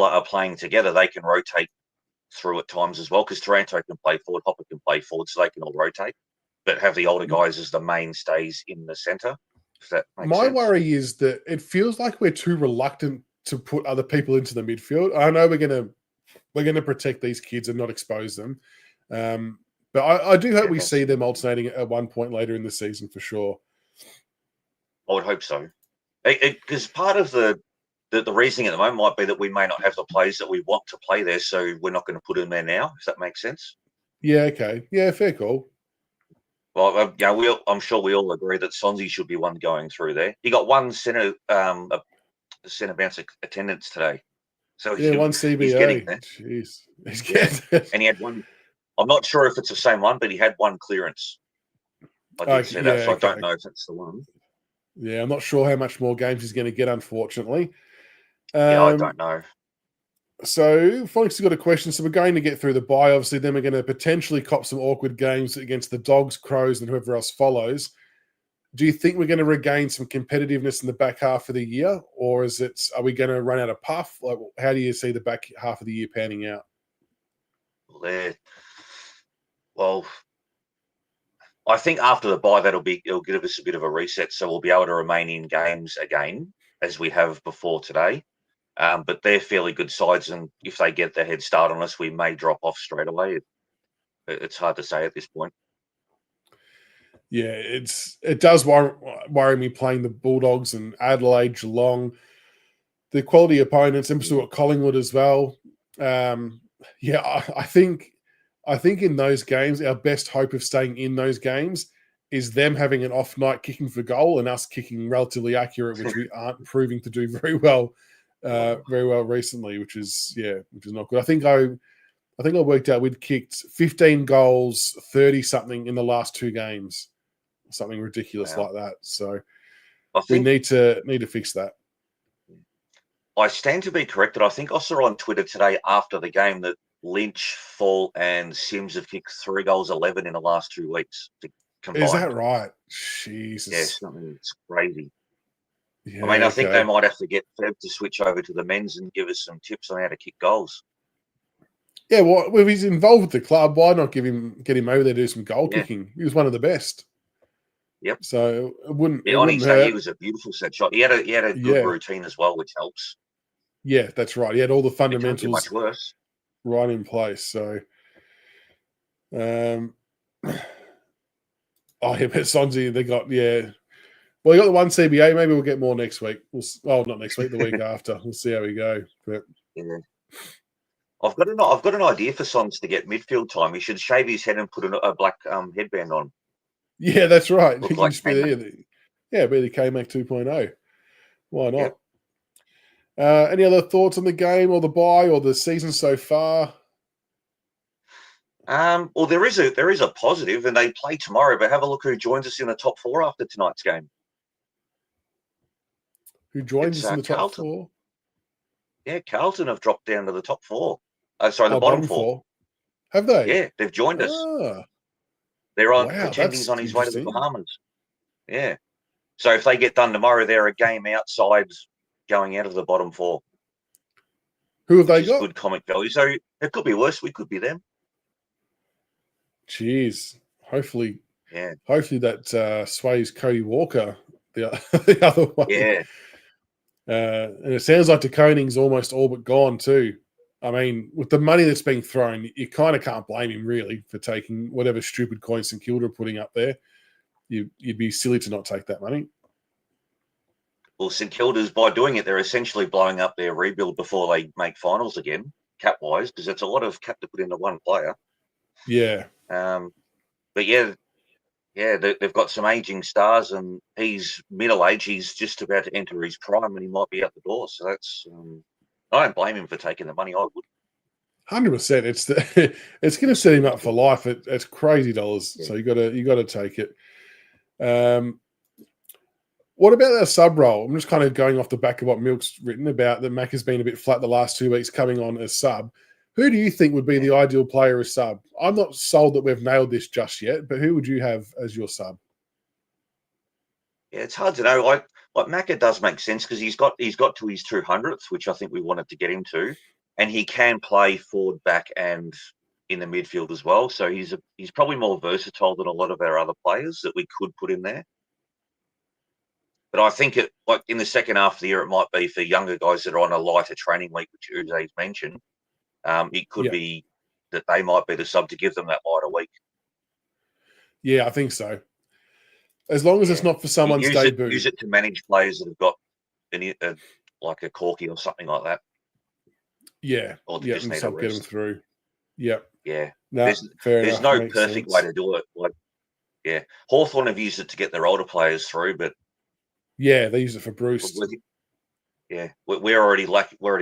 are playing together, they can rotate through at times as well, because Taranto can play forward, Hopper can play forward, so they can all rotate, but have the older guys as the mainstays in the centre. If that makes My sense. worry is that it feels like we're too reluctant to put other people into the midfield. I know we're gonna protect these kids and not expose them, but I do hope we see them alternating at one point later in the season for sure. I would hope so, because part of the reasoning at the moment might be that we may not have the players that we want to play there, so we're not going to put them there now. If that makes sense. Yeah. Okay. Yeah. Fair call. Well, I'm sure we all agree that Sonzi should be one going through there. He got one centre bounce attendance today, so yeah, one CBA. He's getting there. Jeez, he's getting there. And he had one. I'm not sure if it's the same one, but he had one clearance. I did say that, so I don't know if it's the one. Yeah, I'm not sure how much more games he's going to get, unfortunately. I don't know. So, Felix has got a question. So, we're going to get through the bye, obviously. Then we're going to potentially cop some awkward games against the Dogs, Crows, and whoever else follows. Do you think we're going to regain some competitiveness in the back half of the year, or are we going to run out of puff? Like, how do you see the back half of the year panning out? Well, I think after the bye, it'll give us a bit of a reset, so we'll be able to remain in games again as we have before today. But they're fairly good sides, and if they get their head start on us, we may drop off straight away. It's hard to say at this point. Yeah, it does worry me playing the Bulldogs and Adelaide, Geelong, the quality opponents, and still got Collingwood as well. I think in those games, our best hope of staying in those games is them having an off night kicking for goal and us kicking relatively accurate, which we aren't proving to do very well recently, which is not good. I think I worked out we'd kicked 15 goals, 30 something in the last 2 games, something ridiculous like that. So we need to fix that. I stand to be corrected. I think I saw on Twitter today after the game that Lynch, Fall, and Sims have kicked 3 goals, 11 in the last 2 weeks combined. Is that right? Jesus. Yeah, something that's crazy. Yeah, I mean, I think they might have to get Feb to switch over to the men's and give us some tips on how to kick goals. Yeah, well, if he's involved with the club, why not get him over there to do some goal kicking? He was one of the best. Yep. So it wouldn't. Yeah, on his day, he was a beautiful set shot. He had a good routine as well, which helps. Yeah, that's right. He had all the fundamentals. It can't be much worse. Right in place. So, but Sonzi, they got Well, you got the one CBA. Maybe we'll get more next week. Not next week. The week after. We'll see how we go. But I've got an idea for Sons to get midfield time. He should shave his head and put a black headband on. Yeah, that's right. He can like just be there. Be the K-Mac 2.0. Why not? Yep. Any other thoughts on the game or the bye or the season so far? Well, there is a positive, and they play tomorrow. But have a look who joins us in the top 4 after tonight's game. Who joins us in the top Carlton. 4? Yeah, Carlton have dropped down to the top 4. The bottom 4. Have they? Yeah, they've joined us. Ah. They're on pretending's on his way to the Bahamas. Yeah. So if they get done tomorrow, they're a game outside going out of the bottom 4. Who have they got? Good comic value. So it could be worse. We could be them. Jeez. Hopefully that sways Cody Walker the other way. Yeah. And it sounds like De Koning's almost all but gone too. I mean, with the money that's being thrown, you kind of can't blame him really for taking whatever stupid coin St Kilda are putting up there. you'd be silly to not take that money. Well, St Kilda's, by doing it, they're essentially blowing up their rebuild before they make finals again, cap-wise, because it's a lot of cap to put into one player. Yeah. But yeah, they've got some aging stars, and he's middle-aged. He's just about to enter his prime, and he might be out the door. So that's I don't blame him for taking the money. I would. 100%. It's going to set him up for life. It's crazy dollars. Yeah. So you got to take it. What about our sub role? I'm just kind of going off the back of what Milk's written about that Mac has been a bit flat the last 2 weeks coming on as sub. Who do you think would be the ideal player as sub? I'm not sold that we've nailed this just yet, but who would you have as your sub? Yeah, it's hard to know. Like Macca does make sense because he's got to his 200th, which I think we wanted to get him to, and he can play forward, back, and in the midfield as well. So he's probably more versatile than a lot of our other players that we could put in there. But I think in the second half of the year, it might be for younger guys that are on a lighter training week, which Uze's mentioned. It could be that they might be the sub to give them that lighter week. Yeah, I think so. As long as it's not for someone's debut. Use it to manage players that have got like a Corky or something like that. Yeah. Or to just need to get them through. Yeah. Yeah. No, there's no perfect way to do it. Hawthorn have used it to get their older players through, but yeah, they use it for Bruce. We're already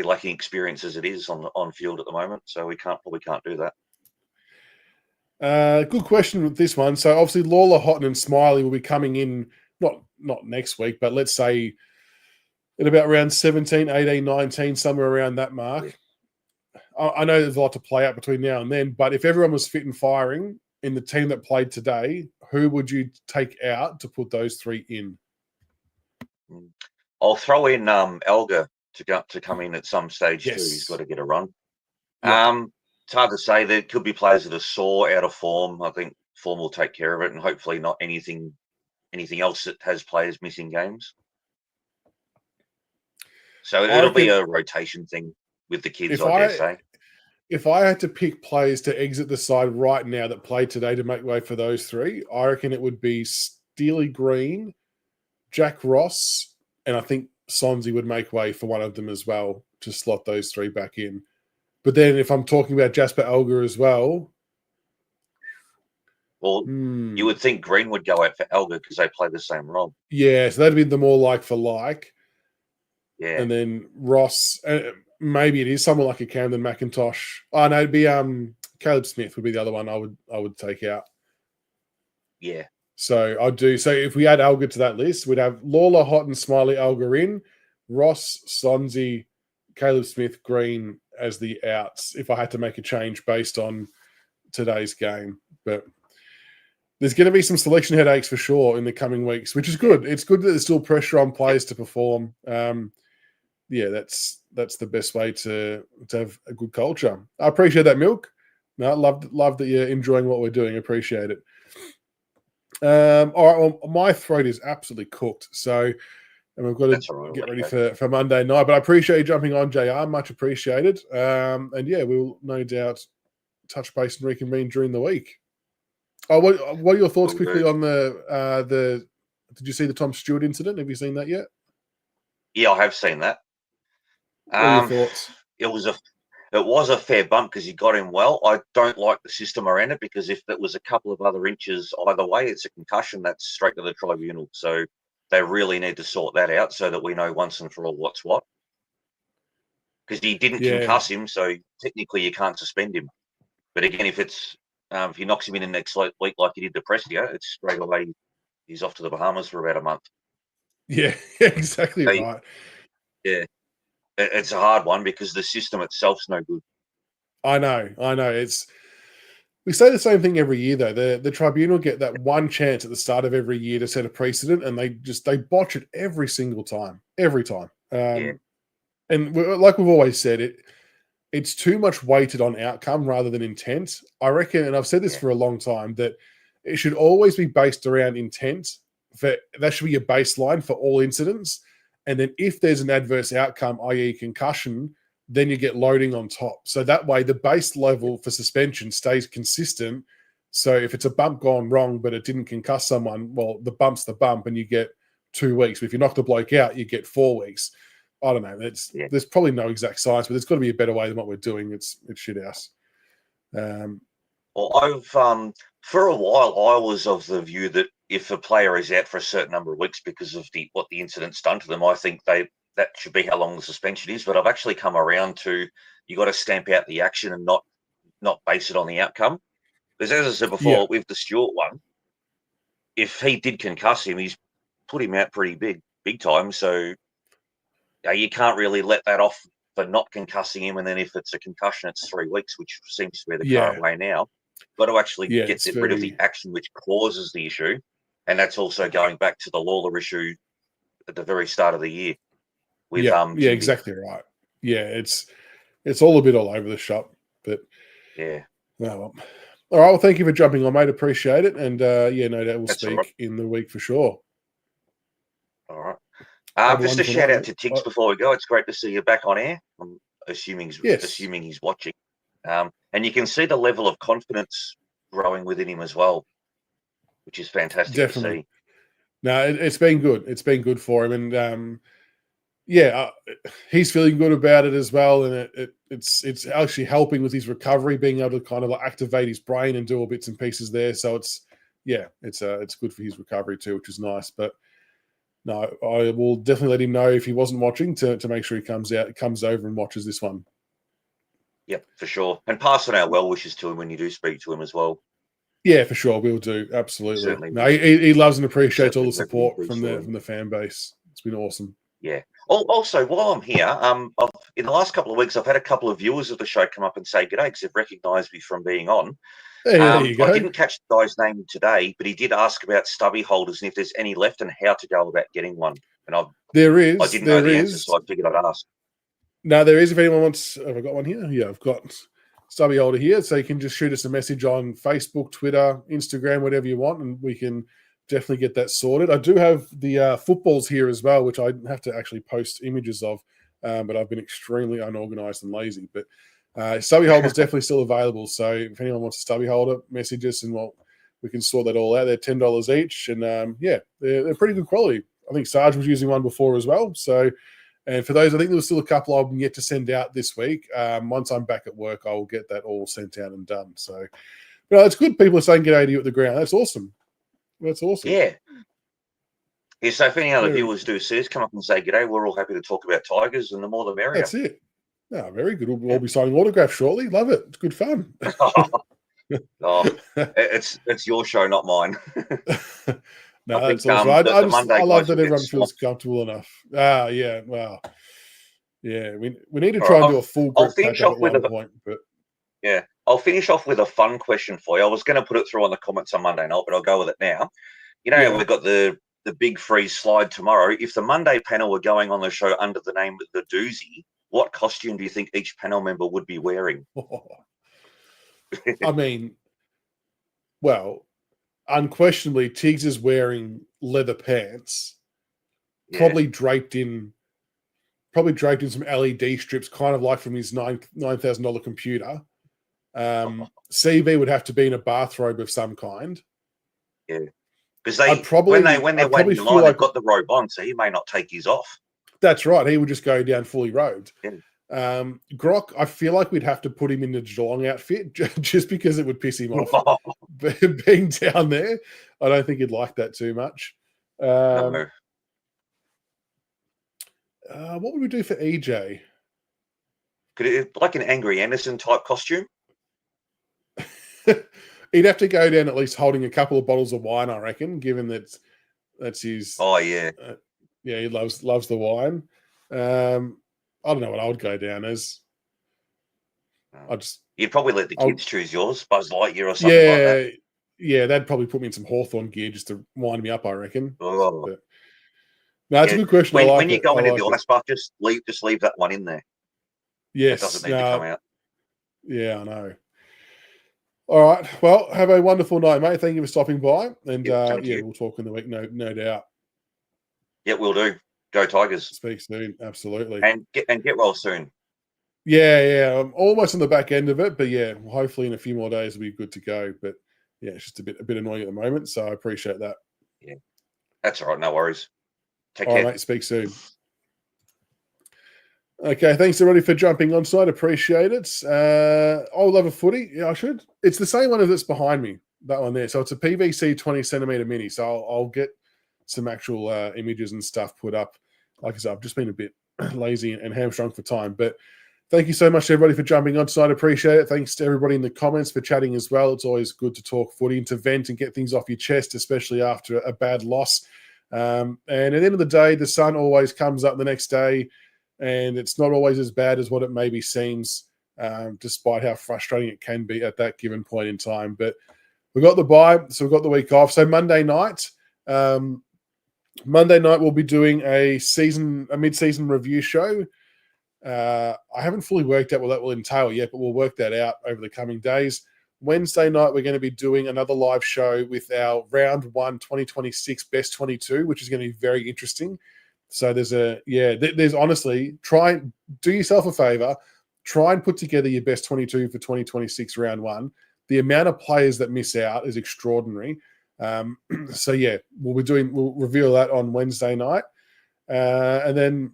lacking experience as it is on field at the moment, so we probably can't do that. Good question with this one. So obviously Lawler, Houghton, and Smiley will be coming in not next week, but let's say at about around 17, 18, 19, somewhere around that mark. I know there's a lot to play out between now and then, but if everyone was fit and firing in the team that played today, who would you take out to put those three in? I'll throw in Elgar to come in at some stage too. He's got to get a run. Yeah. It's hard to say. There could be players that are sore, out of form. I think form will take care of it, and hopefully not anything else that has players missing games. So it'll be a rotation thing with the kids, I dare say. If I had to pick players to exit the side right now that played today to make way for those three, I reckon it would be Steely Green, Jack Ross, and I think Sonsie would make way for one of them as well to slot those three back in. But then if I'm talking about Jasper Elgar as well... Well, you would think Green would go out for Elgar because they play the same role. Yeah, so that'd be the more like for like. Yeah. And then Ross... maybe it is someone like a Camden McIntosh. Oh, no, it'd be Caleb Smith would be the other one I would take out. Yeah. So I'd do. So if we add Elgar to that list, we'd have Lawler, Houghton, Smiley, Elgar in, Ross, Sonsie, Caleb Smith, Green as the outs. If I had to make a change based on today's game, but there's going to be some selection headaches for sure in the coming weeks, which is good. It's good that there's still pressure on players to perform. Yeah, that's the best way to have a good culture. I appreciate that, Milk. No, love that you're enjoying what we're doing. Appreciate it. All right, well, my throat is absolutely cooked, so and we've got to get ready for Monday night. But I appreciate you jumping on, JR. Much appreciated. And yeah, we'll no doubt touch base and reconvene during the week. Oh, what are your thoughts quickly on the? Did you see the Tom Stewart incident? Have you seen that yet? Yeah, I have seen that. What are your thoughts? It was a fair bump because he got him well. I don't like the system around it because if it was a couple of other inches either way, it's a concussion. That's straight to the tribunal. So they really need to sort that out so that we know once and for all what's what. Because he didn't concuss him, so technically you can't suspend him. But again, if he knocks him in the next week like he did to Prestia, it's straight away he's off to the Bahamas for about a month. Yeah, exactly right. Yeah. It's a hard one because the system itself's no good. I know. We say the same thing every year, though. The tribunal get that one chance at the start of every year to set a precedent, and they botch it every single time, every time. And like we've always said, it's too much weighted on outcome rather than intent. I reckon, and I've said this for a long time, that it should always be based around intent. That should be your baseline for all incidents. And then if there's an adverse outcome, i.e. concussion, then you get loading on top. So that way the base level for suspension stays consistent So if it's a bump gone wrong, but it didn't concuss someone, well, the bump's the bump, and you get 2 weeks. But if you knock the bloke out, you get 4 weeks. I don't know. There's probably no exact science, but there's got to be a better way than what we're doing. It's shit house. Well, I've for a while I was of the view that if a player is out for a certain number of weeks because of what the incident's done to them, I think that should be how long the suspension is. But I've actually come around to you got to stamp out the action and not base it on the outcome. Because as I said before, with the Stewart one, if he did concuss him, he's put him out pretty big time. So you can't really let that off for not concussing him. And then if it's a concussion, it's 3 weeks, which seems to be the current way now. Got to actually get rid of the action which causes the issue. And that's also going back to the Lawler issue at the very start of the year. With, exactly right. Yeah, it's all a bit all over the shop. But yeah. Well, all right. Well, thank you for jumping on, mate. Appreciate it. And no doubt we'll speak in the week for sure. All right. Just a shout out to Tiggs before we go. It's great to see you back on air. I'm assuming he's watching. And you can see the level of confidence growing within him as well, which is fantastic to see. No, it's been good. It's been good for him. And he's feeling good about it as well. And it's actually helping with his recovery, being able to kind of like activate his brain and do all bits and pieces there. So it's good for his recovery too, which is nice. But no, I will definitely let him know if he wasn't watching to make sure he comes over and watches this one. Yep, for sure. And pass on our well wishes to him when you do speak to him as well. Yeah, for sure. We'll do. Absolutely. No, he loves and appreciates all the support from the fan base. It's been awesome. Yeah. Also, while I'm here, in the last couple of weeks, I've had a couple of viewers of the show come up and say g'day because they've recognised me from being on. Hey, there you go. I didn't catch the guy's name today, but he did ask about stubby holders and if there's any left and how to go about getting one. And I didn't know the answer, so I figured I'd ask. No, there is. If anyone wants, have I got one here? Yeah, I've got stubby holder here. So you can just shoot us a message on Facebook, Twitter, Instagram, whatever you want, and we can definitely get that sorted. I do have the footballs here as well, which I have to actually post images of, but I've been extremely unorganized and lazy. But stubby holder is definitely still available. So if anyone wants a stubby holder, message us and we can sort that all out. They're $10 each, and they're pretty good quality. I think Sarge was using one before as well. So. And for those, I think there was still a couple of them yet to send out this week. Once I'm back at work, I will get that all sent out and done. So, it's good. People are saying g'day to you at the ground. That's awesome. That's awesome. Yeah. So if any other viewers do see us, come up and say g'day. We're all happy to talk about Tigers, and the more the merrier. That's it. No, very good. We'll all be signing autographs shortly. Love it. It's good fun. It's your show, not mine. No, that's awesome. I love that everyone feels comfortable enough. Yeah, well, yeah, we need to try and do a full group catch-up at one point. But yeah, I'll finish off with a fun question for you. I was going to put it through on the comments on Monday night, but I'll go with it now. We've got the big freeze slide tomorrow. If the Monday panel were going on the show under the name of the Doozy, what costume do you think each panel member would be wearing? I mean, well, unquestionably, Tiggs is wearing leather pants, probably draped in some LED strips, kind of like from his $9,000 computer. CV would have to be in a bathrobe of some kind. Yeah, because when they're waiting in line, they've got the robe on, so he may not take his off. That's right. He would just go down fully robed. Yeah. Grok, I feel like we'd have to put him in the Geelong outfit just because it would piss him off. Being down there, I don't think he'd like that too much. No. What would we do for EJ? Could it like an Angry Anderson type costume? He'd have to go down at least holding a couple of bottles of wine, I reckon, given that's his. Oh yeah, he loves the wine. I don't know what I would go down as. You'd probably let the kids choose yours, Buzz Lightyear or something like that. Yeah, they'd probably put me in some Hawthorne gear just to wind me up, I reckon. Oh. But, no, it's a good question. When you go into the ice bath, just leave that one in there. Yes. It doesn't need to come out. Yeah, I know. All right. Well, have a wonderful night, mate. Thank you for stopping by. And we'll talk in the week, no doubt. Yeah, we'll do. Go Tigers. Speak soon. Absolutely. And get well soon. Yeah. I'm almost on the back end of it, but hopefully in a few more days we'll be good to go. But yeah, it's just a bit annoying at the moment. So I appreciate that. Yeah, that's all right. No worries. Take All care. right, mate. Speak soon. Okay, thanks everybody for jumping on side. Appreciate it. I'll love a footy. Yeah, I should. It's the same one that's behind me. That one there. So it's a PVC 20 centimeter mini. So I'll get some actual images and stuff put up. Like I said, I've just been a bit lazy and hamstrung for time. But thank you so much to everybody for jumping on side. Appreciate it. Thanks to everybody in the comments for chatting as well. It's always good to talk footy and to vent and get things off your chest, especially after a bad loss. And at the end of the day, the sun always comes up the next day. And it's not always as bad as what it maybe seems, despite how frustrating it can be at that given point in time. But we've got the bye, so we've got the week off. So Monday night we'll be doing a mid-season review show. I haven't fully worked out what that will entail yet, but we'll work that out over the coming days. Wednesday night, we're going to be doing another live show with our round 1 2026 best 22, which is going to be very interesting. So there's honestly, do yourself a favor, try and put together your best 22 for 2026 round 1. The amount of players that miss out is extraordinary. So yeah, we'll reveal that on Wednesday night. And then,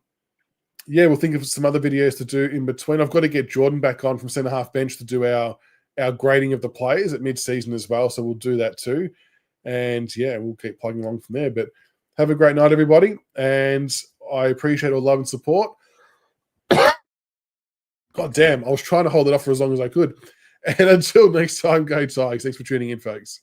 yeah, we'll think of some other videos to do in between. I've got to get Jordan back on from centre half bench to do our grading of the players at mid-season as well. So we'll do that too. And yeah, we'll keep plugging along from there. But have a great night, everybody. And I appreciate all love and support. God damn, I was trying to hold it off for as long as I could. And until next time, go Tigers. Thanks for tuning in, folks.